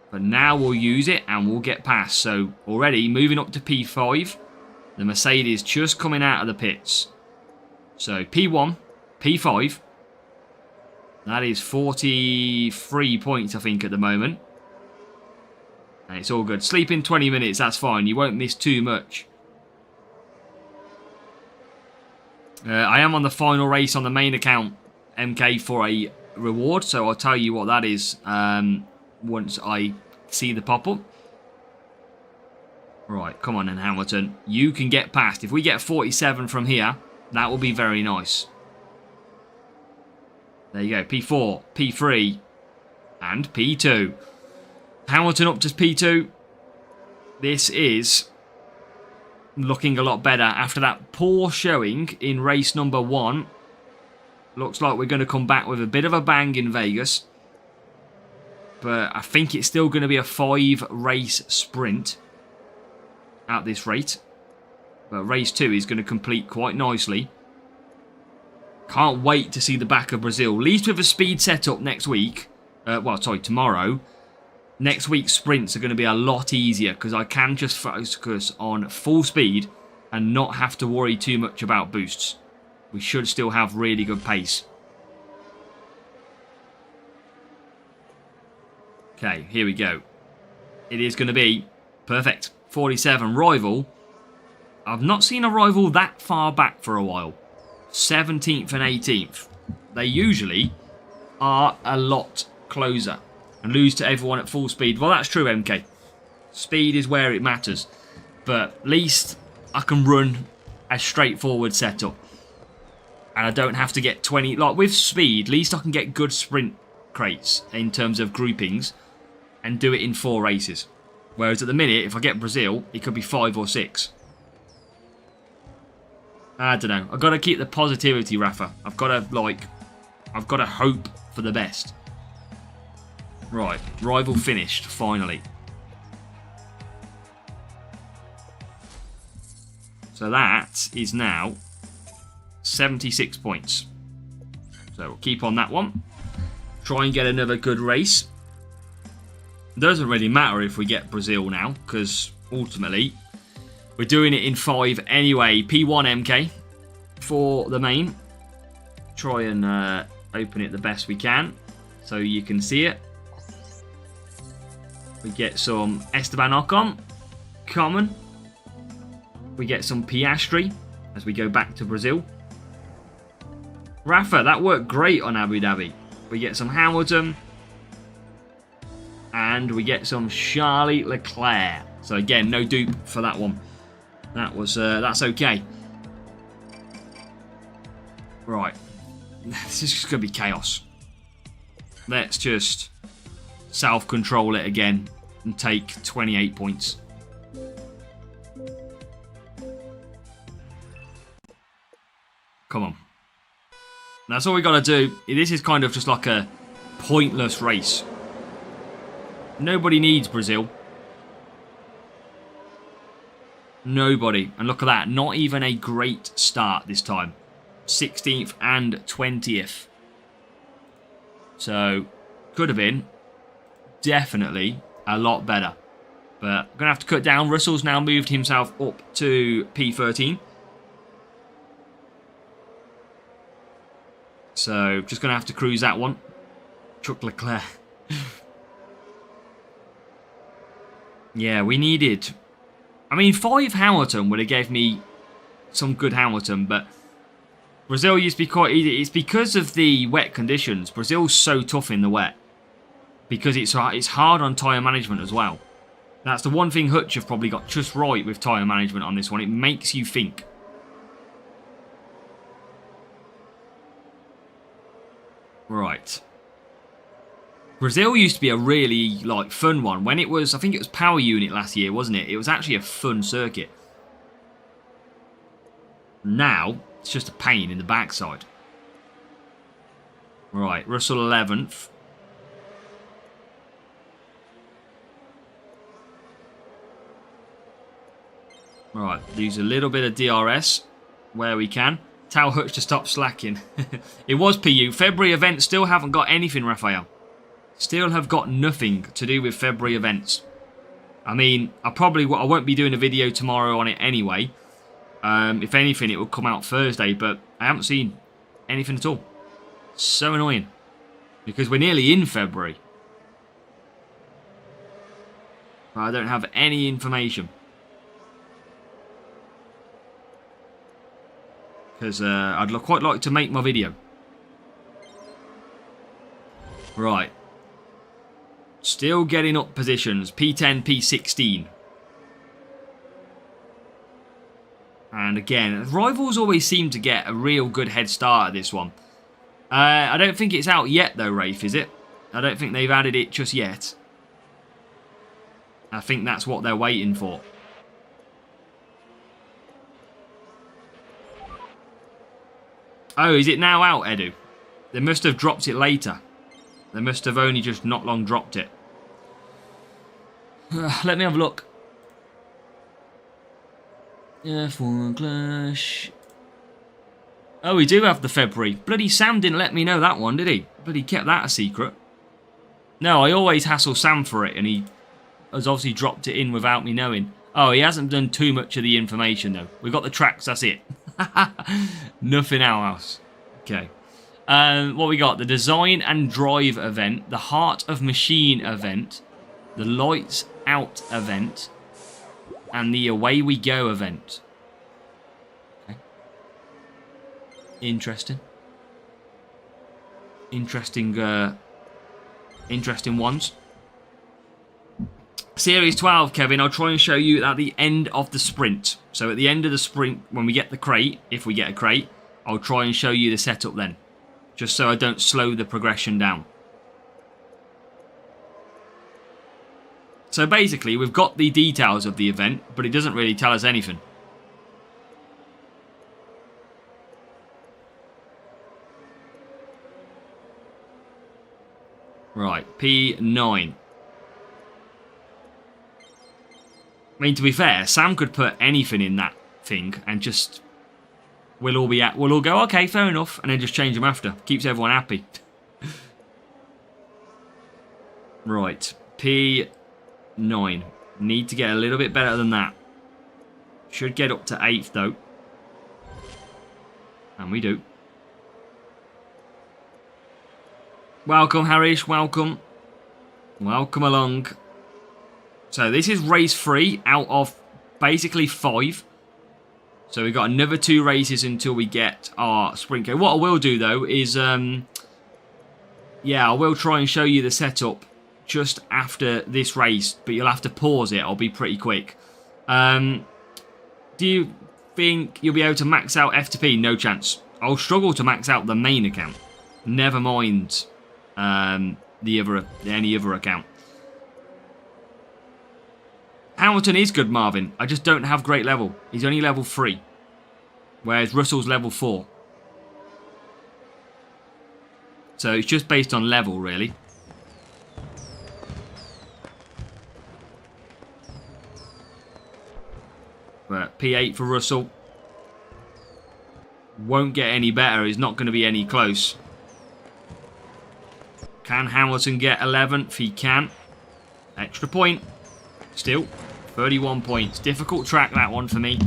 But now we'll use it and we'll get past. So already moving up to P5. The Mercedes just coming out of the pits. So P1, P5. That is 43 points, I think, at the moment. And it's all good. Sleep in 20 minutes, that's fine. You won't miss too much. I am on the final race on the main account, MK, for a reward. So I'll tell you what that is once I see the pop-up. Right, come on then, Hamilton. You can get past. If we get 47 from here, that will be very nice. There you go. P4, P3, and P2. Hamilton up to P2. This is looking a lot better after that poor showing in race number 1. Looks like we're going to come back with a bit of a bang in Vegas. But I think it's still going to be a 5-race sprint at this rate. But race 2 is going to complete quite nicely. Can't wait to see the back of Brazil. At least with a speed setup next week. Tomorrow. Next week's sprints are going to be a lot easier because I can just focus on full speed and not have to worry too much about boosts. We should still have really good pace. Okay, here we go. It is going to be perfect. 47 rival. I've not seen a rival that far back for a while. 17th and 18th. They usually are a lot closer. And lose to everyone at full speed. Well, that's true, MK. Speed is where it matters. But at least I can run a straightforward setup. And I don't have to get 20... Like, with speed, at least I can get good sprint crates in terms of groupings. And do it in 4 races. Whereas at the minute, if I get Brazil, it could be 5 or 6. I don't know. I've got to keep the positivity, Rafa. I've got to hope for the best. Right, rival finished, finally. So that is now 76 points. So we'll keep on that one. Try and get another good race. It doesn't really matter if we get Brazil now, because ultimately we're doing it in 5 anyway. P1 MK for the main. Try and open it the best we can so you can see it. We get some Esteban Ocon, common. We get some Piastri as we go back to Brazil. Rafa, that worked great on Abu Dhabi. We get some Hamilton. And we get some Charlie Leclerc. So again, no dupe for that one. That's okay. Right. This is just going to be chaos. Let's just self-control it again and take 28 points. Come on. That's all we got to do. This is kind of just like a pointless race. Nobody needs Brazil. Nobody. And look at that. Not even a great start this time. 16th and 20th. So, could have been definitely a lot better. But I'm going to have to cut down. Russell's now moved himself up to P13. So, just going to have to cruise that one. Chuck Leclerc. Yeah, we needed... I mean, 5 Hamilton would have gave me some good Hamilton, but Brazil used to be quite easy. It's because of the wet conditions. Brazil's so tough in the wet. Because it's hard on tyre management as well. That's the one thing Hutch have probably got just right with tyre management on this one. It makes you think. Right. Brazil used to be a really fun one. When it was, I think it was Power Unit last year, wasn't it? It was actually a fun circuit. Now, it's just a pain in the backside. Right, Russell 11th. Right, use a little bit of DRS where we can. Tell Hutch to stop slacking. It was PU. February events still haven't got anything, Raphael. Still have got nothing to do with February events. I mean, I won't be doing a video tomorrow on it anyway. If anything, it will come out Thursday, but I haven't seen anything at all. So annoying. Because we're nearly in February. But I don't have any information. Because I'd quite like to make my video. Right. Still getting up positions. P10, P16. And again, rivals always seem to get a real good head start at this one. I don't think it's out yet though, Rafe, is it? I don't think they've added it just yet. I think that's what they're waiting for. Oh, is it now out, Edu? They must have dropped it later. They must have only just not long dropped it. Let me have a look. F1 Clash. Oh, we do have the February. Bloody Sam didn't let me know that one, did he? Bloody kept that a secret. No, I always hassle Sam for it, and he has obviously dropped it in without me knowing. Oh, he hasn't done too much of the information, though. We've got the tracks, that's it. Nothing else. Okay. What we got? The Design and Drive event. The Heart of Machine event. The Lights Out event. And the Away We Go event. Okay. Interesting. Interesting ones. Series 12, Kevin, I'll try and show you at the end of the sprint. So at the end of the sprint, when we get the crate, if we get a crate, I'll try and show you the setup then. Just so I don't slow the progression down. So basically, we've got the details of the event, but it doesn't really tell us anything. Right, P9. I mean, to be fair, Sam could put anything in that thing and just... We'll all go, okay, fair enough, and then just change them after. Keeps everyone happy. Right, P9. Need to get a little bit better than that. Should get up to 8th, though. And we do. Welcome, Harish, welcome. Welcome along. So this is race 3 out of basically 5. So we've got another 2 races until we get our sprint go. What I will do though is, yeah, I will try and show you the setup just after this race, but you'll have to pause it. I'll be pretty quick. Do you think you'll be able to max out F2P? No chance. I'll struggle to max out the main account. Never mind any other account. Hamilton is good, Marvin. I just don't have great level. He's only level 3. Whereas Russell's level 4. So it's just based on level, really. But P8 for Russell. Won't get any better. He's not going to be any close. Can Hamilton get 11th? He can. Extra point. Still, 31 points. Difficult track, that one, for me.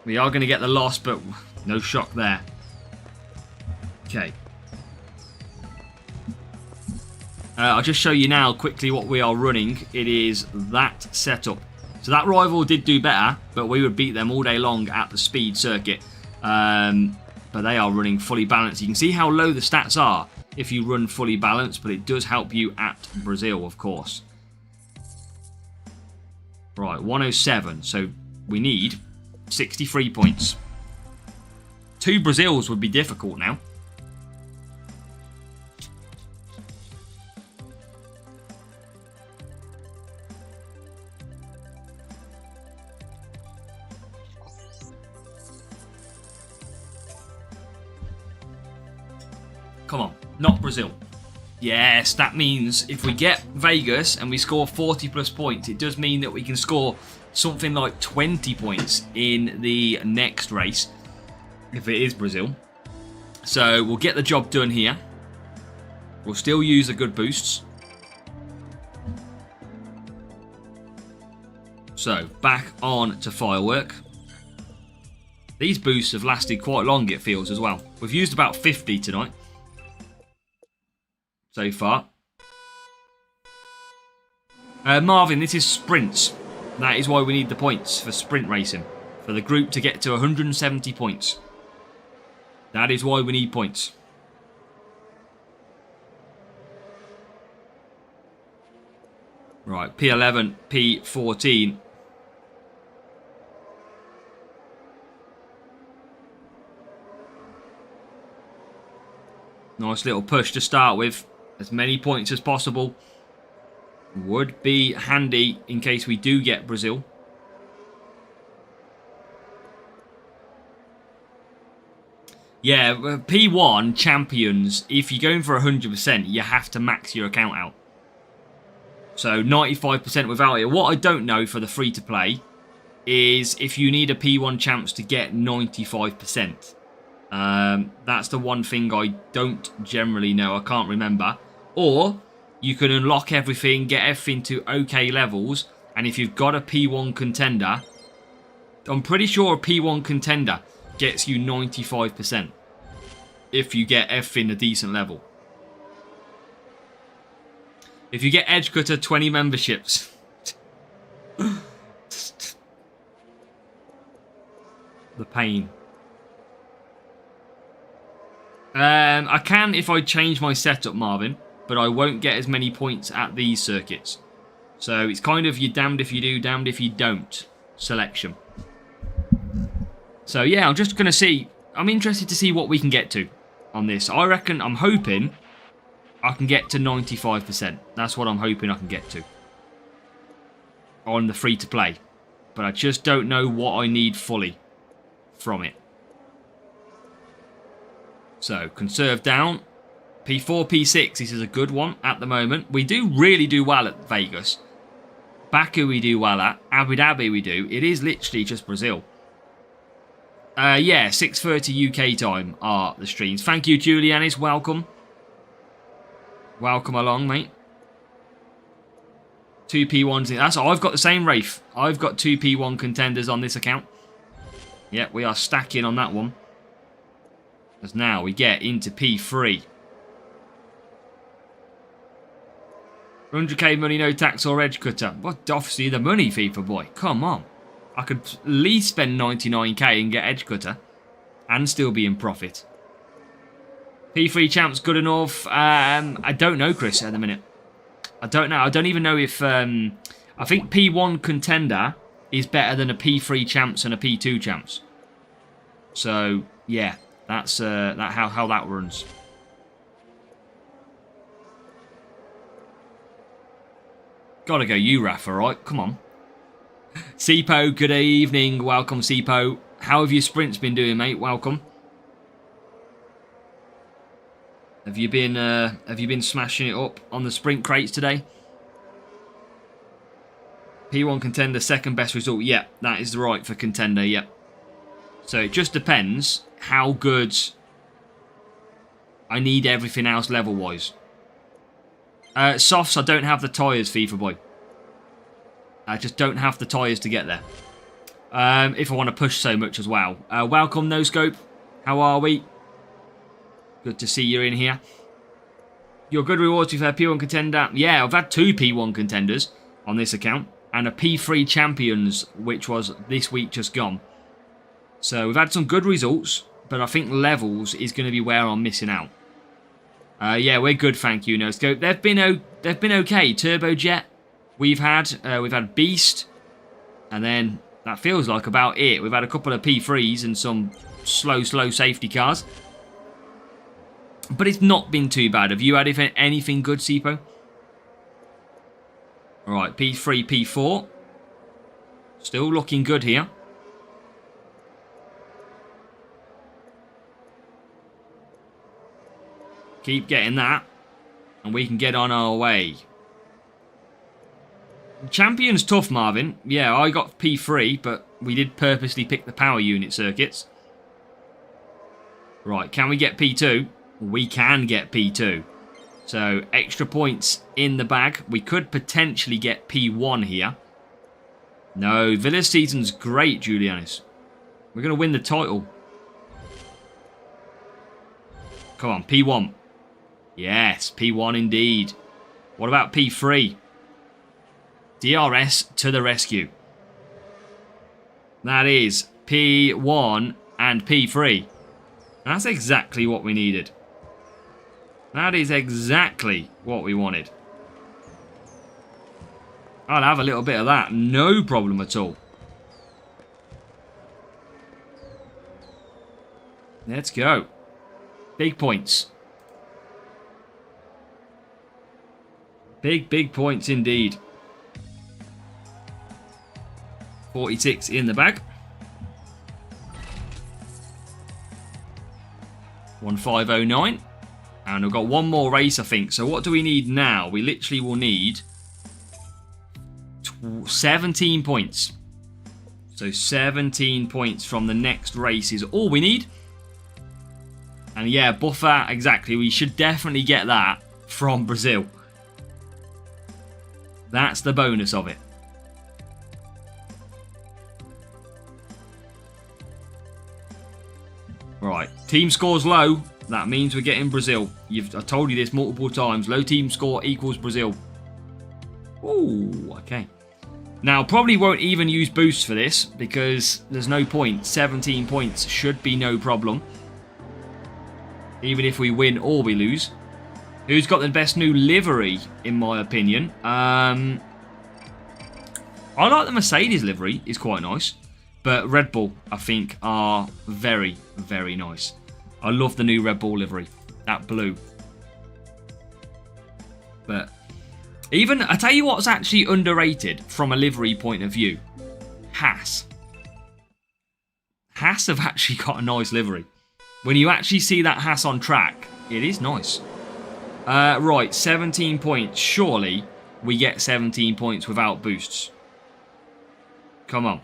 We are going to get the loss, but no shock there. Okay. I'll just show you now quickly what we are running. It is that setup. So that rival did do better, but we would beat them all day long at the speed circuit. But they are running fully balanced. You can see how low the stats are if you run fully balanced, but it does help you at Brazil, of course. Right, 107. So we need 63 points. 2 Brazils would be difficult now. Come on, not Brazil. Yes, that means if we get Vegas and we score 40 plus points, it does mean that we can score something like 20 points in the next race, if it is Brazil. So we'll get the job done here. We'll still use the good boosts. So back on to firework. These boosts have lasted quite long, it feels, as well. We've used about 50 tonight so far. Marvin, this is sprints. That is why we need the points for sprint racing. For the group to get to 170 points. That is why we need points. Right, P11, P14. Nice little push to start with. As many points as possible would be handy in case we do get Brazil. Yeah, P1 champions, if you're going for 100%, you have to max your account out. So 95% without it. What I don't know for the free-to-play is if you need a P1 champs to get 95%. That's the one thing I don't generally know. I can't remember. Or you can unlock everything, get everything to okay levels, and if you've got a P1 contender, I'm pretty sure a P1 contender gets you 95% if you get everything a decent level. If you get Edge Cutter 20 memberships. The pain. I can if I change my setup, Marvin, but I won't get as many points at these circuits. So it's kind of you're damned if you do, damned if you don't selection. So yeah, I'm just going to see. I'm interested to see what we can get to on this. I reckon, I'm hoping I can get to 95%. That's what I'm hoping I can get to on the free-to-play. But I just don't know what I need fully from it. So, conserve down. P4, P6, this is a good one at the moment. We do really do well at Vegas. Baku we do well at. Abu Dhabi we do. It is literally just Brazil. Yeah, 6:30 UK time are the streams. Thank you, Julianis. Welcome. Welcome along, mate. 2 P1s in. That's I've got the same Wraith. I've got 2 P1 contenders on this account. Yep, we are stacking on that one. As now we get into P3. 100k money, no tax or edge cutter. What obviously the money, FIFA boy. Come on. I could at least spend 99k and get edge cutter and still be in profit. P3 champs good enough. I don't know, Chris, at the minute. I don't know. I don't even know if I think P1 contender is better than a P3 champs and a P2 champs. So yeah, that's how that runs. Gotta go you, Rafa, right? Come on. Sipo, good evening. Welcome, Sipo. How have your sprints been doing, mate? Welcome. Have you been smashing it up on the sprint crates today? P1 Contender, second best result. Yeah, that is right for Contender, yeah. So it just depends how good I need everything else level-wise. Softs, I don't have the tyres, FIFA boy. I just don't have the tyres to get there. If I want to push so much as well. Welcome, No Scope. How are we? Good to see you in here. Your good rewards, to be fair, P1 Contender. Yeah, I've had 2 P1 Contenders on this account. And a P3 Champions, which was this week just gone. So we've had some good results. But I think levels is going to be where I'm missing out. Yeah, we're good, thank you, No Scope. They've been okay. Turbojet, we've had Beast. And then that feels like about it. We've had a couple of P3s and some slow safety cars. But it's not been too bad. Have you had anything good, Sipo? Alright, P3, P4. Still looking good here. Keep getting that. And we can get on our way. Champion's tough, Marvin. Yeah, I got P3, but we did purposely pick the power unit circuits. Right, can we get P2? We can get P2. So, extra points in the bag. We could potentially get P1 here. No, Villa's season's great, Julianis. We're going to win the title. Come on, P1. Yes, P1 indeed. What about P3? DRS to the rescue. That is P1 and P3. That's exactly what we needed. That is exactly what we wanted. I'll have a little bit of that. No problem at all. Let's go. Big points. Big points indeed. 46 in the bag. 1509. And we've got one more race, I think. So what do we need now? We literally will need 17 points. So 17 points from the next race is all we need. And yeah, buffer, exactly. We should definitely get that from Brazil. That's the bonus of it. Right, team scores low. That means we're getting Brazil. I told you this multiple times. Low team score equals Brazil. Ooh, okay. Now, probably won't even use boosts for this because there's no point. 17 points should be no problem. Even if we win or we lose. Who's got the best new livery, in my opinion? I like the Mercedes livery. It's quite nice. But Red Bull, I think, are very, very nice. I love the new Red Bull livery. That blue. But even, I tell you what's actually underrated from a livery point of view. Haas. Haas have actually got a nice livery. When you actually see that Haas on track, it is nice. Right, 17 points. Surely we get 17 points without boosts. Come on.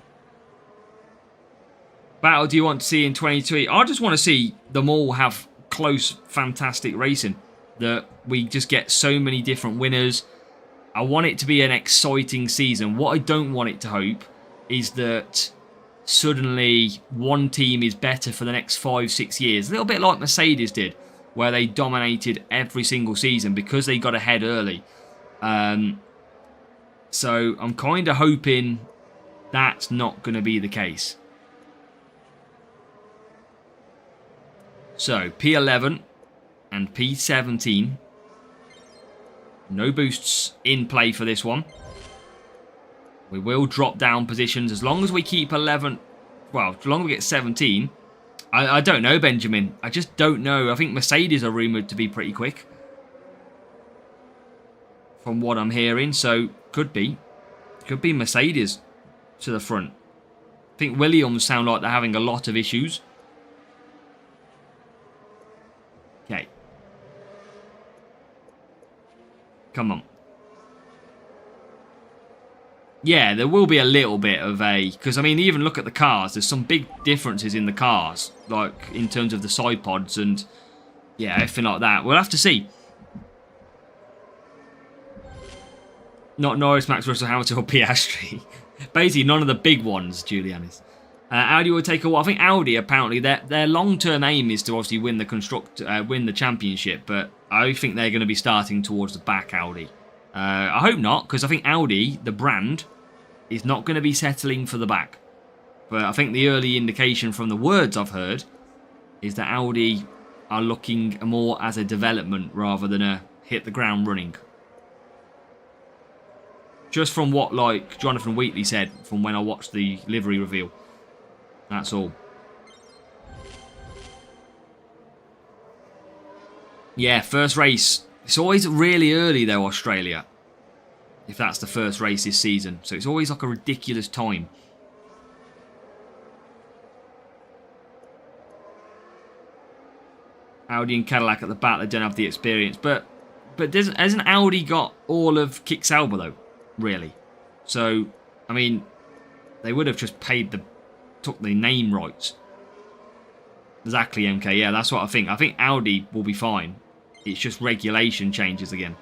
Battle do you want to see in 2023? I just want to see them all have close, fantastic racing. That we just get so many different winners. I want it to be an exciting season. What I don't want it to hope is that suddenly one team is better for the next 5-6 years. A little bit like Mercedes did, where they dominated every single season because they got ahead early. So I'm kind of hoping that's not going to be the case. So, P11 and P17. No boosts in play for this one. We will drop down positions as long as we keep 11. Well, as long as we get 17. I don't know, Benjamin. I just don't know. I think Mercedes are rumoured to be pretty quick. From what I'm hearing. So, could be. Could be Mercedes to the front. I think Williams sound like they're having a lot of issues. Okay. Come on. Yeah, there will be a little bit of a... Because, I mean, even look at the cars. There's some big differences in the cars. Like, in terms of the side pods and... Yeah, everything like that. We'll have to see. Not Norris, Max Russell, Hamilton or Piastri. Basically, none of the big ones, Julianis. Audi will take a while. I think Audi, apparently, their long-term aim is to obviously win the championship. But I think they're going to be starting towards the back, Audi. I hope not, because I think Audi, the brand, is not going to be settling for the back. But I think the early indication from the words I've heard is that Audi are looking more as a development rather than a hit the ground running. Just from what, like, Jonathan Wheatley said from when I watched the livery reveal. That's all. Yeah, first race. It's always really early, though, Australia. If that's the first race this season. So it's always like a ridiculous time. Audi and Cadillac at the back, they don't have the experience. But hasn't Audi got all of Kick Sauber, though? Really? So, I mean, they would have just took the name rights. Exactly, MK. Yeah, that's what I think. I think Audi will be fine. It's just regulation changes again.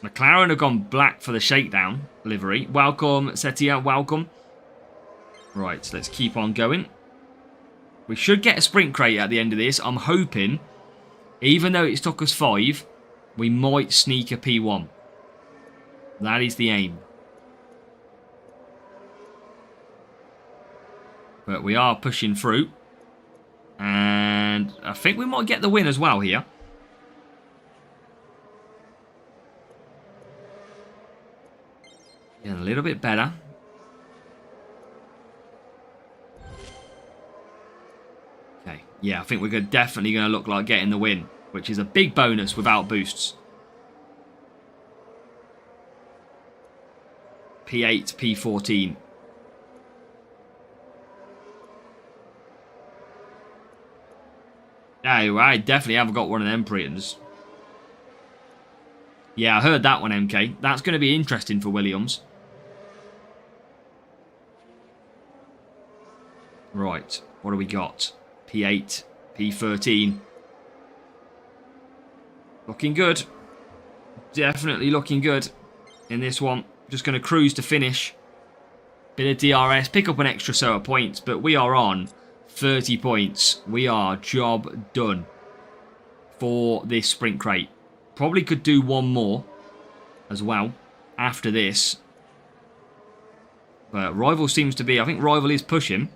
McLaren have gone black for the shakedown livery. Welcome, Setia. Welcome. Right, let's keep on going. We should get a sprint crate at the end of this. I'm hoping, even though it's took us 5, we might sneak a P1. That is the aim. But we are pushing through. And I think we might get the win as well here. Getting a little bit better. Okay, yeah, I think we're definitely going to look like getting the win, which is a big bonus without boosts. P8, P14. Yeah, I definitely haven't got one of them Britons. Yeah, I heard that one, MK. That's going to be interesting for Williams. Right, what do we got? P8, P13. Looking good. Definitely looking good in this one. Just going to cruise to finish. Bit of DRS, pick up an extra set of points, but we are on 30 points. We are job done for this sprint crate. Probably could do one more as well after this. But Rival seems to be... I think Rival is pushing.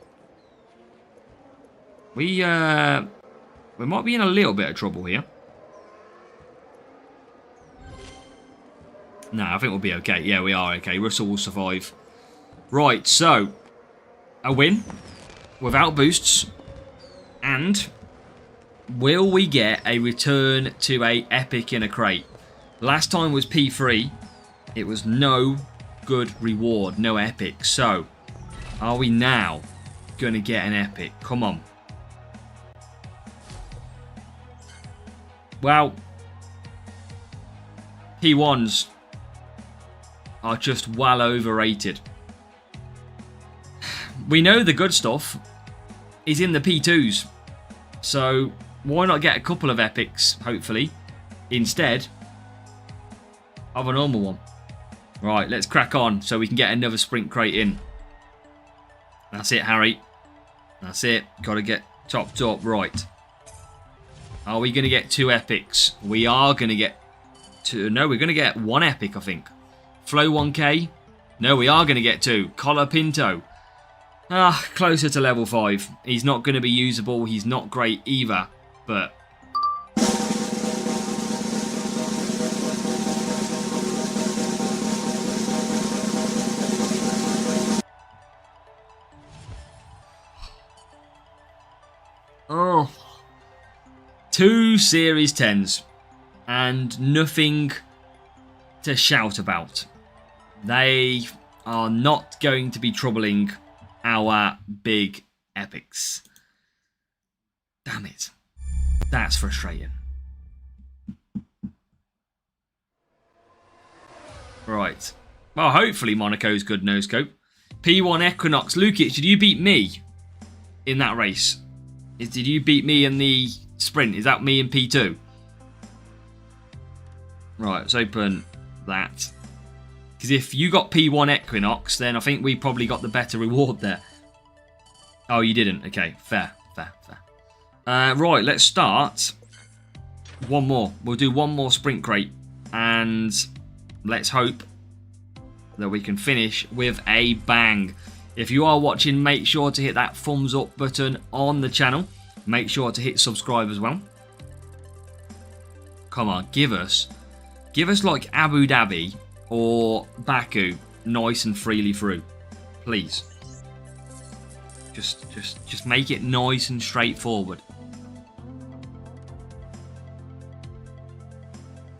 We might be in a little bit of trouble here. No, I think we'll be okay. Yeah, we are okay. Russell will survive. Right, so a win without boosts. And will we get a return to a epic in a crate? Last time was P3. It was no good reward, no epic. So, are we now going to get an epic? Come on. Well, P1s are just well overrated. We know the good stuff is in the P2s. So, why not get a couple of epics, hopefully, instead of a normal one? Right, let's crack on so we can get another sprint crate in. That's it, Harry. That's it. Got to get topped up. Right. Are we going to get 2 epics? We are going to get 2. No, we're going to get 1 epic, I think. Flow 1K. No, we are going to get 2. Colapinto. Closer to level 5. He's not going to be usable. He's not great either. But... oh. 2 Series 10s. And nothing to shout about. They are not going to be troubling our big epics. Damn it. That's frustrating. Right. Well, hopefully Monaco's good no scope. P1 Equinox. Lukic, did you beat me in that race? Did you beat me in the sprint? Is that me in P2? Right, let's open that. Because if you got P1 Equinox, then I think we probably got the better reward there. Oh, you didn't? Okay, fair. Right, let's start. One more. We'll do one more sprint crate. And let's hope that we can finish with a bang. If you are watching, make sure to hit that thumbs up button on the channel. Make sure to hit subscribe as well. Come on, give us like Abu Dhabi or Baku nice and freely through. Please. Just make it nice and straightforward.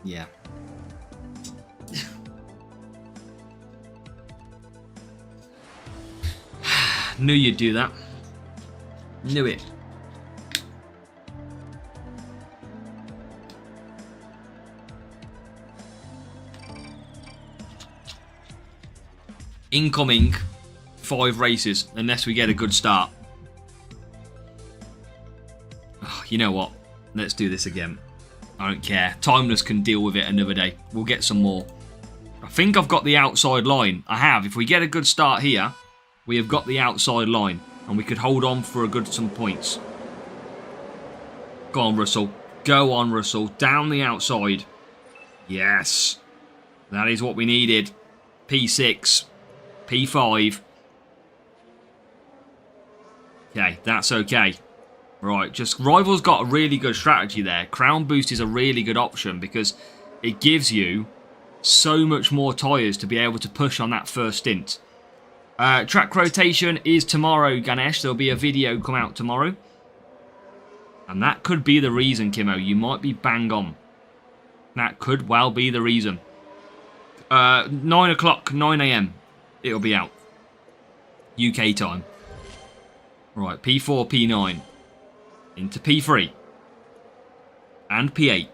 Yeah. Knew you'd do that. Knew it. Incoming 5 races, unless we get a good start. Oh, you know what? Let's do this again. I don't care. Timeless can deal with it another day. We'll get some more. I think I've got the outside line. I have. If we get a good start here, we have got the outside line. And we could hold on for some points. Go on, Russell. Go on, Russell. Down the outside. Yes. That is what we needed. P6. P5. Okay, that's okay. Right, just Rival's got a really good strategy there. Crown Boost is a really good option because it gives you so much more tyres to be able to push on that first stint. Track rotation is tomorrow, Ganesh. There'll be a video come out tomorrow. And that could be the reason, Kimo. You might be bang on. That could well be the reason. 9 o'clock, 9 AM. It'll be out. UK time. Right, P4, P9. Into P3. And P8.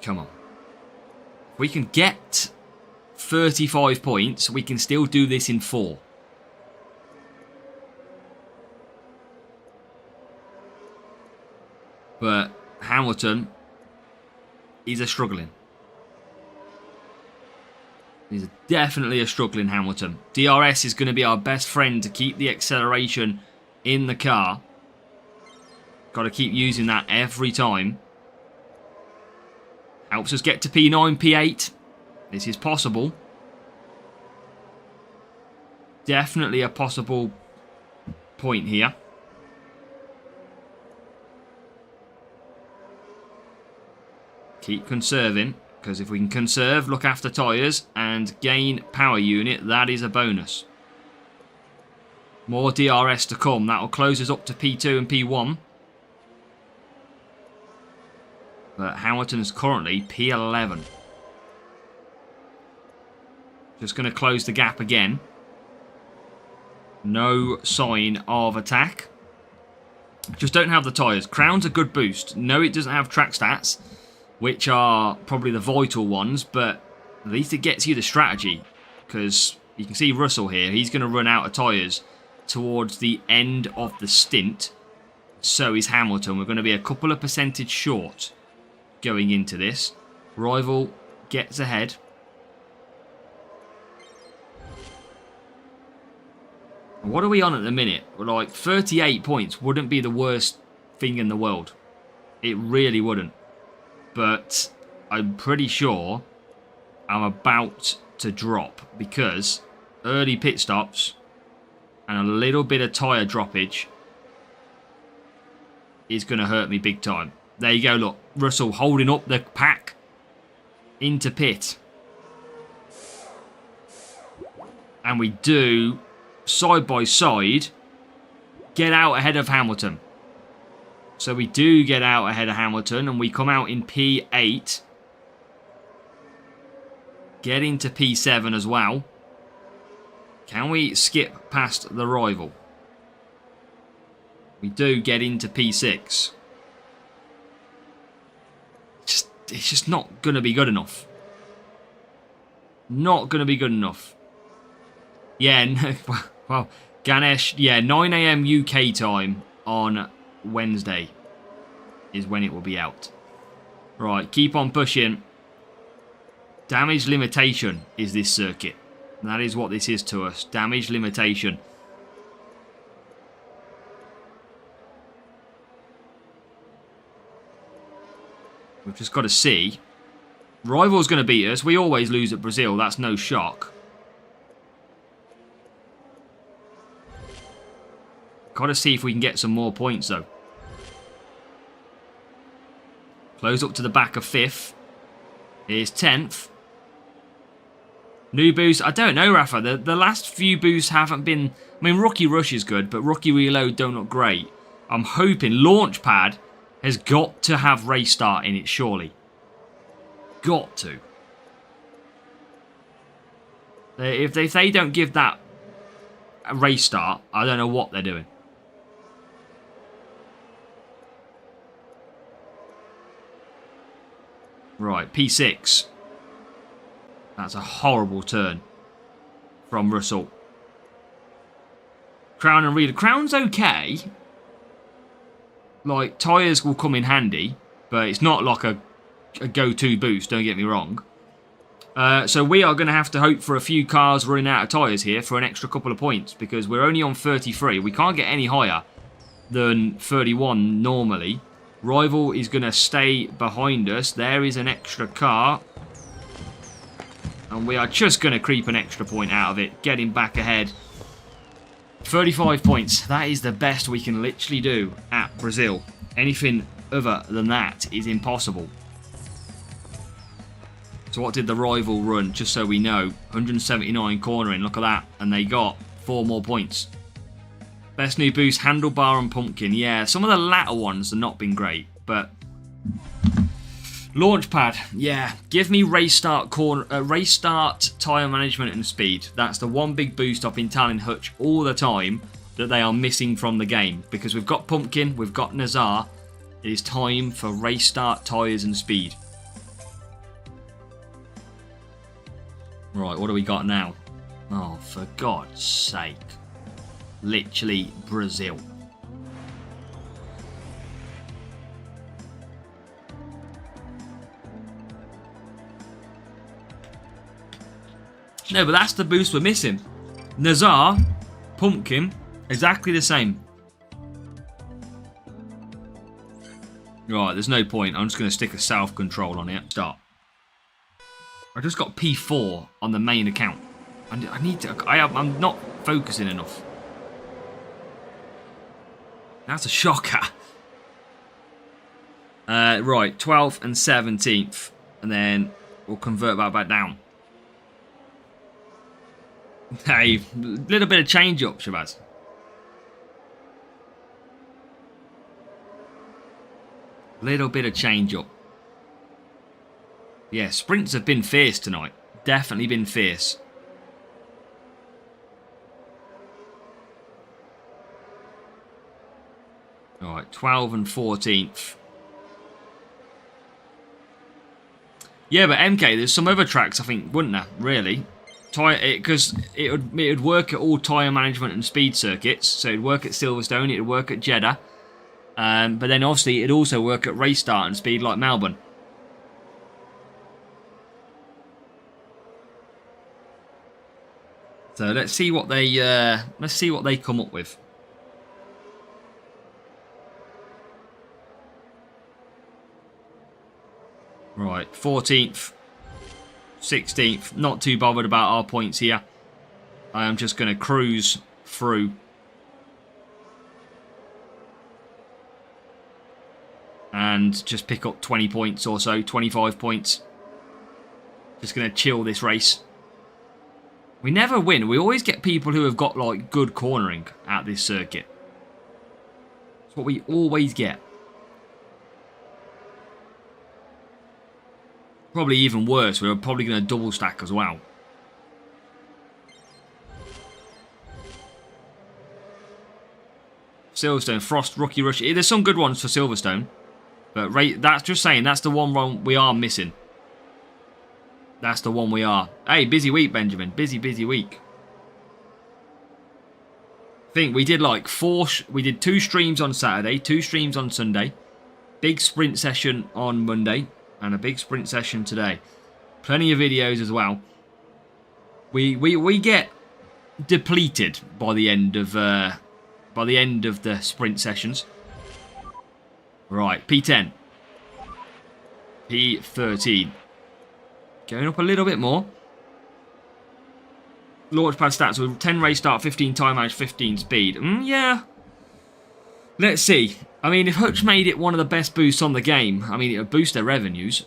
Come on. If we can get 35 points, we can still do this in 4. But Hamilton is a struggling. He's definitely a struggling Hamilton. DRS is going to be our best friend to keep the acceleration in the car. Got to keep using that every time. Helps us get to P9, P8. This is possible. Definitely a possible point here. Keep conserving. Because if we can conserve, look after tyres, and gain power unit, that is a bonus. More DRS to come. That will close us up to P2 and P1. But Hamilton is currently P11. Just going to close the gap again. No sign of attack. Just don't have the tyres. Crown's a good boost. No, it doesn't have track stats, which are probably the vital ones, but at least it gets you the strategy. Because you can see Russell here, he's going to run out of tyres towards the end of the stint. So is Hamilton. We're going to be a couple of percentage short going into this. Rival gets ahead. What are we on at the minute? We're like 38 points wouldn't be the worst thing in the world. It really wouldn't. But I'm pretty sure I'm about to drop because early pit stops and a little bit of tyre droppage is going to hurt me big time. There you go, look. Russell holding up the pack into pit. And we do, side by side, get out ahead of Hamilton. So we do get out ahead of Hamilton and we come out in P8. Get into P7 as well. Can we skip past the rival? we do get into P6. It's just not going to be good enough. Not going to be good enough. Yeah, no, well, Ganesh, yeah, 9 AM UK time on Wednesday is when it will be out. Right, keep on pushing. Damage limitation is this circuit. That is what this is to us. Damage limitation. We've just got to see. Rival's going to beat us. We always lose at Brazil. That's no shock. Got to see if we can get some more points, though. Close up to the back of 5th. Here's 10th. New boost. I don't know, Rafa. The last few boosts haven't been... I mean, Rookie Rush is good, but Rookie Reload don't look great. I'm hoping Launchpad has got to have race start in it, surely. Got to. If they don't give that a race start, I don't know what they're doing. Right, P6. That's a horrible turn from Russell. Crown and Reader. Crown's okay. Like, tyres will come in handy, but it's not like a go-to boost, don't get me wrong. So we are going to have to hope for a few cars running out of tyres here for an extra couple of points, because we're only on 33. We can't get any higher than 31 normally. Rival is going to stay behind us. There is an extra car. And we are just going to creep an extra point out of it, getting back ahead. 35 points. That is the best we can literally do at Brazil. Anything other than that is impossible. So what did the Rival run, just so we know? 179 cornering, look at that. And they got 4 more points. Best new boost, Handlebar and Pumpkin. Yeah, some of the latter ones have not been great, but... Launchpad, yeah. Give me race start, tyre management and speed. That's the one big boost I've been telling Hutch all the time that they are missing from the game. Because we've got Pumpkin, we've got Nazar. It is time for race start, tyres and speed. Right, what do we got now? Oh, for God's sake. Literally Brazil. No, but that's the boost we're missing. Nazar, Pumpkin, exactly the same. Right, there's no point. I'm just going to stick a self-control on it. Start. I just got P4 on the main account. I need to... I'm not focusing enough. That's a shocker. Right, 12th and 17th. And then we'll convert that back down. Hey, little bit of change up, Shabazz. Little bit of change up. Yeah, sprints have been fierce tonight. Definitely been fierce. Alright, 12th and 14th. Yeah, but MK, there's some other tracks, I think, wouldn't there, really? Because it would work at all tyre management and speed circuits. So it'd work at Silverstone, it'd work at Jeddah. But then obviously it'd also work at race start and speed like Melbourne. So let's see what they come up with. Right, 14th, 16th. Not too bothered about our points here. I am just going to cruise through. And just pick up 20 points or so, 25 points. Just going to chill this race. We never win. We always get people who have got like good cornering at this circuit. That's what we always get. Probably even worse, we're probably going to double stack as well. Silverstone, Frost, Rookie Rush. There's some good ones for Silverstone. But that's just saying, that's the one we are missing. That's the one we are. Hey, busy week, Benjamin. Busy week. I think we did like we did 2 streams on Saturday, 2 streams on Sunday. Big sprint session on Monday. And a big sprint session today. Plenty of videos as well. We get depleted by the end of the sprint sessions. Right, P10. P13. Going up a little bit more. Launchpad stats with 10 race start, 15 time manage, 15 speed. Yeah. Let's see. I mean, if Hutch made it one of the best boosts on the game, I mean, it would boost their revenues.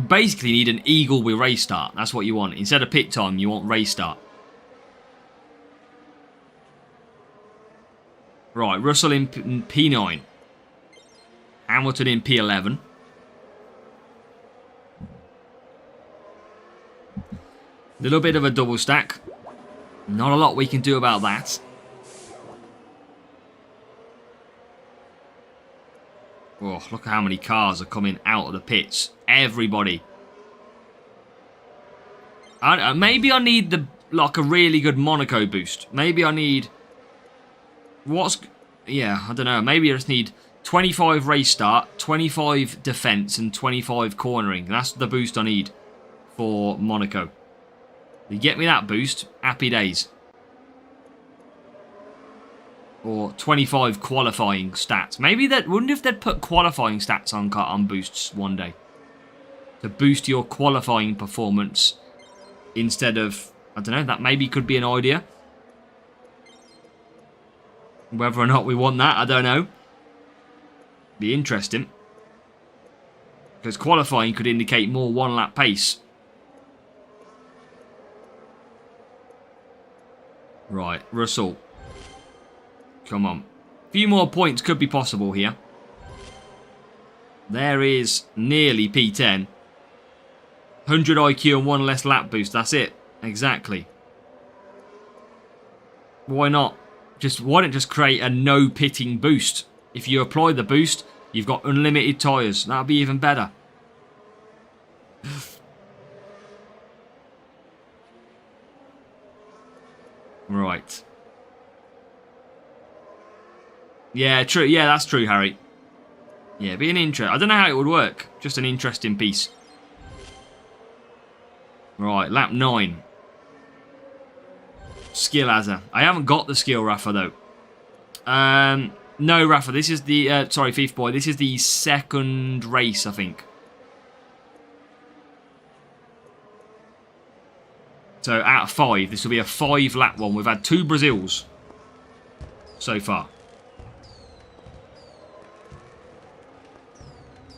Basically, you need an eagle with race start. That's what you want. Instead of pit time, you want race start. Right, Russell in P9. Hamilton in P11. Little bit of a double stack. Not a lot we can do about that. Oh, look at how many cars are coming out of the pits. Everybody. Maybe I need a really good Monaco boost. Maybe I need... Yeah, I don't know. Maybe I just need 25 race start, 25 defense, and 25 cornering. That's the boost I need for Monaco. You get me that boost, happy days. Or 25 qualifying stats. Maybe that... Wouldn't if they'd put qualifying stats on boosts one day. To boost your qualifying performance instead of... I don't know, that maybe could be an idea. Whether or not we want that, I don't know. Be interesting. Because qualifying could indicate more one-lap pace. Right, Russell. Come on. A few more points could be possible here. There is nearly P10. 100 IQ and 1 less lap boost. That's it. Exactly. Why not? Why don't just create a no pitting boost? If you apply the boost, you've got unlimited tyres. That'll be even better. Right. Yeah, true. Yeah, that's true, Harry. Yeah, be an interest. I don't know how it would work. Just an interesting piece. Right, lap 9. Skill Azza. I haven't got the skill, Rafa, though. No, Rafa, this is the... sorry, Thief Boy. This is the second race, I think. So, out of 5, this will be a 5-lap one. We've had 2 Brazils so far.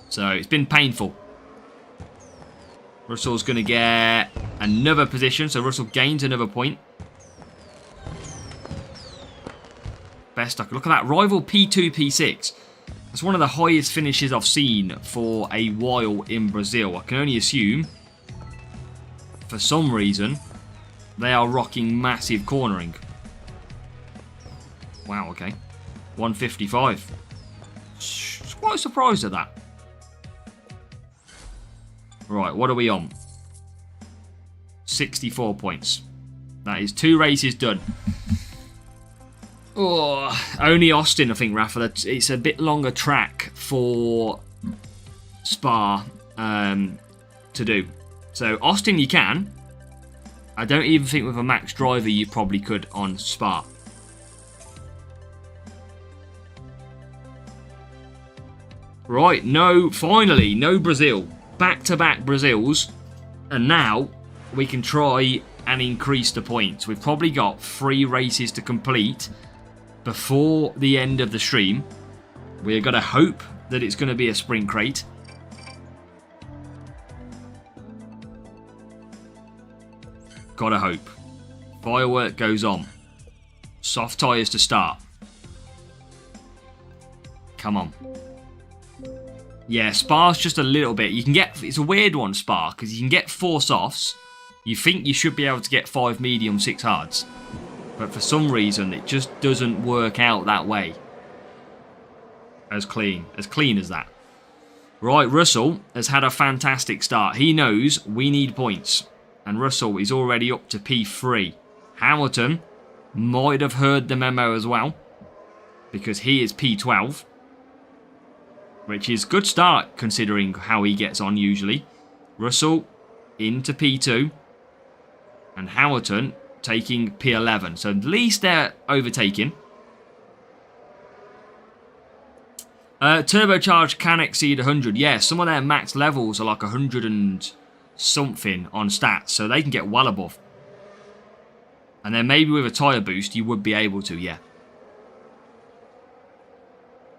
So, it's been painful. Russell's going to get another position. So, Russell gains another point. Best. Look at that. Rival P2, P6. That's one of the highest finishes I've seen for a while in Brazil. I can only assume, for some reason, they are rocking massive cornering. Wow, okay. 155. Quite surprised at that. Right, what are we on? 64 points. That is 2 races done. Oh, only Austin, I think, Rafa. It's a bit longer track for Spa to do. So, Austin, you can. I don't even think with a max driver you probably could on Spa. Right, no, finally, no Brazil. Back-to-back Brazils. And now we can try and increase the points. We've probably got 3 races to complete before the end of the stream. We're going to hope that it's going to be a sprint crate. Gotta hope. Firework goes on. Soft tyres to start. Come on. Yeah, Spa's just a little bit. You can get... It's a weird one, Spa, because you can get 4 softs. You think you should be able to get 5 medium, 6 hards. But for some reason, it just doesn't work out that way. As clean as that. Right, Russell has had a fantastic start. He knows we need points. And Russell is already up to P3. Hamilton might have heard the memo as well. Because he is P12. Which is a good start considering how he gets on usually. Russell into P2. And Hamilton taking P11. So at least they're overtaking. Turbocharged can exceed 100. Yeah, some of their max levels are like 100 and something on stats. So they can get well above. And then maybe with a tyre boost you would be able to, yeah.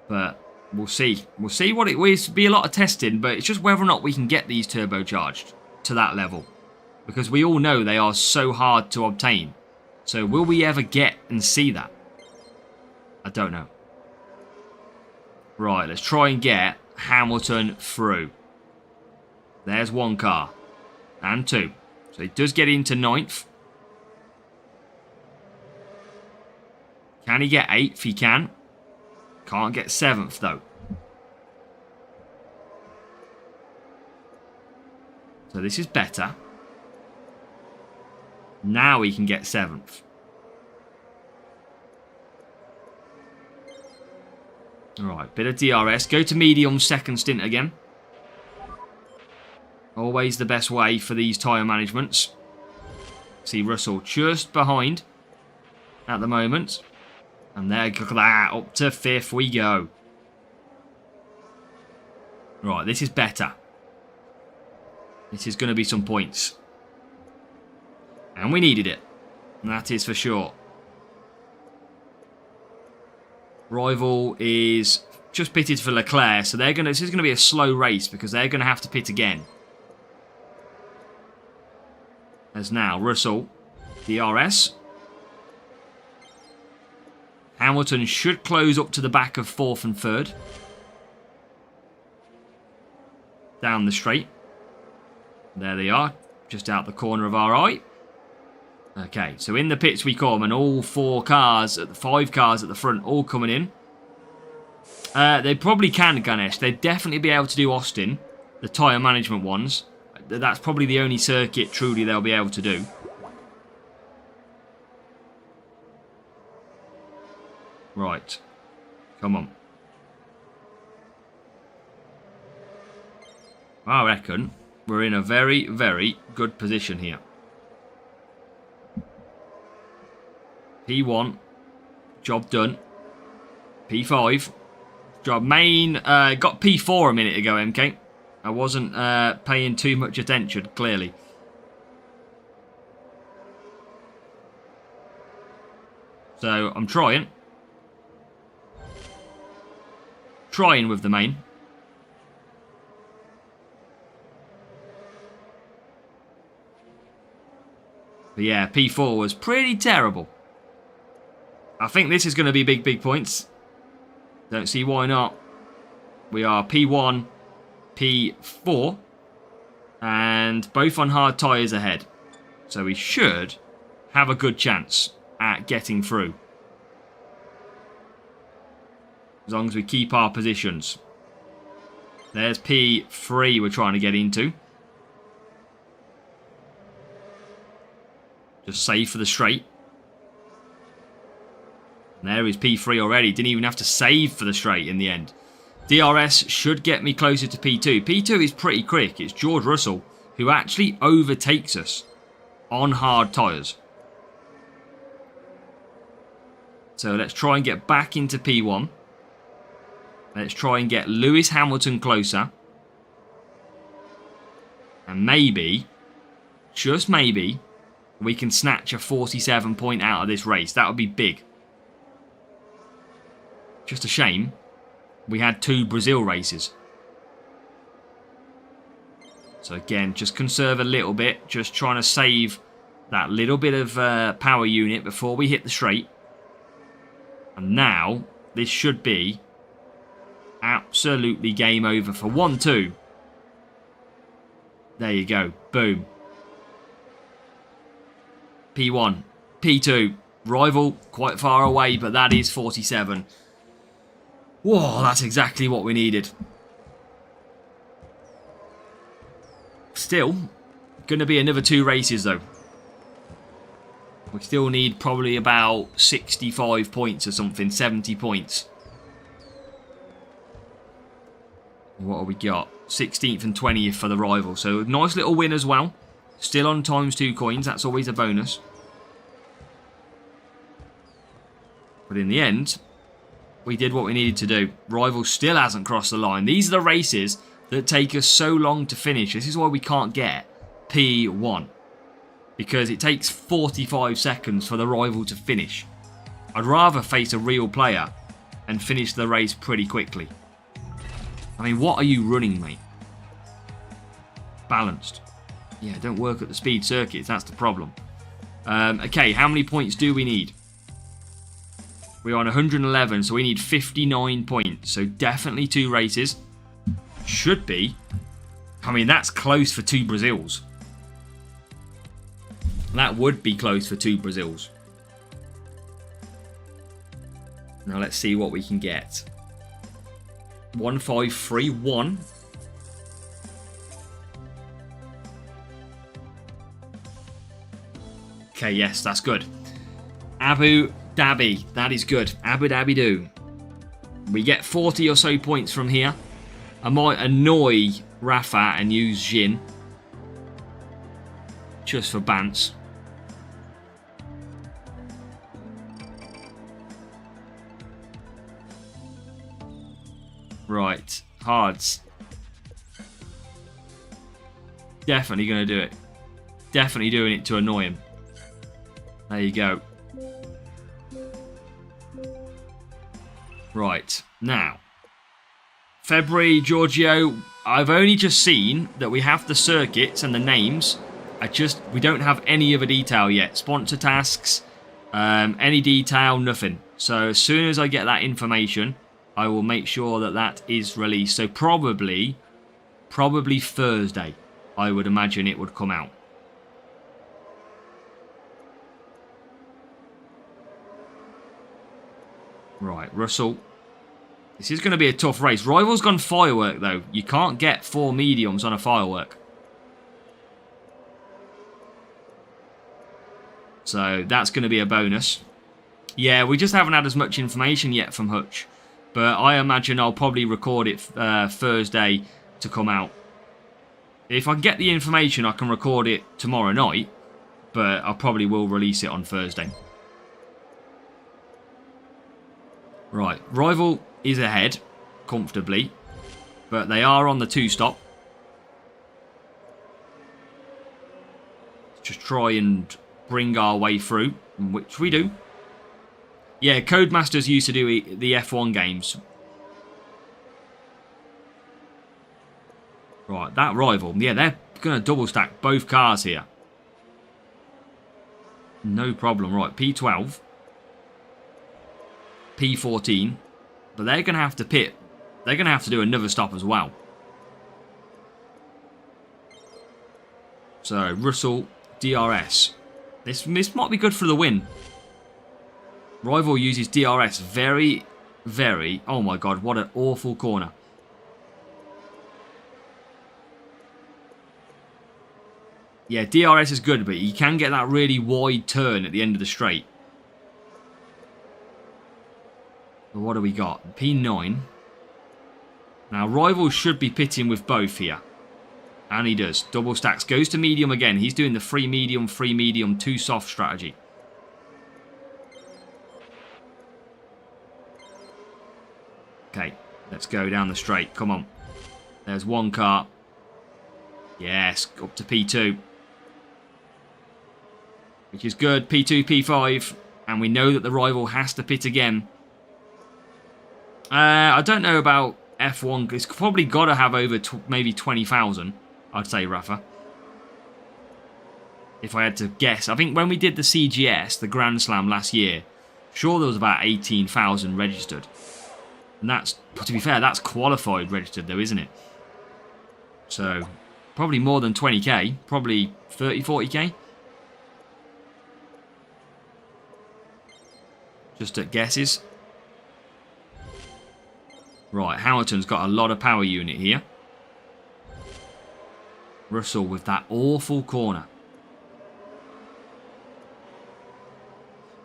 But we'll see. We'll see what it is. Be a lot of testing, but it's just whether or not we can get these turbocharged to that level. Because we all know they are so hard to obtain. So will we ever get and see that? I don't know. Right, let's try and get Hamilton through. There's one car. And two. So he does get into 9th. Can he get 8th? He can. Can't get 7th though. So this is better. Now he can get 7th. Alright, bit of DRS. Go to medium second stint again. Always the best way for these tyre managements. See Russell just behind at the moment. And there, look at that. Up to 5th we go. Right, this is better. This is going to be some points. And we needed it. And that is for sure. Rival is just pitted for Leclerc. So they're this is going to be a slow race because they're going to have to pit again. As now, Russell, DRS. Hamilton should close up to the back of 4th and 3rd. Down the straight. There they are. Just out the corner of our eye. Okay, so in the pits we come, and all 5 cars at the front, all coming in. They probably can, Ganesh. They'd definitely be able to do Austin, the tyre management ones. That's probably the only circuit truly they'll be able to do. Right. Come on. I reckon we're in a very, very good position here. P1. Job done. P5. Job main. Got P4 a minute ago, MK. I wasn't paying too much attention, clearly. So, I'm trying. Trying with the main. But yeah, P4 was pretty terrible. I think this is going to be big, big points. Don't see why not. We are P1, P4. And both on hard tyres ahead. So we should have a good chance at getting through. As long as we keep our positions. There's P3 we're trying to get into. Just save for the straight. And there is P3 already. Didn't even have to save for the straight in the end. DRS should get me closer to P2. P2 is pretty quick. It's George Russell who actually overtakes us on hard tyres. So let's try and get back into P1. Let's try and get Lewis Hamilton closer. And maybe, just maybe, we can snatch a 47 point out of this race. That would be big. Just a shame we had 2 Brazil races. So again, just conserve a little bit. Just trying to save that little bit of power unit before we hit the straight. And now, this should be absolutely game over for 1-2. There you go. Boom. P1. P2. Rival quite far away, but that is 47. Whoa, that's exactly what we needed. Still, going to be another 2 races though. We still need probably about 65 points or something, 70 points. What have we got? 16th and 20th for the rival. So nice little win as well. Still on ×2 coins. That's always a bonus. But in the end, we did what we needed to do. Rival still hasn't crossed the line. These are the races that take us so long to finish. This is why we can't get P1. Because it takes 45 seconds for the rival to finish. I'd rather face a real player and finish the race pretty quickly. I mean, what are you running, mate? Balanced. Yeah, don't work at the speed circuits. That's the problem. Okay, how many points do we need? We're on 111, so we need 59 points. So definitely 2 races. Should be. I mean, that's close for 2 Brazils. That would be close for 2 Brazils. Now let's see what we can get. 1531. Okay, yes, that's good. Abu Dhabi, that is good. Abu Dhabi do. We get 40 or so points from here. I might annoy Rafa and use Jin. Just for bants. Right, hards. Definitely going to do it. Definitely doing it to annoy him. There you go. Right, now. February, Giorgio. I've only just seen that we have the circuits and the names. We don't have any of the detail yet. Sponsor tasks, any detail, nothing. So as soon as I get that information, I will make sure that that is released. So probably Thursday, I would imagine it would come out. Right, Russell. This is going to be a tough race. Rival's gone firework, though. You can't get 4 mediums on a firework. So that's going to be a bonus. Yeah, we just haven't had as much information yet from Hutch. But I imagine I'll probably record it Thursday to come out. If I can get the information, I can record it tomorrow night. But I probably will release it on Thursday. Right, Rival is ahead, comfortably. But they are on the 2-stop. Just try and bring our way through, which we do. Yeah, Codemasters used to do the F1 games. Right, that Rival. Yeah, they're going to double stack both cars here. No problem. Right, P12. P14. But they're going to have to pit. They're going to have to do another stop as well. So, Russell, DRS. This might be good for the win. Rival uses DRS very, very... Oh my god, what an awful corner. Yeah, DRS is good, but you can get that really wide turn at the end of the straight. But what do we got? P9. Now, Rival should be pitting with both here. And he does. Double stacks. Goes to medium again. He's doing the free medium, 2 soft strategy. Okay, let's go down the straight. Come on. There's one car. Yes, up to P2. Which is good. P2, P5. And we know that the Rival has to pit again. I don't know about F1. It's probably got to have over maybe 20,000, I'd say, Rafa. If I had to guess. I think when we did the CGS, the Grand Slam last year, sure there was about 18,000 registered. And that's, to be fair, that's qualified registered though, isn't it? So, probably more than 20k. Probably 30, 40k. Just at guesses. Right, Hamilton's got a lot of power unit here. Russell with that awful corner.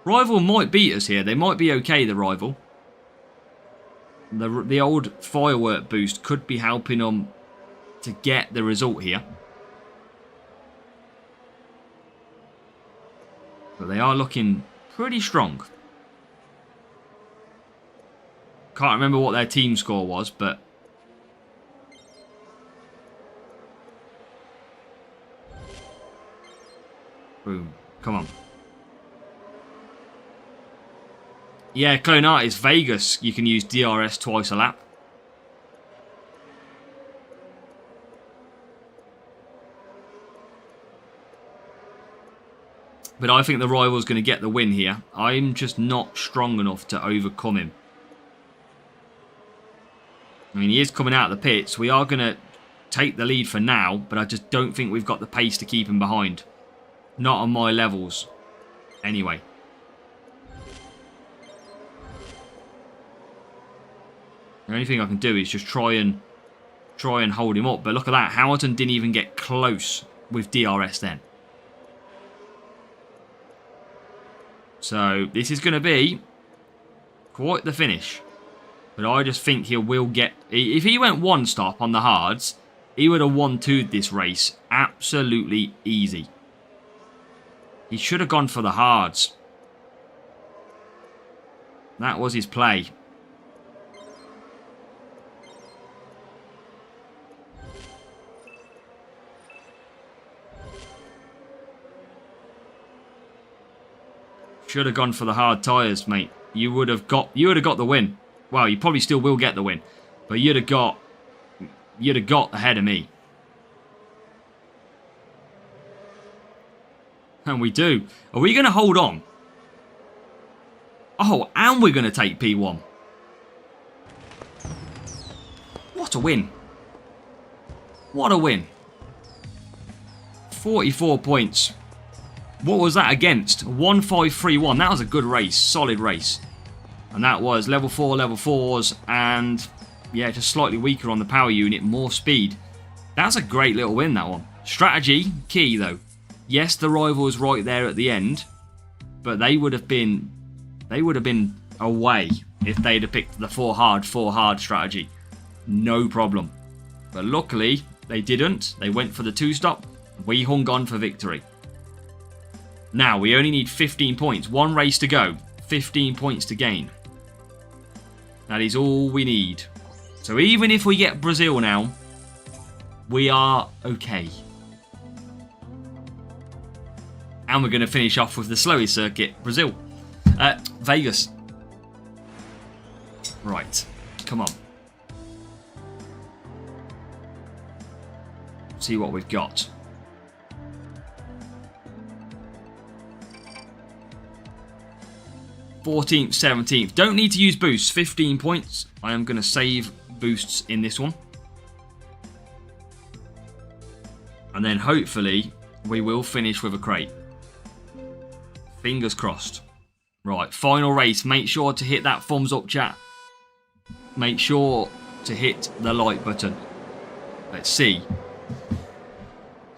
Rival might beat us here. They might be okay, the Rival. The old firework boost could be helping them to get the result here. But they are looking pretty strong. Can't remember what their team score was, but... Boom. Come on. Yeah, Clone Artist Vegas, you can use DRS twice a lap. But I think the Rival's going to get the win here. I'm just not strong enough to overcome him. I mean, he is coming out of the pits. We are going to take the lead for now, but I just don't think we've got the pace to keep him behind. Not on my levels. Anyway. The only thing I can do is just try and hold him up. But look at that. Hamilton didn't even get close with DRS then. So this is going to be quite the finish. But I just think he will get... If he went one stop on the hards, he would have 1-2'd this race. Absolutely easy. He should have gone for the hards. That was his play. Should have gone for the hard tyres, mate. You would have got the win. Well, you probably still will get the win, but you'd have got ahead of me. And we do. Are we going to hold on? Oh, and we're going to take P1. What a win. What a win. 44 points. What was that against? 1531. That was a good race. Solid race. And that was level 4, level 4s. And yeah, just slightly weaker on the power unit. More speed. That's a great little win, that one. Strategy, key though. Yes, the Rival was right there at the end. But they would have been away if they'd have picked the 4 hard strategy. No problem. But luckily, they didn't. They went for the 2-stop. We hung on for victory. Now, we only need 15 points. One race to go. 15 points to gain. That is all we need. So even if we get Brazil now, we are okay. And we're going to finish off with the slowest circuit, Brazil. Vegas. Right. Come on. See what we've got. '14th, 17th. Don't need to use boosts. 15 points. I am going to save boosts in this one. And then hopefully we will finish with a crate. Fingers crossed. Right, final race. Make sure to hit that thumbs up, chat. Make sure to hit the like button. Let's see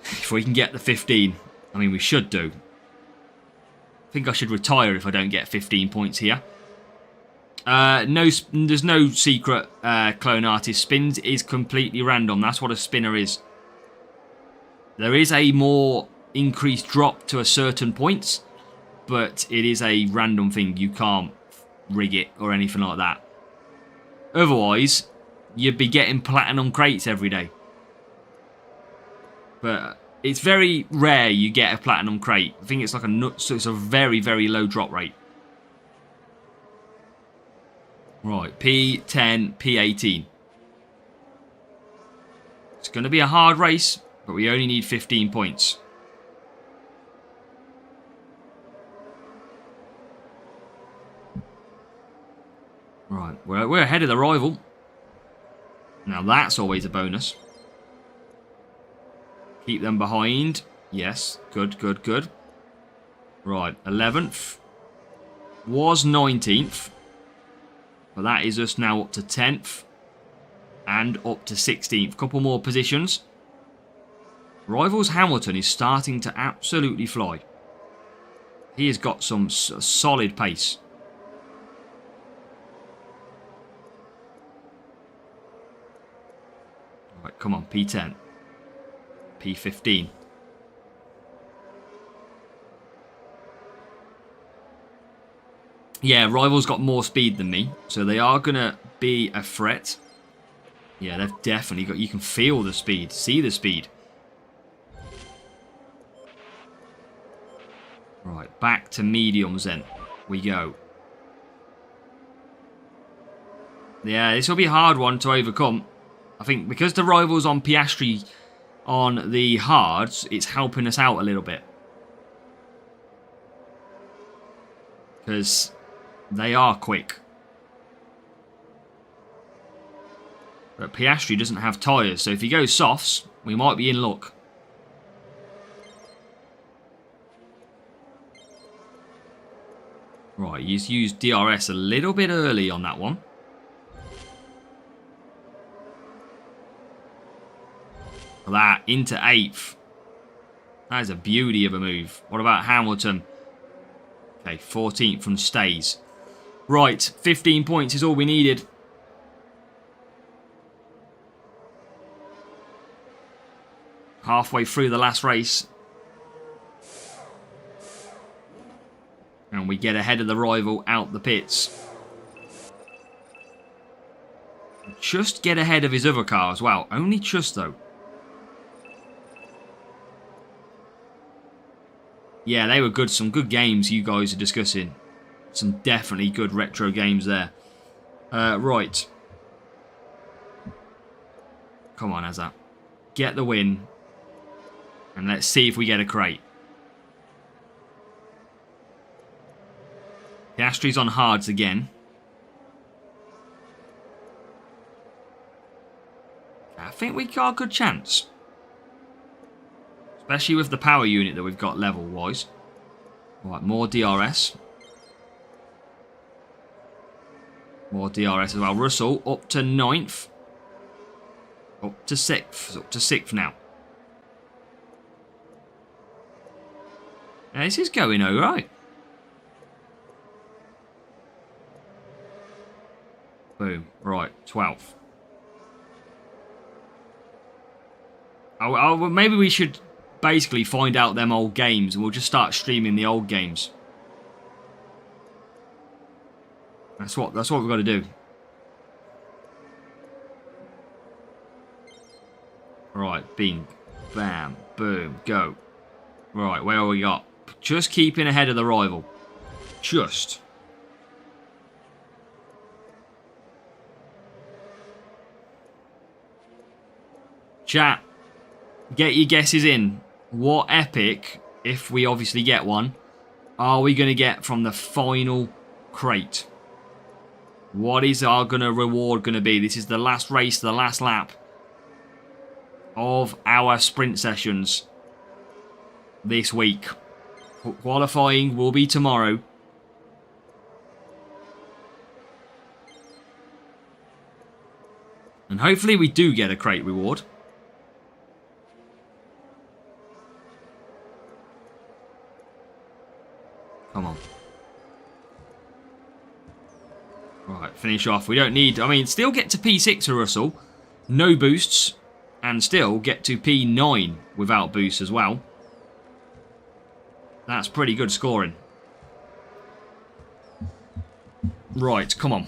if we can get the 15. I mean, we should do. I think I should retire if I don't get 15 points here. There's no secret Clone Artist. Spins is completely random. That's what a spinner is. There is a more increased drop to a certain points, but it is a random thing. You can't rig it or anything like that. Otherwise, you'd be getting platinum crates every day. But it's very rare you get a platinum crate. I think it's like so it's a very, very low drop rate. Right, P10, P18. It's going to be a hard race, but we only need 15 points. Right, we're ahead of the rival. Now that's always a bonus. Keep them behind. Yes, good, good, good. Right, 11th. was 19th. But that is us now up to 10th. And up to 16th. Couple more positions. Rivals Hamilton is starting to absolutely fly. He has got some solid pace. Right, come on, P10. P15. Yeah, Rivals got more speed than me, so they are going to be a threat. Yeah, they've definitely got... You can feel the speed, see the speed. Right, back to mediums then. We go. Yeah, this will be a hard one to overcome. I think because the Rivals on Piastri on the hards, it's helping us out a little bit. Because they are quick. But Piastri doesn't have tyres, so if he goes softs, we might be in luck. Right, he's used DRS a little bit early on that one. That, into 8th. That is a beauty of a move. What about Hamilton? Okay, 14th from stays. Right, 15 points is all we needed. Halfway through the last race. And we get ahead of the rival out the pits. Just get ahead of his other car as well. Only just though. Yeah, they were good. Some good games you guys are discussing. Some definitely good retro games there. Right. Come on, Azat. Get the win. And let's see if we get a crate. Piastri's on hards again. I think we got a good chance. Especially with the power unit that we've got level-wise. Right, more DRS. More DRS as well. Russell up to 9th. Up to 6th. Up to 6th now. Now, this is going alright. Boom. Right, 12th. Maybe we should basically find out them old games and we'll just start streaming the old games. That's what we've got to do. Right, bing, bam, boom, go. Right, where are we got? Just keeping ahead of the rival. Just. Chat, get your guesses in. What epic, if we obviously get one, are we going to get from the final crate? What is our reward going to be? This is the last race, the last lap of our sprint sessions this week. Qualifying will be tomorrow. And hopefully we do get a crate reward. Come on. Right, finish off. We don't need... I mean, still get to P6 for Russell. No boosts. And still get to P9 without boosts as well. That's pretty good scoring. Right, come on.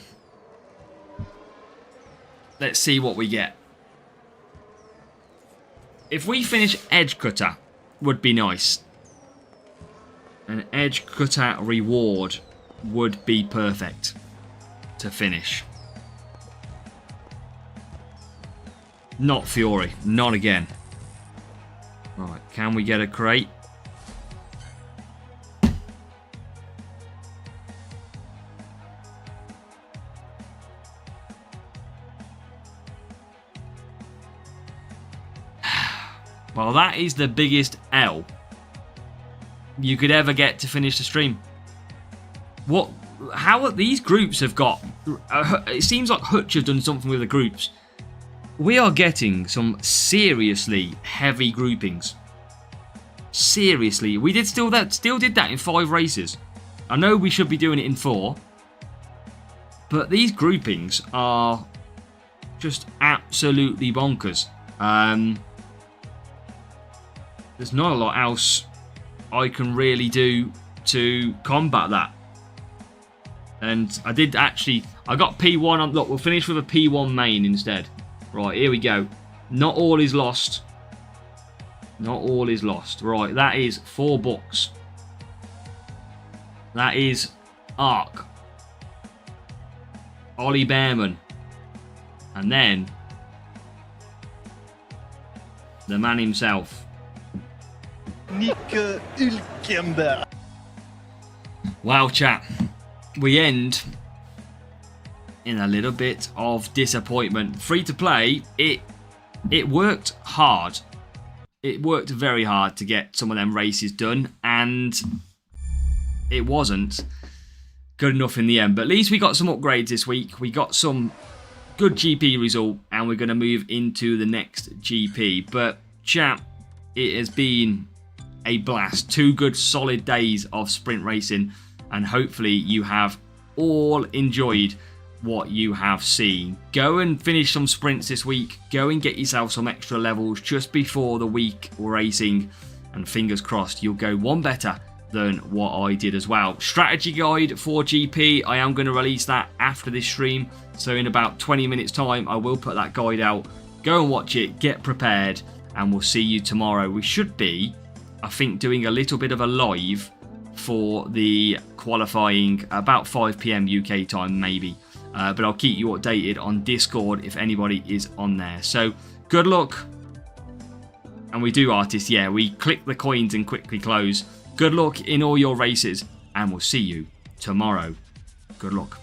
Let's see what we get. If we finish Edge Cutter, would be nice. An Edge Cutter reward would be perfect to finish. Not Fury. Not again. Right, can we get a crate? Well, that is the biggest L you could ever get to finish the stream. What how these groups have got... it seems like Hutch have done something with the groups. We are getting some seriously heavy groupings. Seriously. We still did that in 5 races. I know we should be doing it in 4. But these groupings are just absolutely bonkers. There's not a lot else I can really do to combat that. And I did actually... I got P1 on... Look, we'll finish with a P1 main instead. Right, here we go. Not all is lost. Not all is lost. Right, that is 4 books. That is Ark. Ollie Behrman. And then the man himself. Nick Hülkenberg. Wow, chat. We end in a little bit of disappointment. Free to play, it worked hard. It worked very hard to get some of them races done, and it wasn't good enough in the end. But at least we got some upgrades this week. We got some good GP result, and we're going to move into the next GP. But chat, it has been a blast. 2 good solid days of sprint racing, and hopefully you have all enjoyed what you have seen. Go and finish some sprints this week. Go and get yourself some extra levels just before the week racing, and fingers crossed you'll go one better than what I did as well. Strategy guide for GP, I am going to release that after this stream, so in about 20 minutes time I will put that guide out. Go and watch it, get prepared, and we'll see you tomorrow. We should be, I think, doing a little bit of a live for the qualifying about 5 PM UK time maybe. But I'll keep you updated on Discord if anybody is on there. So good luck. And we do, artists, yeah, we click the coins and quickly close. Good luck in all your races, and we'll see you tomorrow. Good luck.